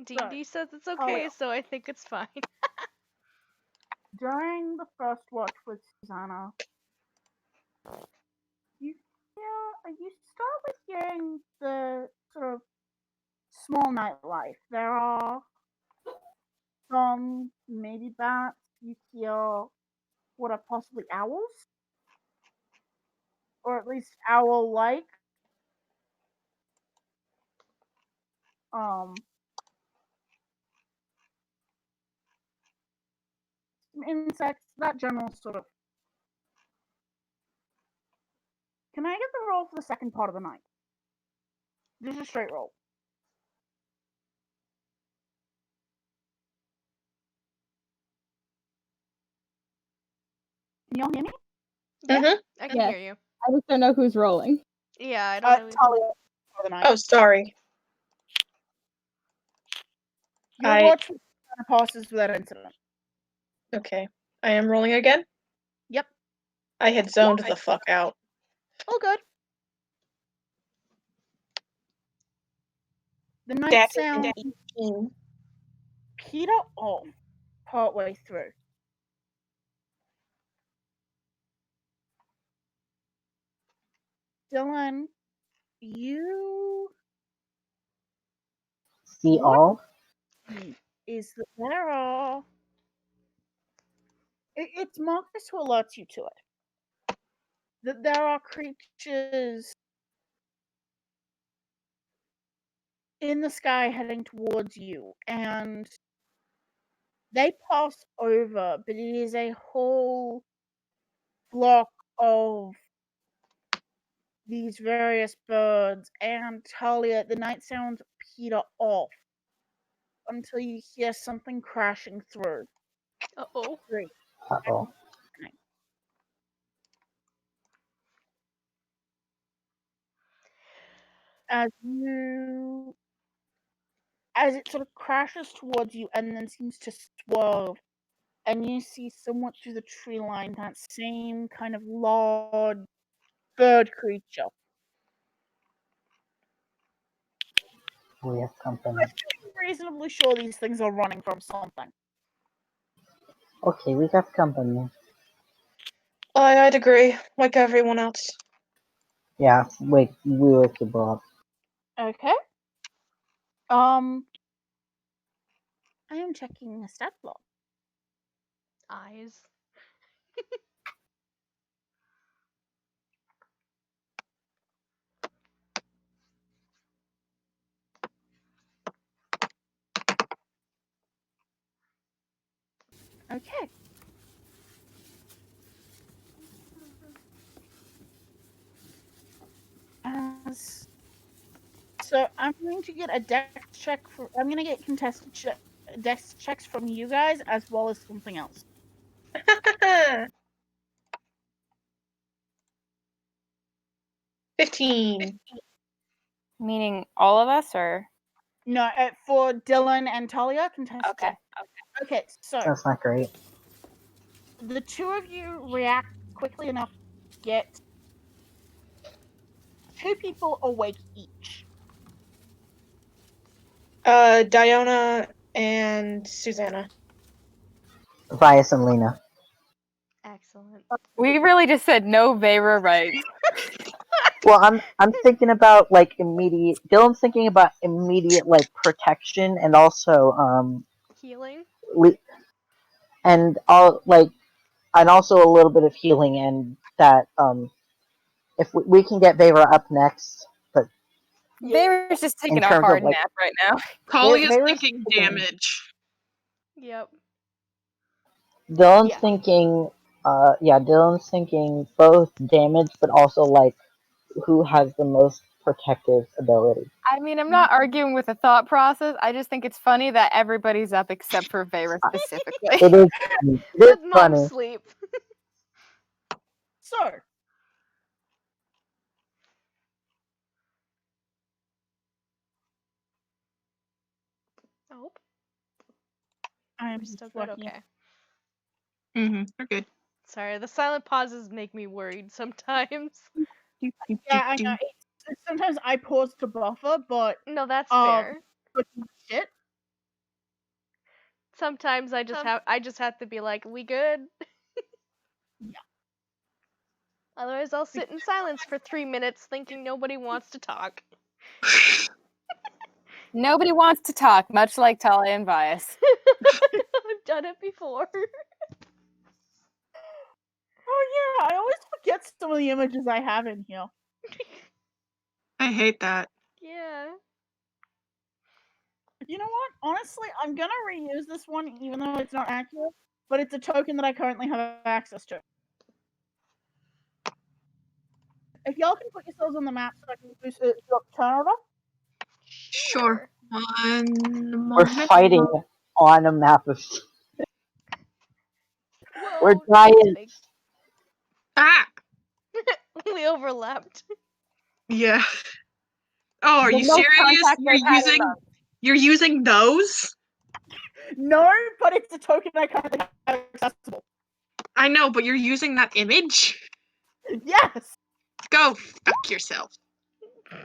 D&D says it's okay, so I think it's fine.
During the first watch with Susanna, you start with hearing the sort of small nightlife. There are some maybe bats. You hear what are possibly owls, or at least owl-like. Insects, that general sort of. Can I get the roll for the second part of the night? Just a straight roll. Can y'all hear me?
Mm-hmm.
I can
Yes.
hear you.
I just don't know who's rolling.
Yeah, I don't know.
Talia for the night.
Oh, sorry.
Your
I-
watch passes without incident.
Okay. I am rolling again?
Yep.
I had zoned the fuck out.
All good. The night
That
sound
is 18.
peter off partway through. Dylan, you
See
What?
all?
is that there are. It's Marcus who alerts you to it. That there are creatures in the sky heading towards you, and they pass over, but it is a whole flock of these various birds, and Talia, the night sounds peter off until you hear something crashing through.
Uh-oh.
Uh-oh. As it sort of crashes towards you and then seems to swerve, and you see somewhat through the tree line that same kind of large bird creature. We have company.
I'm reasonably sure these things are running from something.
Okay, we have company.
I'd agree, like everyone else.
Yeah, wait, we wake the Bob.
Okay. I am checking the stat block.
Eyes.
Okay. So I'm going to get a dex check for. I'm going to get contested dex checks from you guys as well as something else.
15.
Meaning all of us, or
No, for Dylan and Talia, contested.
okay.
Okay, so
That's not great.
the two of you react quickly enough to get 2 people awake each.
Diona and Susanna.
Vias and Lena.
Excellent.
We really just said no Vera right.
Well, I'm thinking about like immediate. Dylan's thinking about immediate like protection and also
Healing.
and all like and also a little bit of healing and that if we can get Vera up next, but
Vera's just taking a
terms of,
hard
like-
nap right now.
Talia's
Vera's
thinking
thinking-
damage.
Yep.
Dylan's
Yeah.
thinking Dylan's thinking both damage but also like who has the most protective ability.
I mean, I'm not arguing with the thought process. I just think it's funny that everybody's up except for Vera specifically.
It is it is
Let mom
funny.
sleep.
So
Oh,
I'm
we're still
just
good.
looking.
Okay.
We're good.
Sorry, the silent pauses make me worried sometimes.
Yeah, I know. Sometimes I pause to buffer, but
No, that's
Um,
fair.
shit.
Sometimes I just have to be like, "We good?"
Yeah.
Otherwise, I'll sit in silence for 3 minutes, thinking nobody wants to talk.
Nobody wants to talk, much like Talia and Vias.
I've done it before.
Oh yeah, I always forget some of the images I have in here.
I hate that.
Yeah.
You know what? Honestly, I'm gonna reuse this one even though it's not accurate, but it's a token that I currently have access to. If y'all can put yourselves on the map so I can boost it up turnover.
Sure. One
We're
moment.
fighting on a map of
Whoa,
we're
that's
giants.
big.
Ah!
We overlapped.
Yeah. Oh, are
The
you
most
serious?
contact
You're
they've had in
you're using those?
No, but it's a token I currently have accessible.
I know, but you're using that image?
Yes.
Go fuck yourself.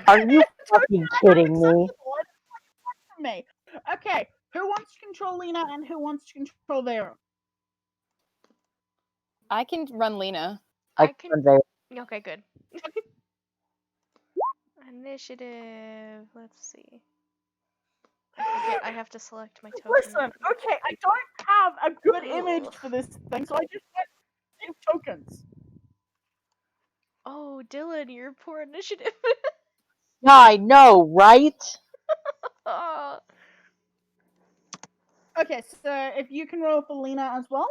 Are you fucking kidding me?
Me. Okay, who wants to control Lena and who wants to control Vera?
I can run Lena.
I can.
convey.
Okay, good. Initiative. Let's see. I forget. I have to select my token.
Listen, okay, I don't have a good image
Ugh.
for this thing, so I just went save tokens.
Oh, Dylan, your poor initiative.
Yeah, I know, right?
Oh.
Okay, so if you can roll for Lena as well.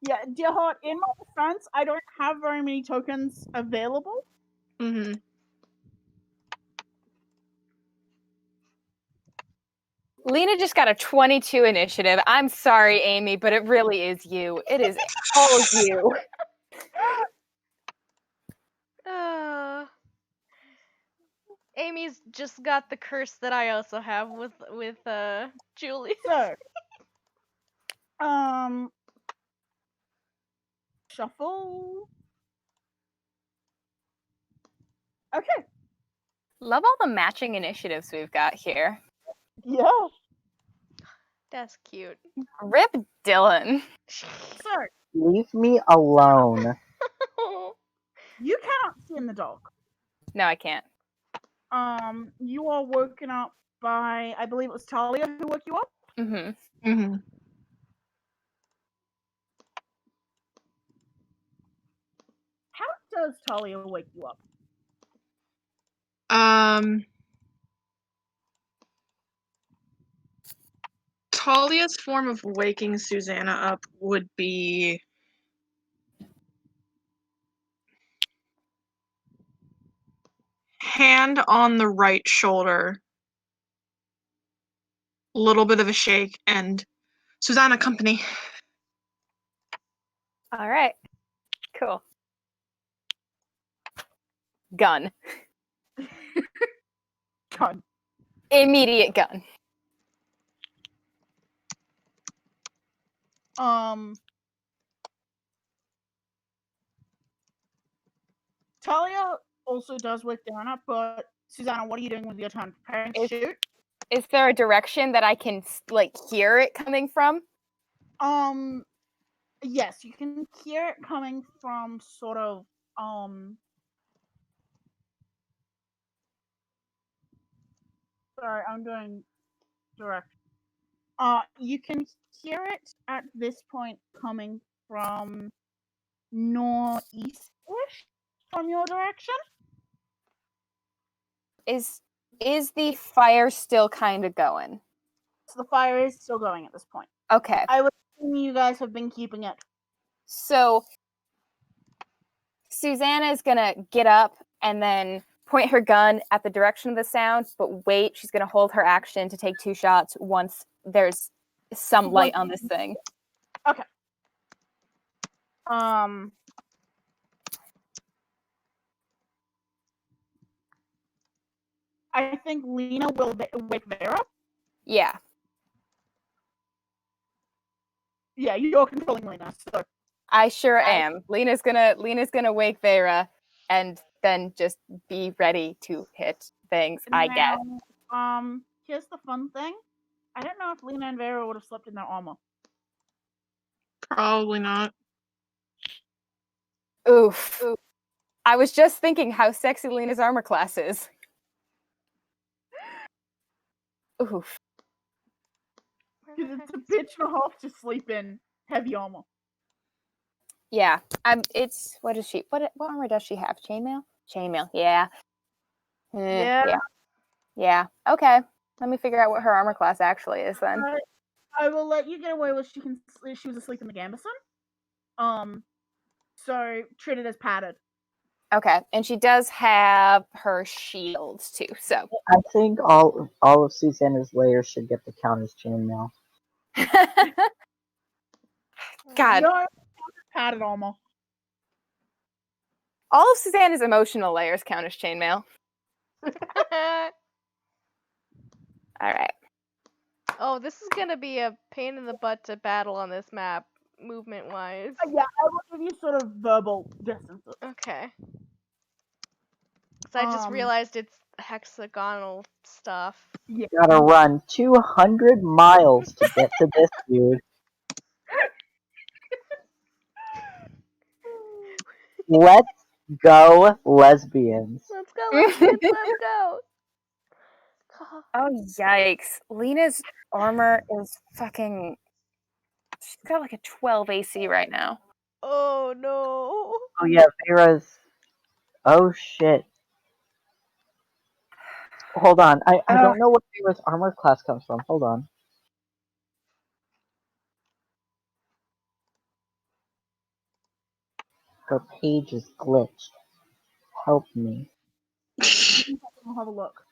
Yeah, dear heart, in my defense, I don't have very many tokens available.
Mm-hmm.
Lena just got a 22 initiative. I'm sorry, Amy, but it really is you. It is all you.
Amy's just got the curse that I also have with Julie.
So, shuffle. Okay,
Love all the matching initiatives we've got here.
yeah.
That's cute.
Rip Dylan.
Sir,
Leave me alone.
you cannot see in the dark.
No, I can't.
You are woken up by, I believe it was Talia who woke you up.
Mm-hmm.
Mm-hmm.
How does Talia wake you up?
Talia's form of waking Susanna up would be hand on the right shoulder, little bit of a shake, and Susanna, company.
All right. Cool. Gun.
Gun.
Immediate gun.
Talia also does wake down up, but Susanna, what are you doing with your turn? Preparing to shoot?
Is there a direction that I can like hear it coming from?
Yes, you can hear it coming from sort of sorry, I'm doing direct. You can hear it at this point coming from northeast-ish from your direction.
Is the fire still kind of going?
So the fire is still going at this point.
Okay.
I would assume you guys have been keeping it.
So Susanna is gonna get up and then point her gun at the direction of the sound, but wait, she's gonna hold her action to take 2 shots once there's some light on this thing.
Okay. I think Lena will wake Vera.
Yeah.
Yeah, you're controlling Lena. So.
I sure am. Lena's gonna wake Vera and then just be ready to hit things, I guess.
Here's the fun thing. I don't know if Lena and Vera would have slept in their armor.
Probably not.
Oof. I was just thinking how sexy Lena's armor class is. Oof.
Because it's a bitch and a half to sleep in heavy armor.
Yeah. What is she? What armor does she have? Chainmail? Chainmail, yeah. Yeah. Okay. Let me figure out what her armor class actually is then.
I will let you get away with she was asleep in the Gambeson. So treat it as padded.
Okay, and she does have her shields too. So
I think all of Susanna's layers should get the count as chainmail.
God,
No, padded armor.
all of Susanna's emotional layers count as chainmail. All right.
Oh, this is gonna be a pain in the butt to battle on this map, movement-wise.
Yeah, I will give you sort of verbal distances.
Okay. Because I just realized it's hexagonal stuff.
You gotta run 200 miles to get to this dude. Let's go, lesbians.
Let's go, lesbians, let's go!
Oh, yikes. Lena's armor is fucking... She's got like a 12 AC right now.
Oh, no.
Oh yeah, Vera's... Oh shit. Hold on, I don't know what Vera's armor class comes from. Hold on. Her page is glitched. Help me.
I'll have a look.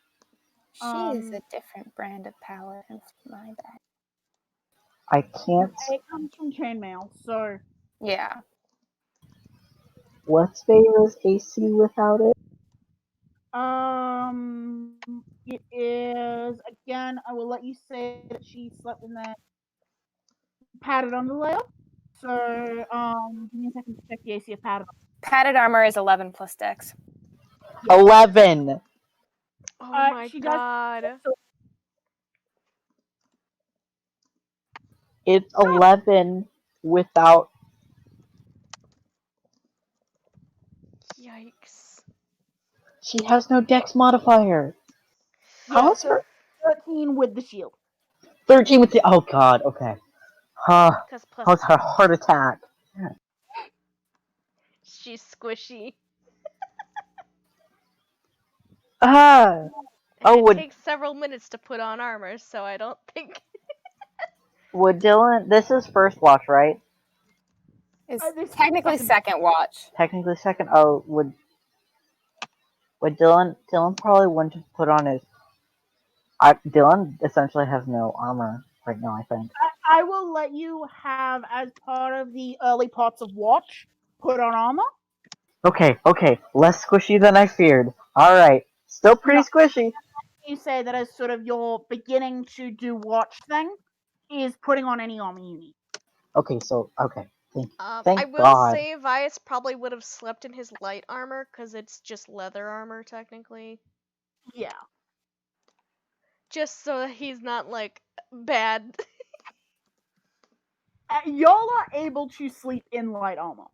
She is a different brand of paladin. My bad.
I can't...
It comes from chainmail, so...
Yeah.
What's Vera's AC without it?
It is, again, I will let you say that she slept in that padded underlayer. So, give me a second to check the AC of padded.
Padded armor is 11 plus dex.
11!
Oh my
she
god.
It's 11 without.
Yikes.
She has no dex modifier.
Yeah,
How's
so
her
13 with the shield.
13 with the? Oh God. Okay. Huh.
Because plus
How's her heart attack?
she's squishy.
Ah.
And
Oh,
it
would
takes several minutes to put on armor, so I don't think.
Dylan? This is first watch, right?
It's
This is
technically second watch.
Technically second. Oh, would Dylan? Dylan probably wouldn't have put on his. Dylan essentially has no armor right now, I think.
I will let you have, as part of the early parts of watch, put on armor.
Okay, less squishy than I feared. Alright, still pretty squishy.
You say that as sort of your beginning to do watch thing is putting on any armor you need.
Okay, thank
I will
God.
say Vias probably would have slept in his light armor, because it's just leather armor, technically.
Yeah.
Just so that he's not, like, bad.
Y'all are able to sleep in light armor.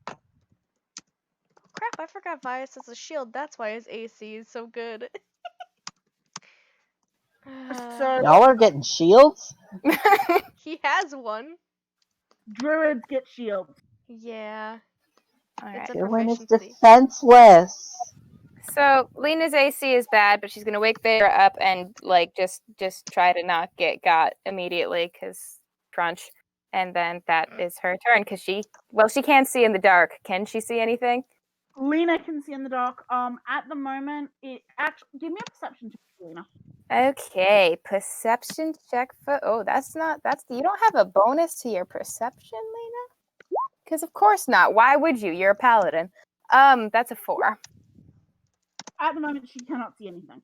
Crap, I forgot Vias has a shield, that's why his AC is so good.
So
Y'all are getting shields?
He has one.
druids get shields.
Yeah.
Alright.
It's a
Dylan is
proficiency.
defenseless.
So Lena's AC is bad, but she's gonna wake Vera up and like just try to not get got immediately because crunch, and then that is her turn because she can't see in the dark. Can she see anything?
Lena can see in the dark. At the moment, it actually give me a perception check, Lena.
Okay, perception check for that's you don't have a bonus to your perception, Lena? Because of course not. Why would you? You're a paladin. That's a 4.
At the moment, she cannot see anything.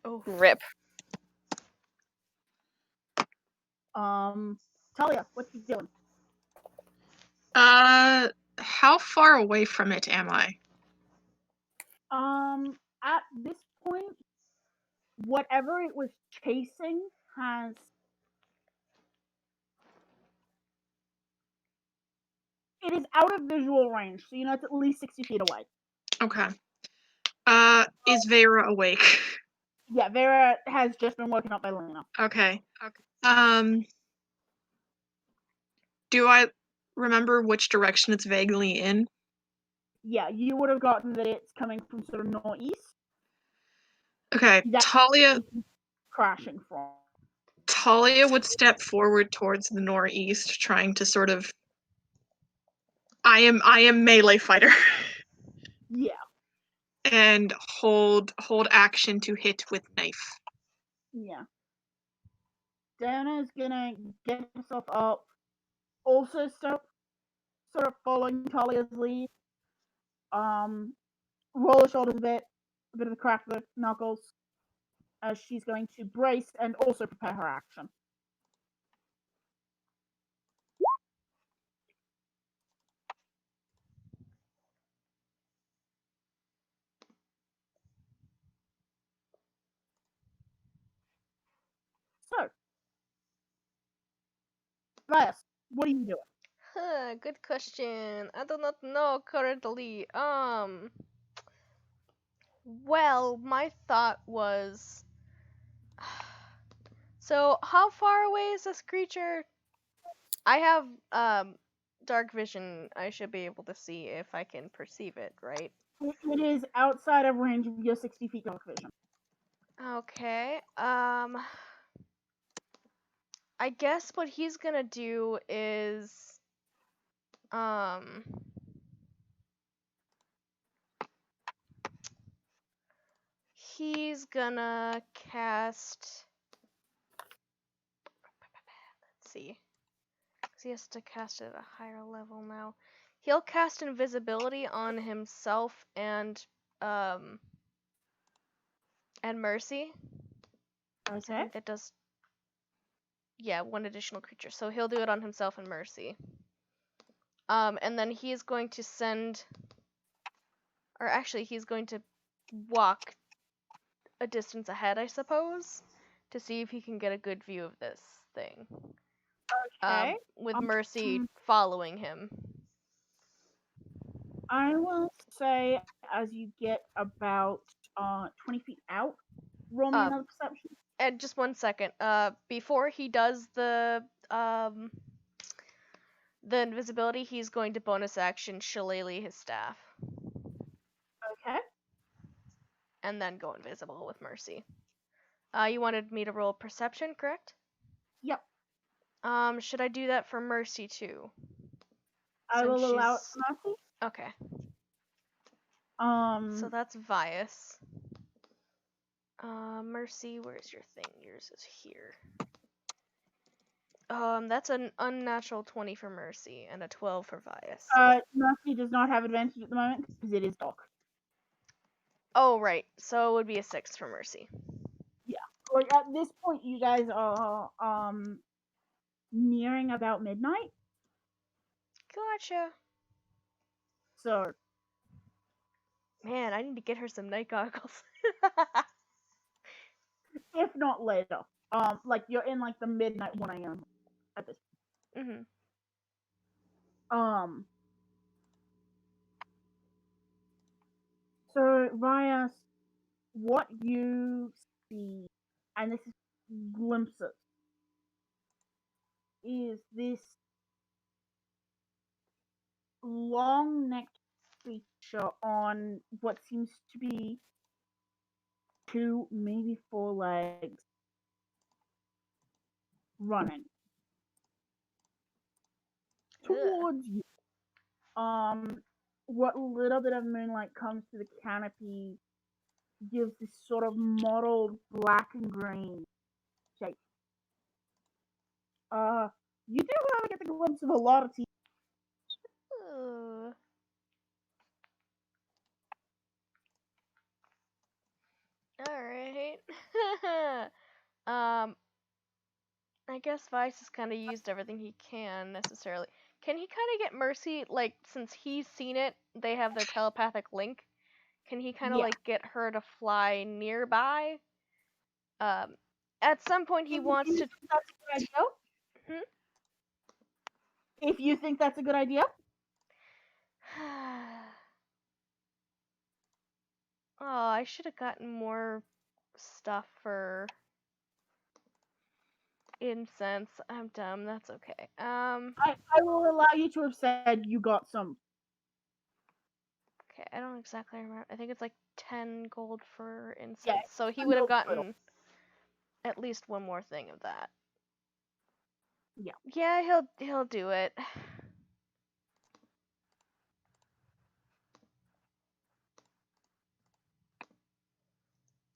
Oh.
Rip.
Talia, what you doing?
How far away from it am I?
At this point, whatever it was chasing has. It is out of visual range, so you know it's at least 60 feet away.
Okay. Is Vera awake?
Yeah, Vera has just been woken up by Lena.
Okay. Do I remember which direction it's vaguely in?
Yeah, you would have gotten that it's coming from sort of northeast.
Okay,
That's
Talia
crashing from.
Talia would step forward towards the northeast, trying to sort of. I am melee fighter.
Yeah.
And hold action to hit with knife.
Yeah. Dana's gonna get herself up. Also start sort of following Talia's lead. Roll her shoulders a bit of the crack of the knuckles. As she's going to brace and also prepare her action. So, Vias, what are you doing?
Huh, good question. I do not know currently. Well, my thought was. So, how far away is this creature? I have dark vision. I should be able to see if I can perceive it, right?
It is outside of range of your 60 feet dark vision.
Okay. I guess what he's gonna do is he's gonna cast. Let's see. 'Cause he has to cast it at a higher level now. He'll cast invisibility on himself and mercy. I
Okay.
think that does. Yeah, one additional creature. So he'll do it on himself and mercy. And then he's going to send. Or actually, he's going to walk a distance ahead, I suppose, to see if he can get a good view of this thing.
Okay.
With Mercy following him.
I will say as you get about 20 feet out, roll me another perception.
And just 1 second. Before he does the invisibility, he's going to bonus action shillelagh his staff.
Okay.
And then go invisible with Mercy. You wanted me to roll perception, correct?
Yep.
Should I do that for Mercy too?
I will allow it
she's-
for Mercy.
Okay. So that's Vias. Mercy, where's your thing? Yours is here. That's an unnatural 20 for Mercy and a 12 for Vias.
Mercy does not have advantage at the moment because it is dark.
Oh, right. So it would be a 6 for Mercy.
Yeah. Like at this point, you guys are nearing about midnight.
Gotcha.
So
Man, I need to get her some night goggles.
if not later, like you're in like the midnight 1 a.m. at this.
Mhm.
So Vias, what you see, and this is glimpses, is this long-necked creature on what seems to be 2, maybe 4 legs, running towards you. What little bit of moonlight comes to the canopy gives this sort of mottled black and green shape. You do however get the glimpse of a lot of teeth.
Alright. I guess Vice has kind of used everything he can necessarily. Can he kind of get Mercy, like, since he's seen it, they have their telepathic link? Can he kind of, like, get her to fly nearby? At some point he wants to...
That's a good idea. If you think that's a good idea.
Oh, I should have gotten more stuff for incense. I'm dumb. That's okay.
I will allow you to have said you got some.
Okay, I don't exactly remember. I think it's like 10 gold for incense.
Yeah,
so he
10
would have
gold total.
gotten at least one more thing of that.
Yeah.
Yeah, he'll do it.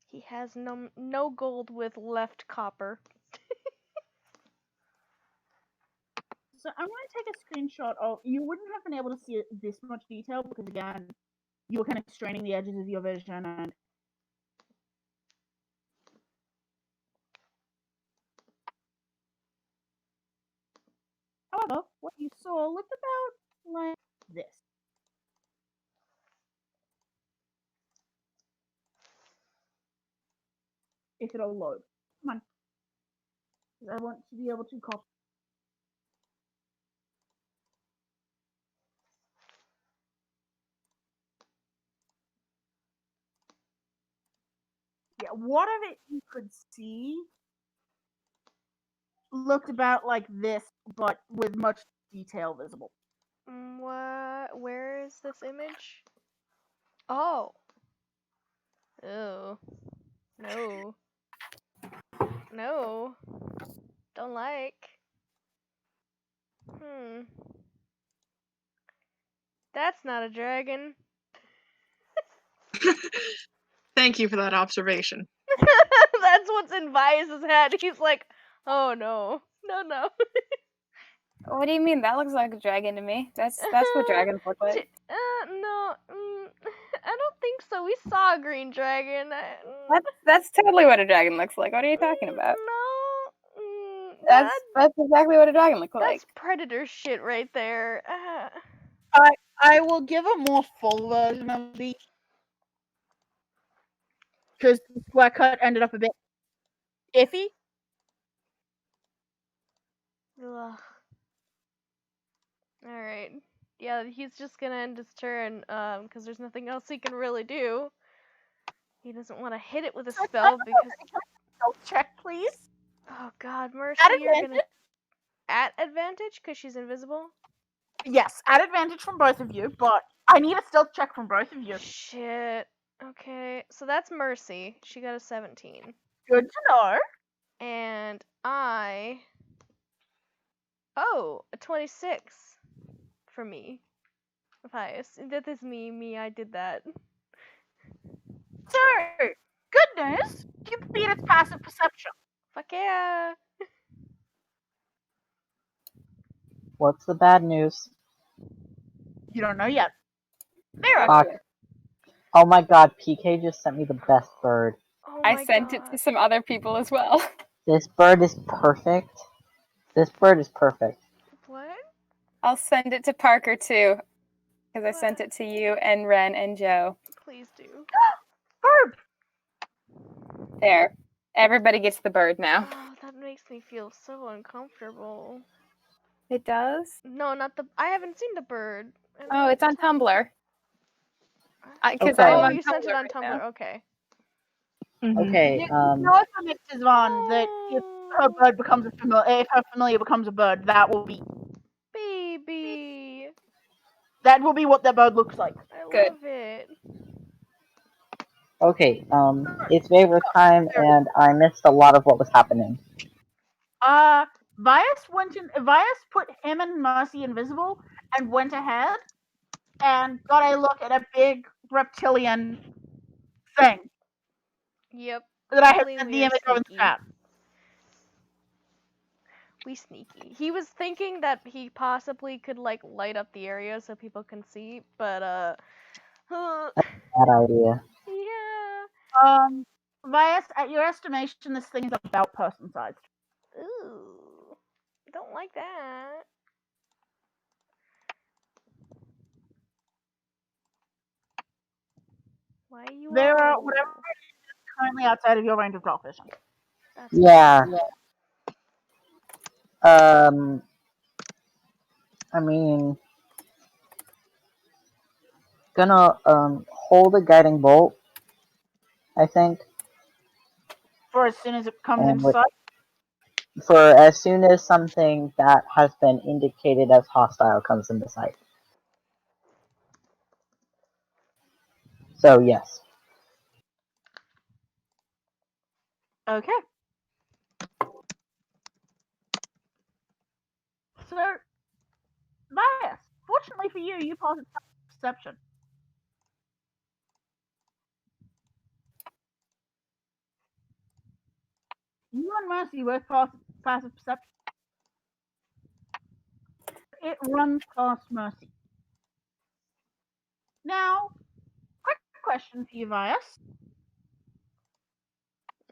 He has no gold with left copper.
So I'm going to take a screenshot of. You wouldn't have been able to see this much detail because again, you were kind of straining the edges of your vision and. However, what you saw looked about like this. If it'll load. Come on. I want to be able to copy. Yeah, what of it you could see looked about like this, but with much detail visible.
What? Where is this image? Oh. Oh. No. No. Don't like. That's not a dragon.
Thank you for that observation.
That's what's in Vias's head. He's like, oh no. No.
What do you mean? That looks like a dragon to me. That's what dragons look like.
No. I don't think so. We saw a green dragon.
That's totally what a dragon looks like. What are you talking about?
No.
That's exactly what a dragon looks like.
That's predator shit right there.
I will give a more full version of the because the square cut ended up a bit. iffy.
Ugh. Alright. Yeah, he's just gonna end his turn, because there's nothing else he can really do. He doesn't want to hit it with a spell because...
Stealth check, please.
Oh god, Mercy,
At
you're gonna...
advantage.
At advantage? Because she's invisible?
Yes, at advantage from both of you, but I need a stealth check from both of you.
Shit. Okay, so that's Mercy. She got a 17.
Good to know.
And I... Oh, a 26 for me. Pious. That is me, I did that.
So, good news. You beat its passive perception.
Fuck yeah!
What's the bad news?
You don't know yet. There.
Fuck. Oh my god, PK just sent me the best bird.
Oh
I
my
sent it
God.
to some other people as well.
This bird is perfect. This bird is perfect.
What?
I'll send it to Parker too, because I
What?
sent it to you and Ren and Joe.
Please do.
Bird.
There. Everybody gets the bird now.
Oh, that makes me feel so uncomfortable.
It does?
No, not the... I haven't seen the bird. I don't
Oh,
know
it's on
what you're
Tumblr. Because
Okay.
Oh,
I'm on
you sent it
Tumblr
on
right
Tumblr.
now.
Okay.
Okay,
You know if a mix is on that if her bird becomes a familiar, if her familiar becomes a bird, that will be
Baby.
what that bird looks like.
I
Good.
love it.
okay, it's Vavor's time, and I missed a lot of what was happening.
Vias put him and Mercy invisible and went ahead and got a look at a big reptilian thing
Yep.
that I had
Luckily,
sent
we
the
are
image of in the
sneaky.
chat.
We sneaky. He was thinking that he possibly could like light up the area so people can see, but
Bad idea.
yeah.
Vias, at your estimation, this thing is about person sized.
Ooh. Don't like that. Why are you
There are
all-
whatever is currently outside of your range of drop vision.
That's
Yeah. I mean, gonna hold a guiding bolt, I think,
For as soon as it comes
And
into
with-
sight.
for as soon as something that has been indicated as hostile comes into sight. So yes.
Okay. So, Vias, fortunately for you, you pass its perception. You and Mercy both pass passive perception. It runs past Mercy. Now, quick question for you, Vias.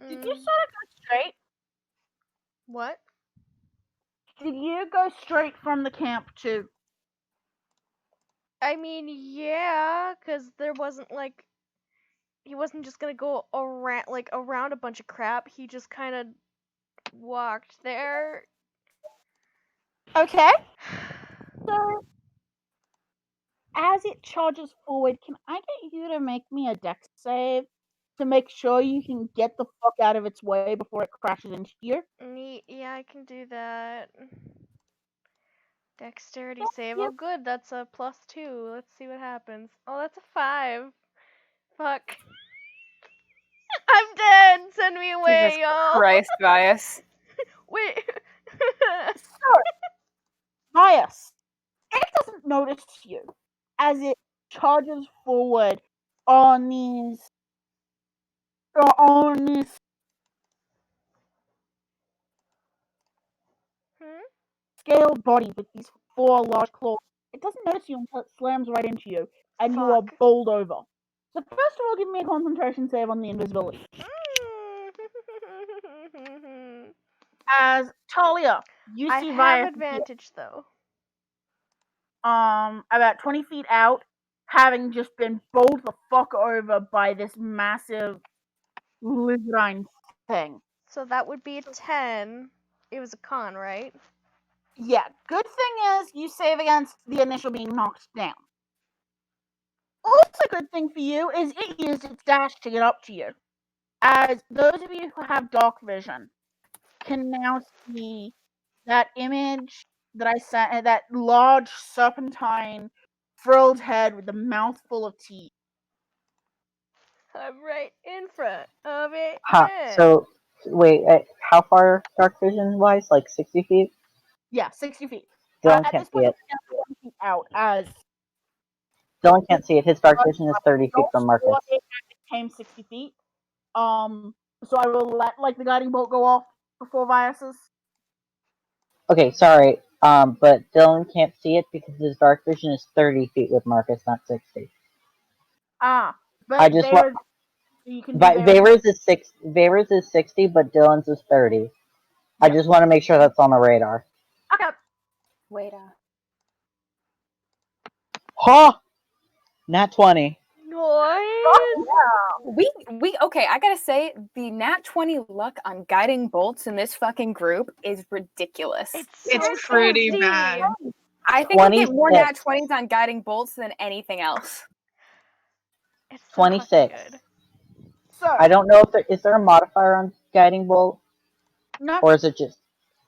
Did you
Mm,
sort of go straight?
what?
Did you go straight from the camp to?
I mean, yeah, because there wasn't like he wasn't just gonna go around a bunch of crap. He just kind of walked there.
Okay. So, as it charges forward, can I get you to make me a dex save to make sure you can get the fuck out of its way before it crashes into you?
Neat. Yeah, I can do that. Dexterity
Thank
save.
you.
Oh, good. That's a +2. Let's see what happens. Oh, that's a 5. Fuck. I'm dead. Send me away,
Jesus
y'all.
Christ, Bias.
Wait.
So, Vias, it doesn't notice you as it charges forward on these
Hmm?
scaled body with these 4 large claws. It doesn't notice you until it slams right into you, and you are
Fuck.
bowled over. So first of all, give me a concentration save on the invisibility. As Talia, you
I
see
have
Vias
advantage though.
about 20 feet out, having just been bowled the fuck over by this massive lizardine thing.
So that would be a 10. It was a con, right?
Yeah, good thing is you save against the initial being knocked down. Also, good thing for you is it used its dash to get up to you. As those of you who have dark vision can now see that image that I sent, that large serpentine frilled head with the mouth full of teeth.
I'm right in front of it.
Huh.
Yeah.
So, wait, how far dark vision wise? Like 60 feet?
Yeah, 60 feet.
Dylan
At
can't
this
see
point,
it.
it's 20 feet out as
Dylan can't see it. His dark vision is 30 feet
don't
from Marcus.
sure it came 60 feet. So I will let the guiding bolt go off before Vias's.
Okay, sorry. But Dylan can't see it because his dark vision is 30 feet with Marcus, not 60.
But
I just want.
you can do Veyra's.
Veyra's is 60, but Dylan's is 30. I
Yeah.
just want to make sure that's on the radar.
Okay.
Wait.
Huh! Nat 20.
Nice.
We okay, I gotta say, the nat 20 luck on guiding bolts in this fucking group is ridiculous.
It's
It's
so
pretty
crazy.
bad.
I think we get more
26.
nat 20s on guiding bolts than anything else.
It's so fucking
26.
good.
So
I don't know if is there a modifier on guiding bolt,
no,
or is it just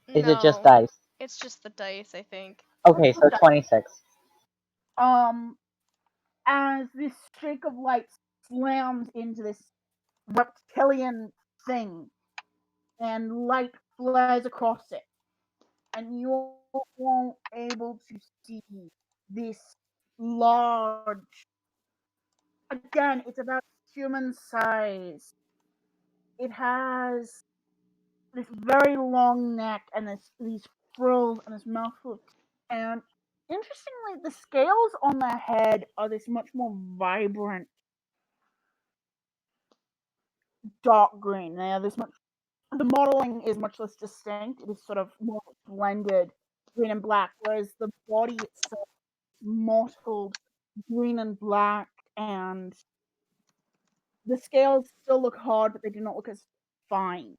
No,
dice?
it's just the dice, I think.
Okay, so 26.
as this streak of light slams into this reptilian thing, and light flares across it, and you're able to see this large. Again, it's about human size. It has this very long neck and these frills and this mouthful. And interestingly, the scales on their head are this much more vibrant dark green. They are this much. The modeling is much less distinct. It is sort of more blended green and black, whereas the body itself is mottled green and black, and the scales still look hard, but they do not look as fine.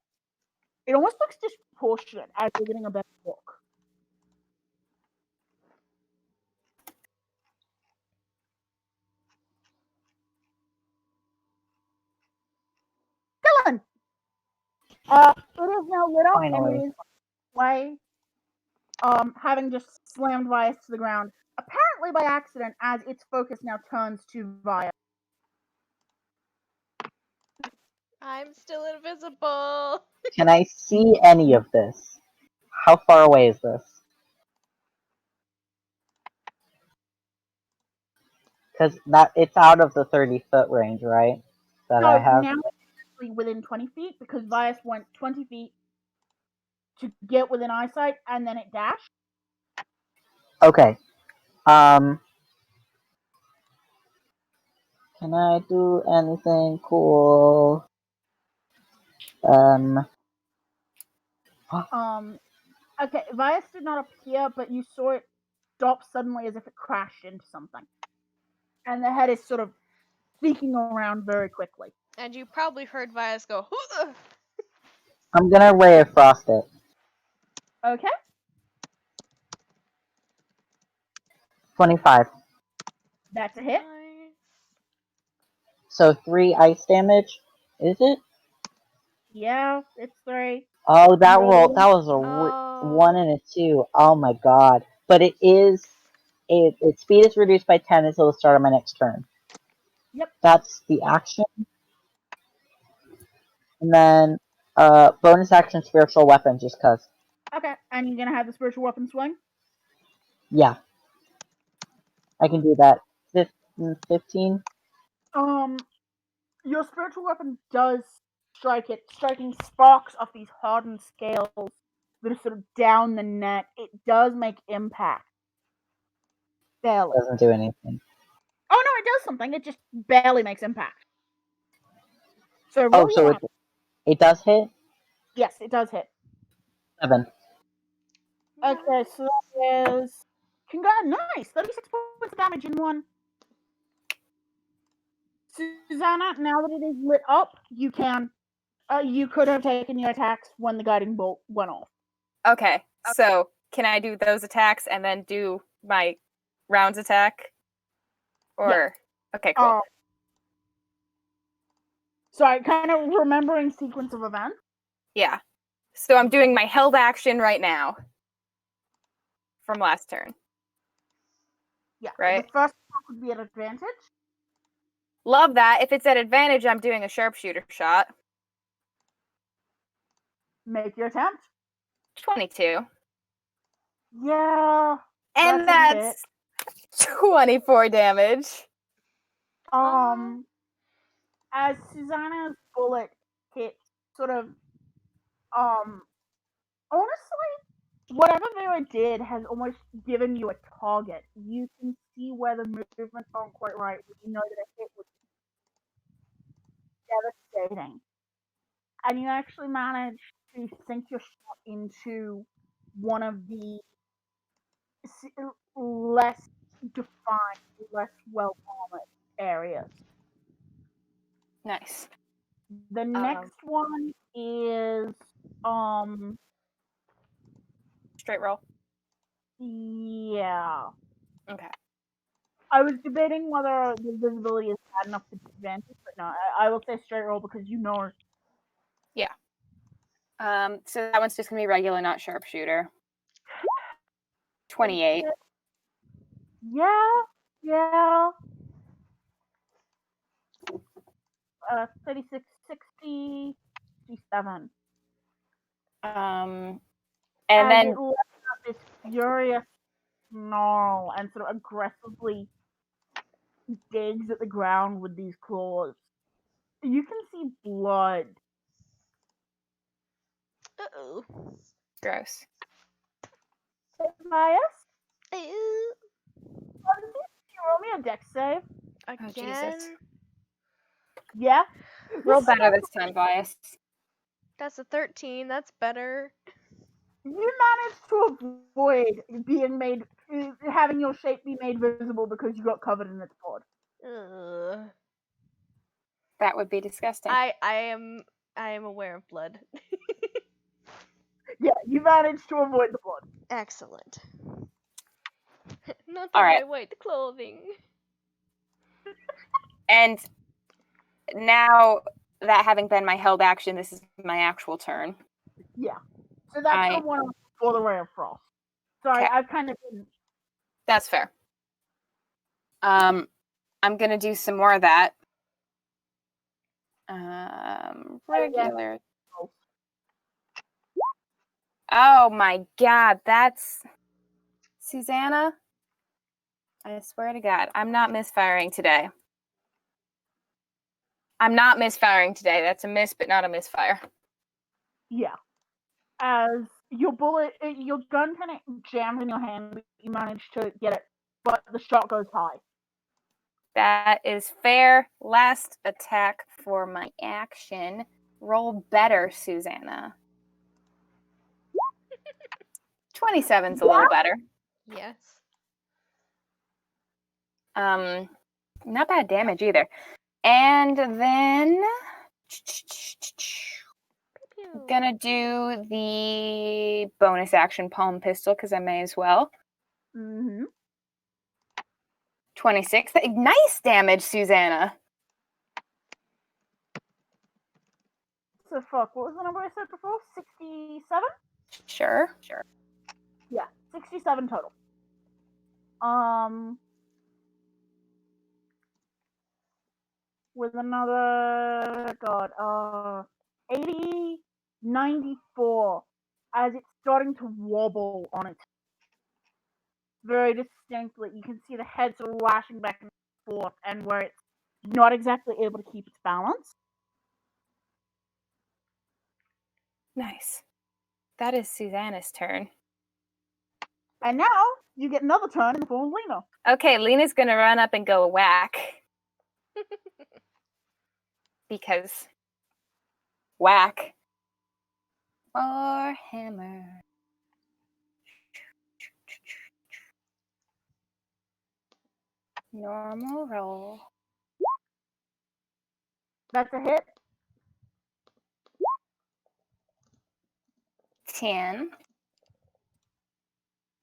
It almost looks disproportionate as you're getting a better look. Dylan! It is now lit up and
Finally.
it is way, having just slammed Vias to the ground, apparently by accident, as its focus now turns to Vias.
I'm still invisible.
Can I see any of this? How far away is this? Because it's out of the 30-foot range, right? That I
So
have.
now it's actually within 20 feet because Vias went 20 feet to get within eyesight and then it dashed.
Okay. Can I do anything cool?
Okay, Vias did not appear, but you saw it stop suddenly as if it crashed into something. And the head is sort of sneaking around very quickly.
And you probably heard Vias go, "Hoo-ugh."
I'm gonna Ray of Frost it.
Okay,
25.
that's a hit.
Nice.
So 3 ice damage. Is it?
Yeah, it's 3.
Oh, that
Roll.
roll. That was a
Oh.
1 and a 2. Oh my god. But it is. Its speed is reduced by 10 until the start of my next turn.
Yep.
That's the action. And then bonus action spiritual weapon, just cause.
Okay, and you're gonna have the spiritual weapon swing?
Yeah. I can do that. 15?
Your spiritual weapon does strike it, striking sparks off these hardened scales that are sort of down the neck. It does make impact. Barely.
Doesn't do anything.
Oh no, it does something. It just barely makes impact. So
Oh,
roll
so
your
it does hit?
Yes, it does hit.
7.
Okay, so that is nice. 36 points of damage in one. Susanna, now that it is lit up, you can You could have taken your attacks when the guiding bolt went off.
Okay, so can I do those attacks and then do my rounds attack? Or okay, cool.
Sorry, kind of remembering sequence of events.
Yeah. So I'm doing my held action right now from last turn.
Yeah.
Right.
The first attack would be at advantage.
Love that. If it's at advantage, I'm doing a sharpshooter shot.
Make your attempt.
22.
Yeah.
And
that's a
that's 24 damage.
As Susanna's bullet hits, sort of, honestly, whatever Vera did has almost given you a target. You can see where the movements aren't quite right, but you know that a hit was devastating. And you actually manage to sink your shot into one of the less defined, less well armored areas.
Nice.
The next one is
straight roll.
Yeah.
Okay.
I was debating whether the visibility is bad enough to disadvantage, but no, I will say straight roll because you know.
Yeah. So that one's just gonna be regular, not sharpshooter. 28.
Yeah. 36, 60, 67.
And
then
then
it lets out this furious snarl and sort of aggressively digs at the ground with these claws. You can see blood.
Uh-oh.
gross.
Bias?
Ew.
Can you roll me a dex save?
Again?
Jesus.
Yeah.
Roll better this time, Bias.
That's a 13. That's better.
You managed to avoid having your shape be made visible because you got covered in its blood.
Ugh.
That would be disgusting.
I am aware of blood.
Yeah, you managed to avoid the blood.
Excellent. Not
All
on
right.
my white clothing.
And now that having been my held action, this is my actual turn.
Yeah. So that's the one before the Ray of Frost. Sorry, I've kind of been...
That's fair. I'm gonna do some more of that. Regular. Oh my god, that's Susanna. I swear to God, I'm not misfiring today. That's a miss, but not a misfire.
Yeah. As your gun kind of jams in your hand, but you manage to get it, but the shot goes high.
That is fair. Last attack for my action. Roll better, Susanna. 27's a little better.
Yes.
Not bad damage either. And then gonna do the bonus action palm pistol because I may as well. 26. Nice damage, Susanna.
So fuck, what was the number I said before? 67?
Sure.
Yeah, 67 total. With another 80, 94, as it's starting to wobble on its very distinctly. You can see the head sort of lashing back and forth, and where it's not exactly able to keep its balance.
Nice. That is Susanna's turn.
And now you get another turn in the form of Lena.
Okay, Lena's gonna run up and go whack. Because whack. Warhammer. Normal roll.
That's a hit.
10.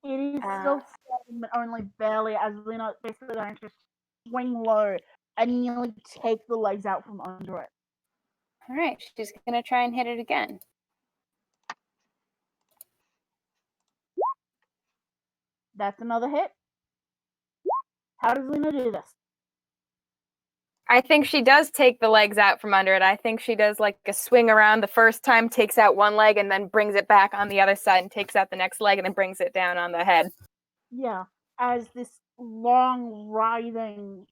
It is still floating, but only barely, as Lena basically going to swing low and nearly take the legs out from under it.
All right, she's gonna try and hit it again.
That's another hit. How does Lena do this?
I think she does take the legs out from under it. I think she does like a swing around the first time, takes out one leg, and then brings it back on the other side and takes out the next leg and then brings it down on the head.
Yeah, as this long, writhing,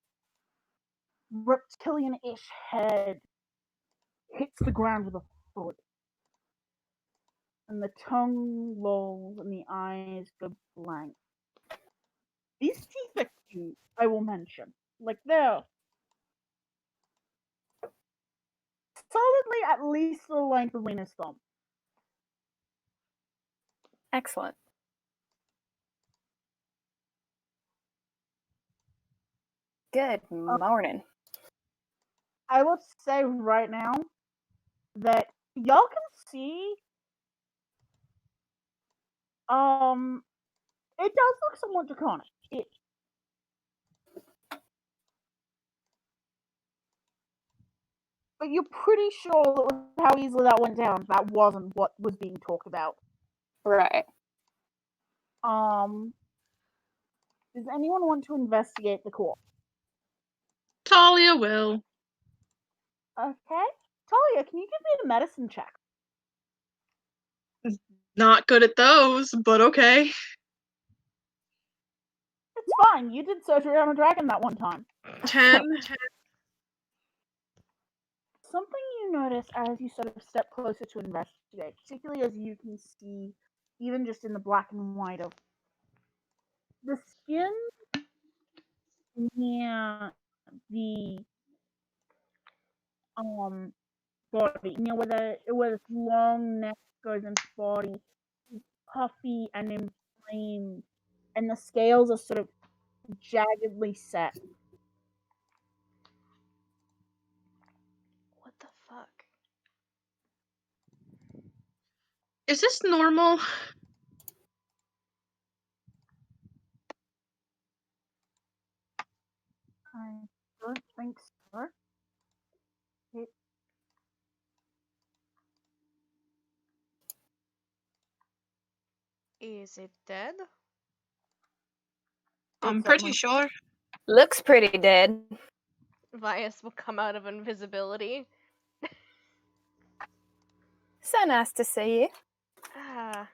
reptilian-ish head hits the ground with a thud. And the tongue lolls and the eyes go blank. These teeth are cute, I will mention. Like, they're solidly at least the length of Lena's thumb.
Excellent. Good morning.
I will say right now that y'all can see it does look somewhat draconic. But you're pretty sure that with how easily that went down, that wasn't what was being talked about.
Right.
Does anyone want to investigate the corpse?
Talia will.
Okay. Talia, can you give me a medicine check?
Not good at those, but okay.
It's fine. You did surgery on a dragon that one time.
10.
Something you notice as you sort of step closer to investigate, particularly as you can see, even just in the black and white of the skin near the body, where this long neck goes into body, is puffy and inflamed, and the scales are sort of jaggedly set.
What the fuck?
Is this normal?
I don't think so.
Is it dead?
I'm pretty sure.
Looks pretty dead.
Vias will come out of invisibility.
So nice to see you.
Ah,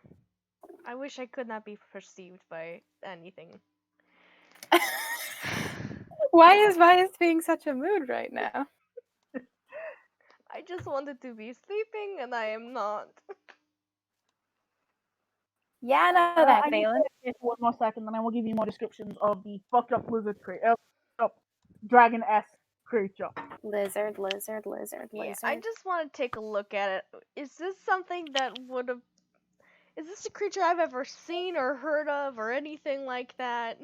I wish I could not be perceived by anything.
Why is Vias being such a mood right now?
I just wanted to be sleeping and I am not.
Yeah, I know that
I need
feeling.
to stay for one more second, then I will give you more descriptions of the fucked up lizard creature, dragon-esque creature.
Lizard.
Yeah, I just want to take a look at it. Is this something that would have... Is this a creature I've ever seen or heard of or anything like that?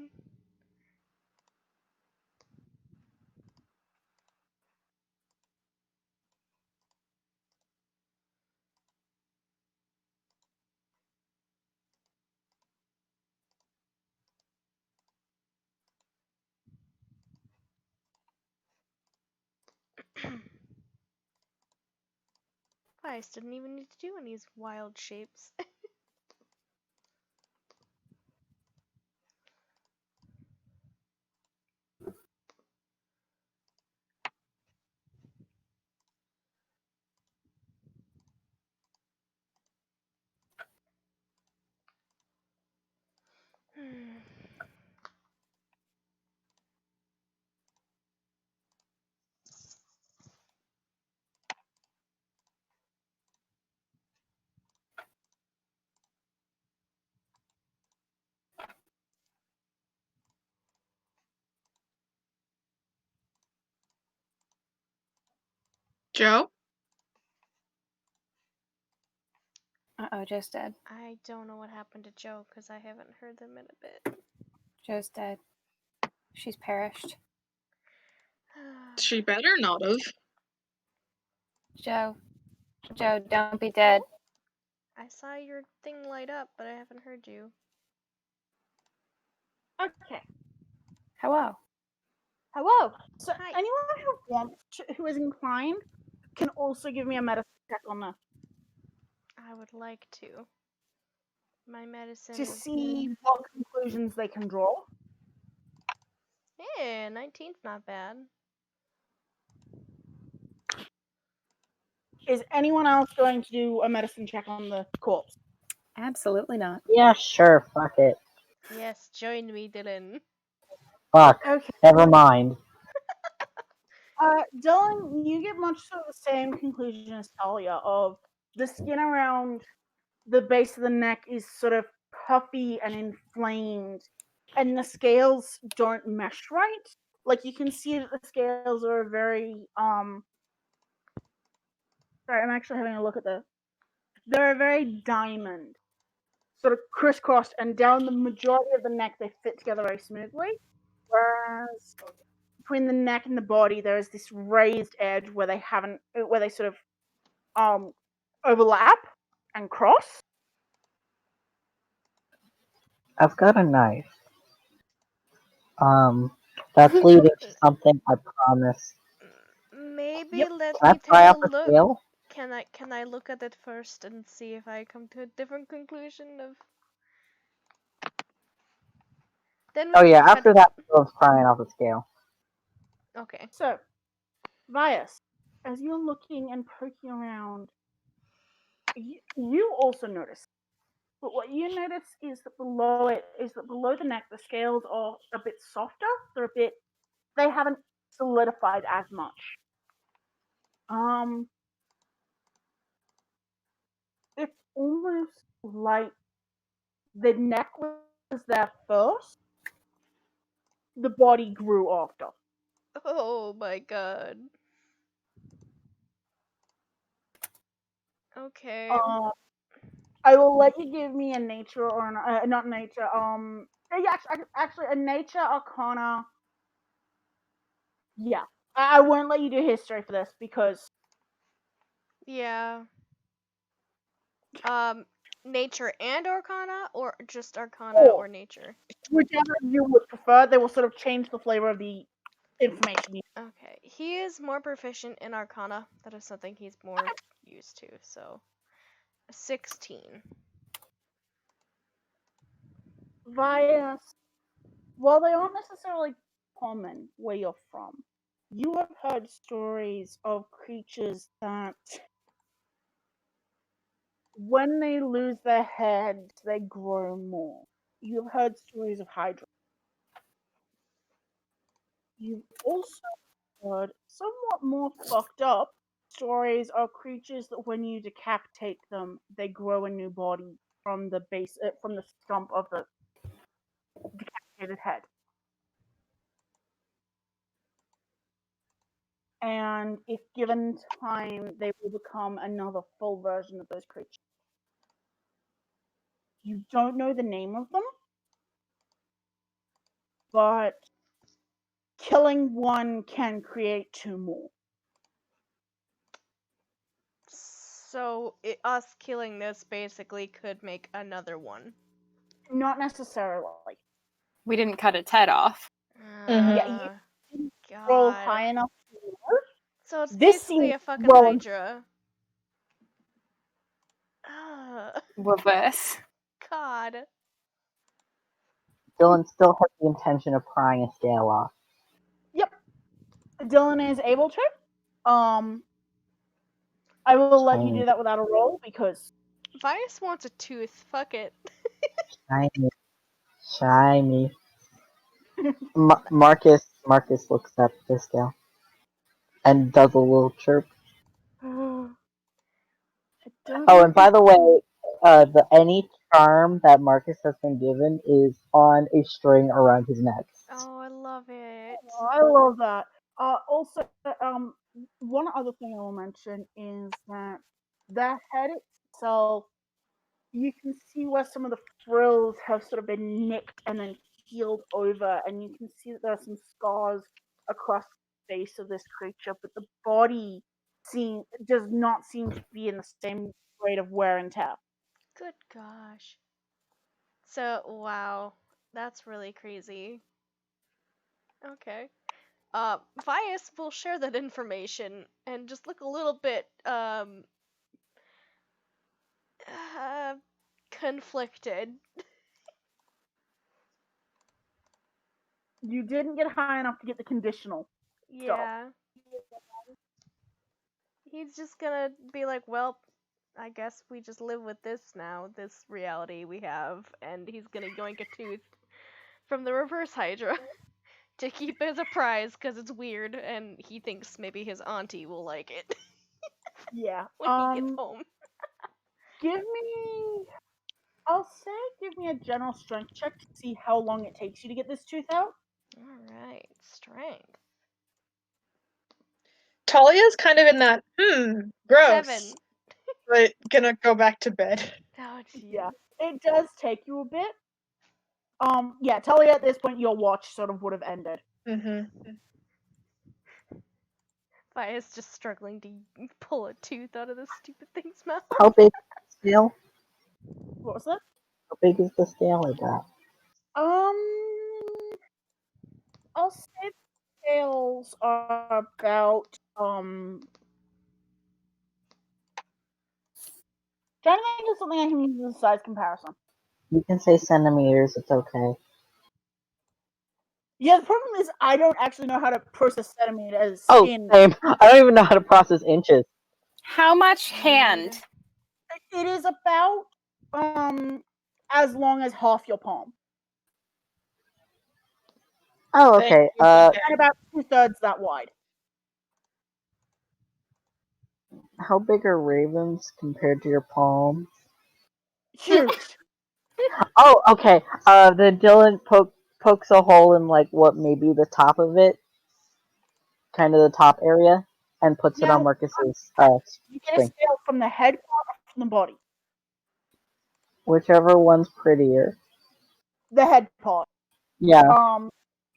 Vice didn't even need to do any wild shapes.
Joe?
Uh-oh, Joe's dead.
I don't know what happened to Joe because I haven't heard them in a bit.
Joe's dead. She's perished.
She better not have.
Joe, don't be dead.
I saw your thing light up, but I haven't heard you.
Okay.
Hello.
Hello. So
Hi.
anyone who wants to, who is inclined can also give me a medicine check on this
I would like to. My medicine
to
is...
see what conclusions they can draw.
Yeah, 19's not bad.
Is anyone else going to do a medicine check on the corpse?
Absolutely not.
Yeah, sure, fuck it.
Yes, join me, Dylan.
Fuck.
Okay.
Never mind.
Dylan, you get much sort of the same conclusion as Talia of the skin around the base of the neck is sort of puffy and inflamed, and the scales don't mesh right. Like you can see that the scales are very sorry, I'm actually having a look at they're a very diamond, sort of crisscrossed, and down the majority of the neck they fit together very smoothly. Whereas between the neck and the body there is this raised edge where they sort of overlap and cross.
I've got a knife. That's leading to something, I promise.
Maybe
Yep.
let
Can I
me
try
take
out
a
the
look.
scale?
Can I look at it first and see if I come to a different conclusion of... Then we
Oh
can
yeah,
try
after that, I was crying off the scale.
Okay.
So, Vias, as you're looking and poking around, you also notice. But what you notice is that below the neck, the scales are a bit softer. They haven't solidified as much. It's almost like the neck was there first, the body grew after.
Oh my god. Okay.
I will let you give me a nature or not nature. Yeah, actually, a nature arcana. Yeah, I won't let you do history for this because
Yeah. Nature and Arcana, or just Arcana or nature?
whichever you would prefer, they will sort of change the flavor of the information.
Okay. He is more proficient in Arcana. That is something he's more used to, so 16.
Vias, while they aren't necessarily common where you're from, you have heard stories of creatures that when they lose their heads, they grow more. You've heard stories of Hydra. You've also heard somewhat more fucked up stories of creatures that when you decapitate them, they grow a new body from the from the stump of the decapitated head. And if given time, they will become another full version of those creatures. You don't know the name of them, but killing one can create two more.
So us killing this basically could make another one.
Not necessarily.
We didn't cut its head off.
Yeah, you roll high enough to work.
So it's
This
basically
seems
a fucking
well.
Hydra.
Reverse.
God.
Dylan still has the intention of prying a scale off.
Yep, Dylan is able to. I will let you do that without a roll because
Vias wants a tooth. Fuck it.
Shiny. Shiny. Marcus looks at the scale and does a little chirp. Oh, and by the way, any charm that Marcus has been given is on a string around his neck.
Oh, I love it.
Oh, I love that. Also, one other thing I will mention is that the head itself, you can see where some of the frills have sort of been nicked and then healed over, and you can see that there are some scars across the face of this creature, but the body does not seem to be in the same rate of wear and tear.
Good gosh. So, wow. That's really crazy. Okay. Vias will share that information and just look a little bit, conflicted.
You didn't get high enough to get the conditional.
Yeah. He's just gonna be like, well, I guess we just live with this now, this reality we have, and he's gonna yoink a tooth from the reverse Hydra to keep as a prize because it's weird, and he thinks maybe his auntie will like it
Yeah.
when he gets home.
I'll say give me a general strength check to see how long it takes you to get this tooth out.
Alright, strength.
Talia's kind of in that, gross.
7.
But gonna go back to bed.
Oh, geez.
Yeah. It does take you a bit. Yeah, Talia, at this point, your watch sort of would have ended.
Mm-hmm.
Vias just struggling to pull a tooth out of this stupid thing's mouth.
How big is the scale?
What was that?
How big is the scale I got?
I'll say the scales are about, trying to think of something I can use as a size comparison.
You can say centimeters, it's okay.
Yeah, the problem is I don't actually know how to process centimeters
Oh,
in...
same. I don't even know how to process inches.
How much hand?
It is about, as long as half your palm.
Oh, okay.
And about 2/3 that wide.
How big are ravens compared to your palm?
Huge.
Oh, okay. Then Dylan pokes a hole in like what maybe the top of it, kind of the top area, and puts it on Marcus's
You get a
string.
scale from the head part or from the body.
Whichever one's prettier.
The head part.
Yeah.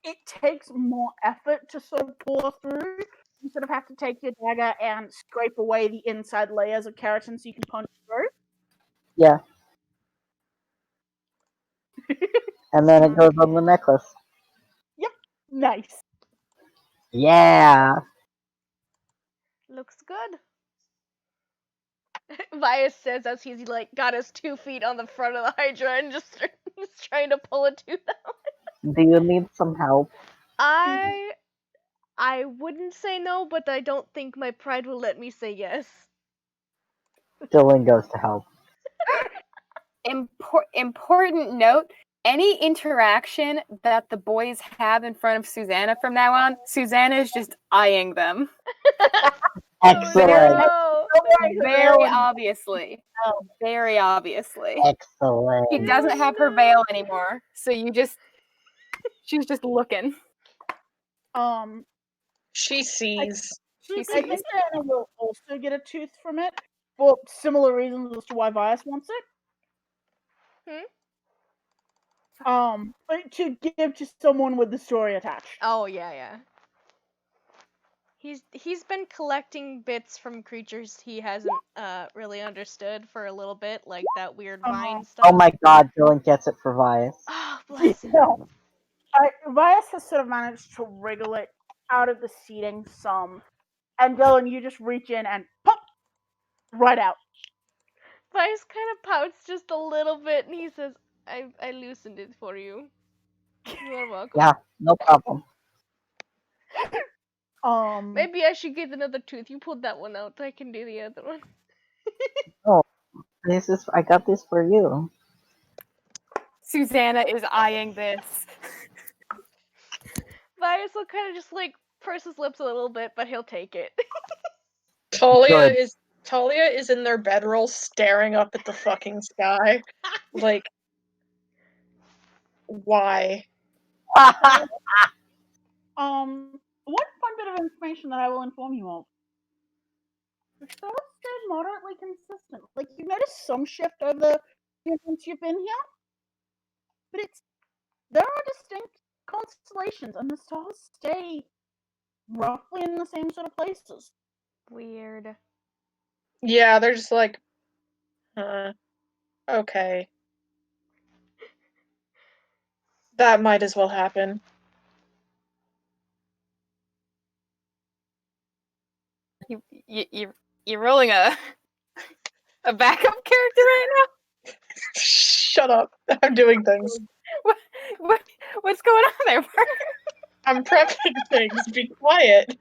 It takes more effort to sort of pour through. You sort of have to take your dagger and scrape away the inside layers of keratin so you can punch through.
Yeah. And then it goes on the necklace.
Yep. Nice.
Yeah.
Looks good. Vias says as he's like got his 2 feet on the front of the Hydra and just trying to pull a tooth out.
Do you need some help?
I wouldn't say no, but I don't think my pride will let me say yes.
Dylan goes to help.
Important note, any interaction that the boys have in front of Susanna from now on, Susanna is just eyeing them.
Excellent.
Very obviously. Very obviously.
Excellent.
She doesn't have her veil anymore, so she's just looking.
She sees.
I think Diana will also get a tooth from it for similar reasons as to why Vias wants it. But to give to someone with the story attached.
Oh yeah. He's been collecting bits from creatures he hasn't really understood for a little bit, like that weird vine stuff.
Oh my god, Dylan gets it for Vias.
Oh, bless him.
Vias has sort of managed to wriggle it out of the seating some. And Dylan, you just reach in and pop! Right out.
Vias kind of pouts just a little bit and he says, I loosened it for you. You're welcome.
Yeah, no problem.
Maybe I should get another tooth. You pulled that one out. I can do the other one.
Oh, I got this for you.
Susanna is eyeing this.
Vias will kind of just like purse his lips a little bit, but he'll take it.
Talia is in their bedroll staring up at the fucking sky. Like, why?
One fun bit of information that I will inform you of. The show stayed moderately consistent. Like, you notice some shift over the years since you've been here, but there are distinct constellations, and the stars stay roughly in the same sort of places.
Weird.
Yeah, they're just like, Okay. That might as well happen.
You're rolling a backup character right now?
Shut up. I'm doing things.
What's going on there, Parker?
I'm prepping things. Be quiet.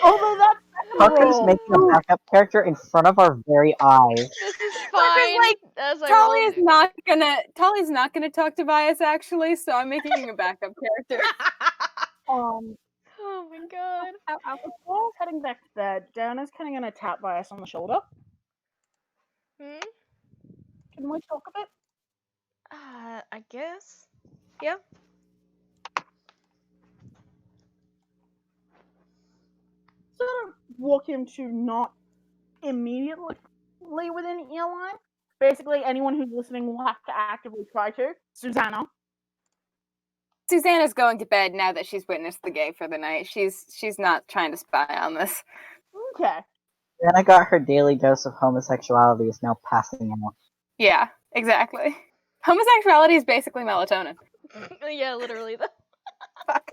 Although that's
Parker's making a backup character in front of our very eyes.
This is
Parker's
fine.
like,
As I roll.
Tali's not gonna talk to Bias actually, so I'm making a backup character.
Oh my god.
Before I was heading back to bed, Diana's kind of gonna tap Bias on the shoulder.
Hmm?
Can we talk a bit?
I guess. Yeah.
Sort of walk him to not immediately within earline. Basically, anyone who's listening will have to actively try to. Susanna.
Susanna's going to bed now that she's witnessed the gay for the night. She's not trying to spy on this.
Okay.
Then I got her daily dose of homosexuality is now passing out.
Yeah, exactly. Homosexuality is basically melatonin.
Yeah, literally though.
Fuck.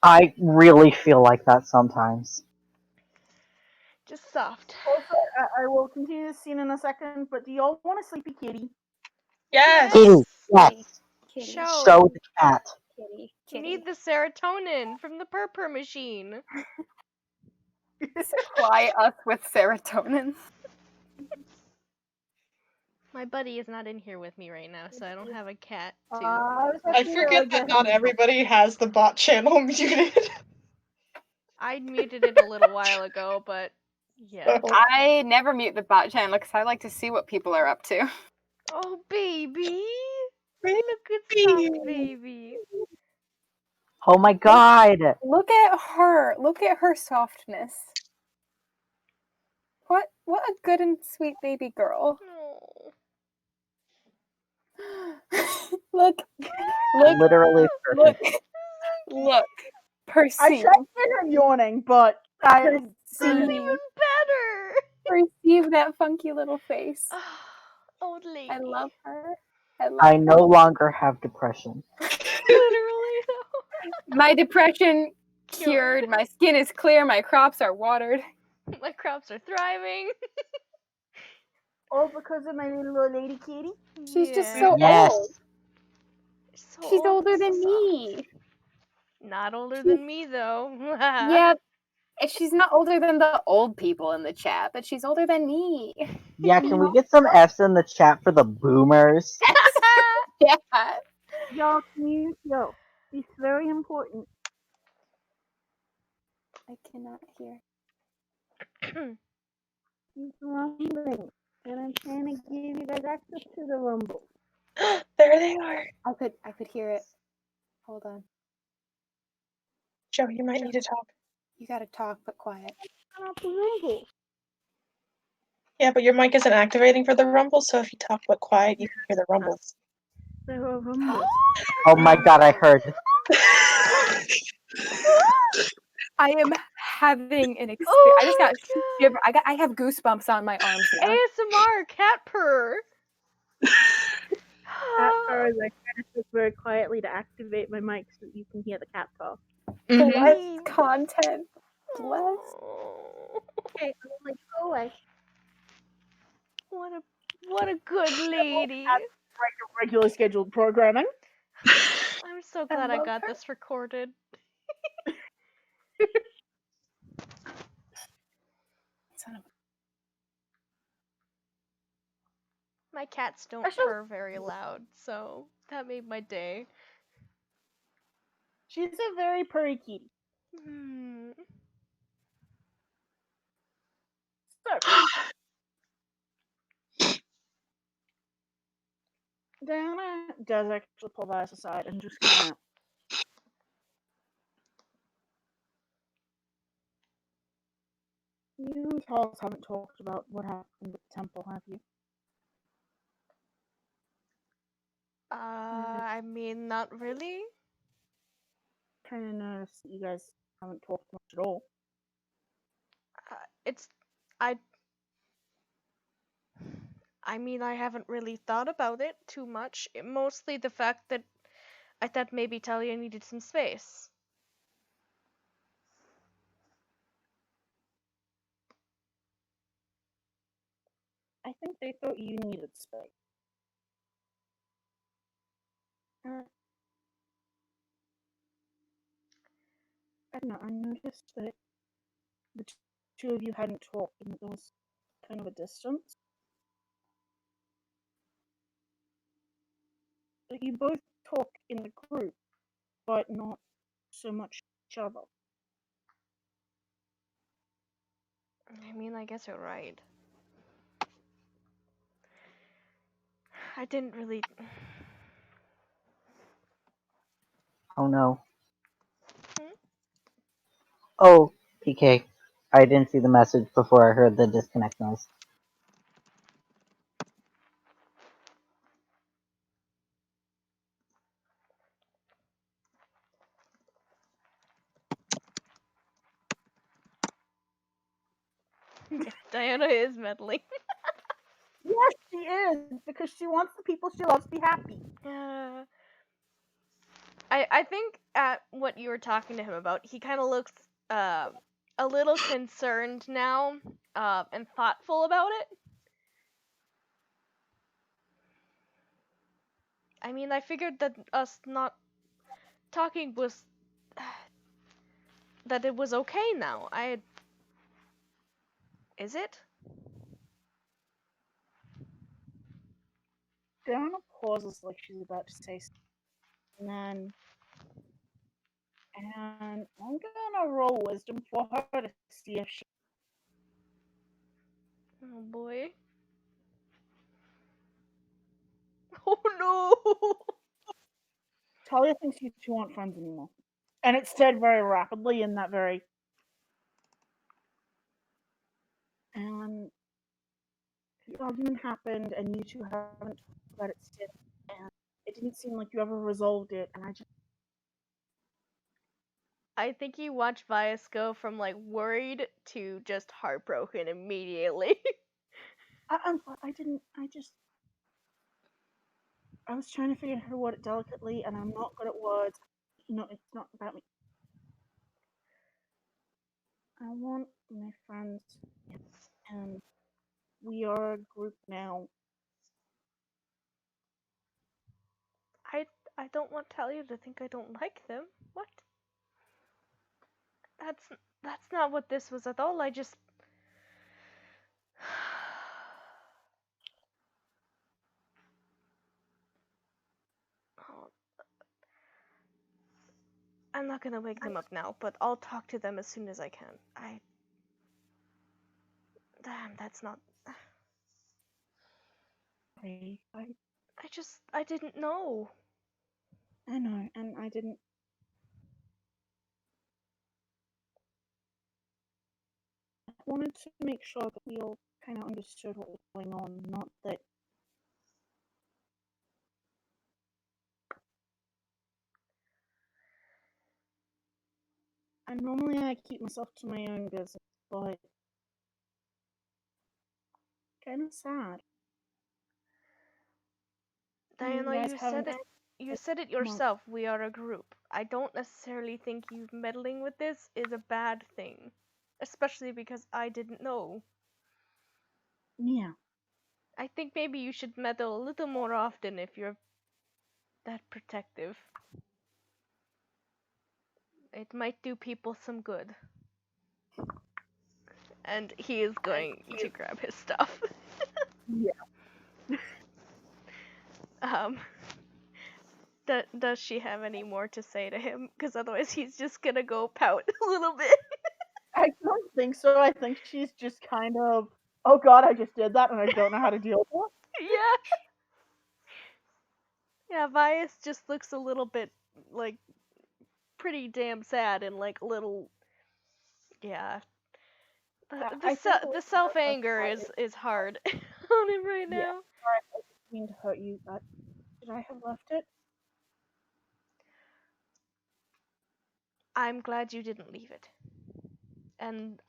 I really feel like that sometimes.
Just soft.
Also, I will continue this scene in a second, but do y'all want a sleepy kitty?
Yes.
Kitty, yes.
Kitty.
Show.
So the cat.
Kitty.
You need the serotonin from the purr machine.
Supply us with serotonin.
My buddy is not in here with me right now, so I don't have a cat to.
I forget that not everybody has the bot channel muted.
I muted it a little while ago, but yeah.
I never mute the bot channel because I like to see what people are up to.
Oh, baby! Look at soft baby.
Oh my god!
Look at her. Look at her softness. What a good and sweet baby girl.
Oh.
Look.
Literally
Look.
perfect.
Look.
I
Perceive.
tried to get her yawning, but I
That's even
Perceive.
better!
Perceive that funky little face.
Old lady.
I love her.
I no longer have depression.
Literally, though.
My depression cured. My skin is clear. My crops are watered.
My crops are thriving.
all because of my little old lady kitty.
She's just
Yeah.
so
Yes.
old.
So
She's
old,
older
so
than
soft.
me.
Not older than me, though.
Yeah, and she's not older than the old people in the chat, but she's older than me.
Yeah, can we get some F's in the chat for the boomers?
Yeah.
Y'all, can yo, it's very important.
I cannot hear.
It's rumbling, and I'm trying to give you guys access to the rumble.
There they are.
I could hear it. Hold on.
Joe, you might need to talk.
You gotta talk, but quiet.
Turn off the rumble.
Yeah, but your mic isn't activating for the rumble, so if you talk but quiet, you can hear the rumbles.
There are rumbles.
Oh my god, I heard.
I am having an experience.
Oh
I just got
my
shiver. I have goosebumps on my arms now.
ASMR cat purr.
Cat purr is I try to speak very quietly to activate my mic so that you can hear the cat purr.
Bless content. Bless.
Oh,
Okay, I'm like, go away.
what a good lady.
Regular scheduled programming.
I'm so glad I
love
got
her.
this recorded.
Son of
My cats don't
Actually-
purr very loud, so that made my day.
She's a very purry kitty.
Hmm.
So, Diana does actually pull Vice aside and just kind of. You and Charles haven't talked about what happened at the temple, have you?
I mean, not really.
Kind of noticed that you guys haven't talked much at all.
It's I I mean, I haven't really thought about it too much. Mostly the fact that I thought maybe Talia needed some space.
I think they thought you needed space. I don't know, I noticed that the two of you hadn't talked and there was kind of a distance. But you both talk in the group, but not so much each other.
I mean, I guess you're right. I didn't really.
Oh no.
Hmm?
Oh, PK. I didn't see the message before I heard the disconnect noise.
Diana is meddling.
Yes, she is, because she wants the people she loves to be happy.
I think at what you were talking to him about, he kind of looks a little concerned now, and thoughtful about it. I mean, I figured that us not talking was that it was okay now. Is it?
Diana pauses like she's about to say something, and I'm gonna roll wisdom for her to see if she.
Oh boy. Oh no.
Talia thinks you two aren't friends anymore. And it's said very rapidly in that very. And the argument happened, and you two haven't talked about it since, and it didn't seem like you ever resolved it, and I just.
I think you watched Vias go from like worried to just heartbroken immediately.
I didn't. I was trying to figure out how to word it delicately, and I'm not good at words. You know, it's not about me. I want my friends, and we are a group now.
I don't want Talia to think I don't like them. What? That's that's not what this was at all. I just Oh, I'm not gonna wake them up now, but I'll talk to them as soon as I can. Damn, that's not. I didn't know.
I know, and I didn't. I wanted to make sure that we all kind of understood what was going on, not that. And normally I keep myself to my own business, but kind of sad.
Diana,
guys haven't.
You said it yourself. We are a group. I don't necessarily think you meddling with this is a bad thing, especially because I didn't know.
Yeah.
I think maybe you should meddle a little more often if you're that protective. It might do people some good. And he is going to grab his stuff.
Yeah.
Does she have any more to say to him? Because otherwise he's just gonna go pout a little bit.
I don't think so. I think she's just kind of, oh god, I just did that and I don't know how to deal with it.
Yeah. Yeah, Vias just looks a little bit, like, pretty damn sad and, like, a little... Yeah. The self-anger is hard on him right now.
Sorry, I didn't mean to hurt you, but should I have left it?
I'm glad you didn't leave it. And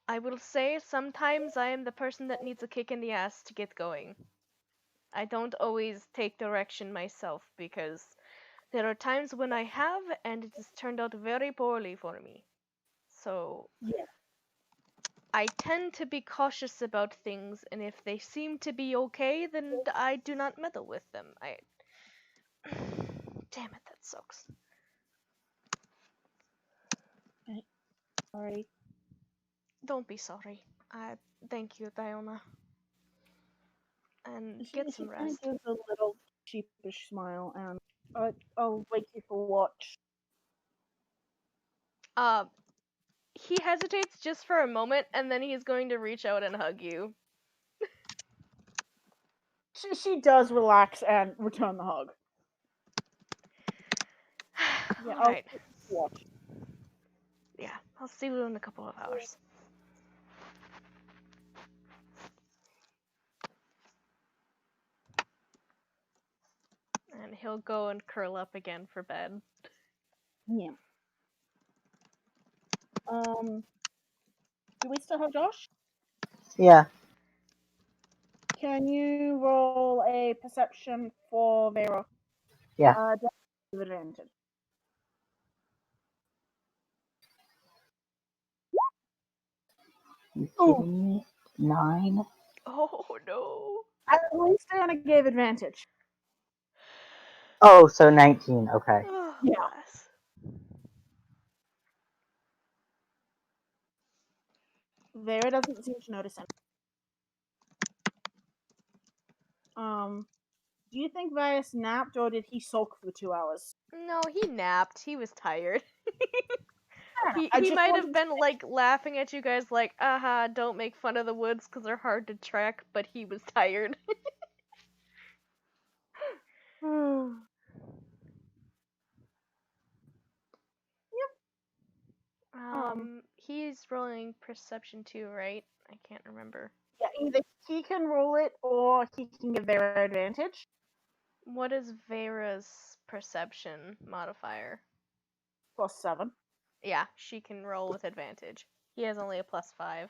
I will say sometimes I am the person that needs a kick in the ass to get going. I don't always take direction myself because there are times when I have and it has turned out very poorly for me. So
Yeah.
I tend to be cautious about things, and if they seem to be okay, then I do not meddle with them. Damn it, that sucks.
Sorry.
Don't be sorry. Thank you, Diona. And
She
get some
kind of
rest.
gives a little sheepish smile, and I'll wake you for watch.
He hesitates just for a moment, and then he's going to reach out and hug you.
She does relax and return the hug. Yeah, I'll
Alright.
watch.
Yeah, I'll see you in a couple of hours. And he'll go and curl up again for bed.
Yeah. Do we still have Josh?
Yeah.
Can you roll a perception for Vera?
Yeah.
With advantage.
You
Ooh.
kidding me? 9?
Oh no.
At least Anna gave advantage.
Oh, so 19. Okay.
Oh,
Yeah.
bless.
Vera doesn't seem to notice him. Do you think Vias napped or did he sulk for 2 hours?
No, he napped. He was tired. He
I just
might
wanted
have
to
been like laughing at you guys like, aha, don't make fun of the woods because they're hard to track, but he was tired. He's rolling perception too, right? I can't remember.
Yeah, either he can roll it or he can give Vera advantage.
What is Vera's perception modifier?
+7.
Yeah, she can roll with advantage. He has only a +5.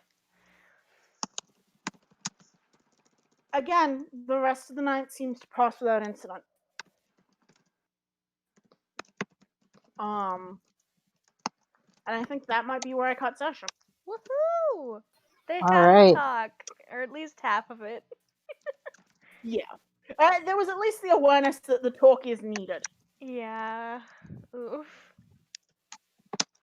Again, the rest of the night seems to pass without incident. And I think that might be where I cut session.
Woohoo! They
All
had
right.
a talk, or at least half of it.
Yeah. There was at least the awareness that the talk is needed.
Yeah. Oof.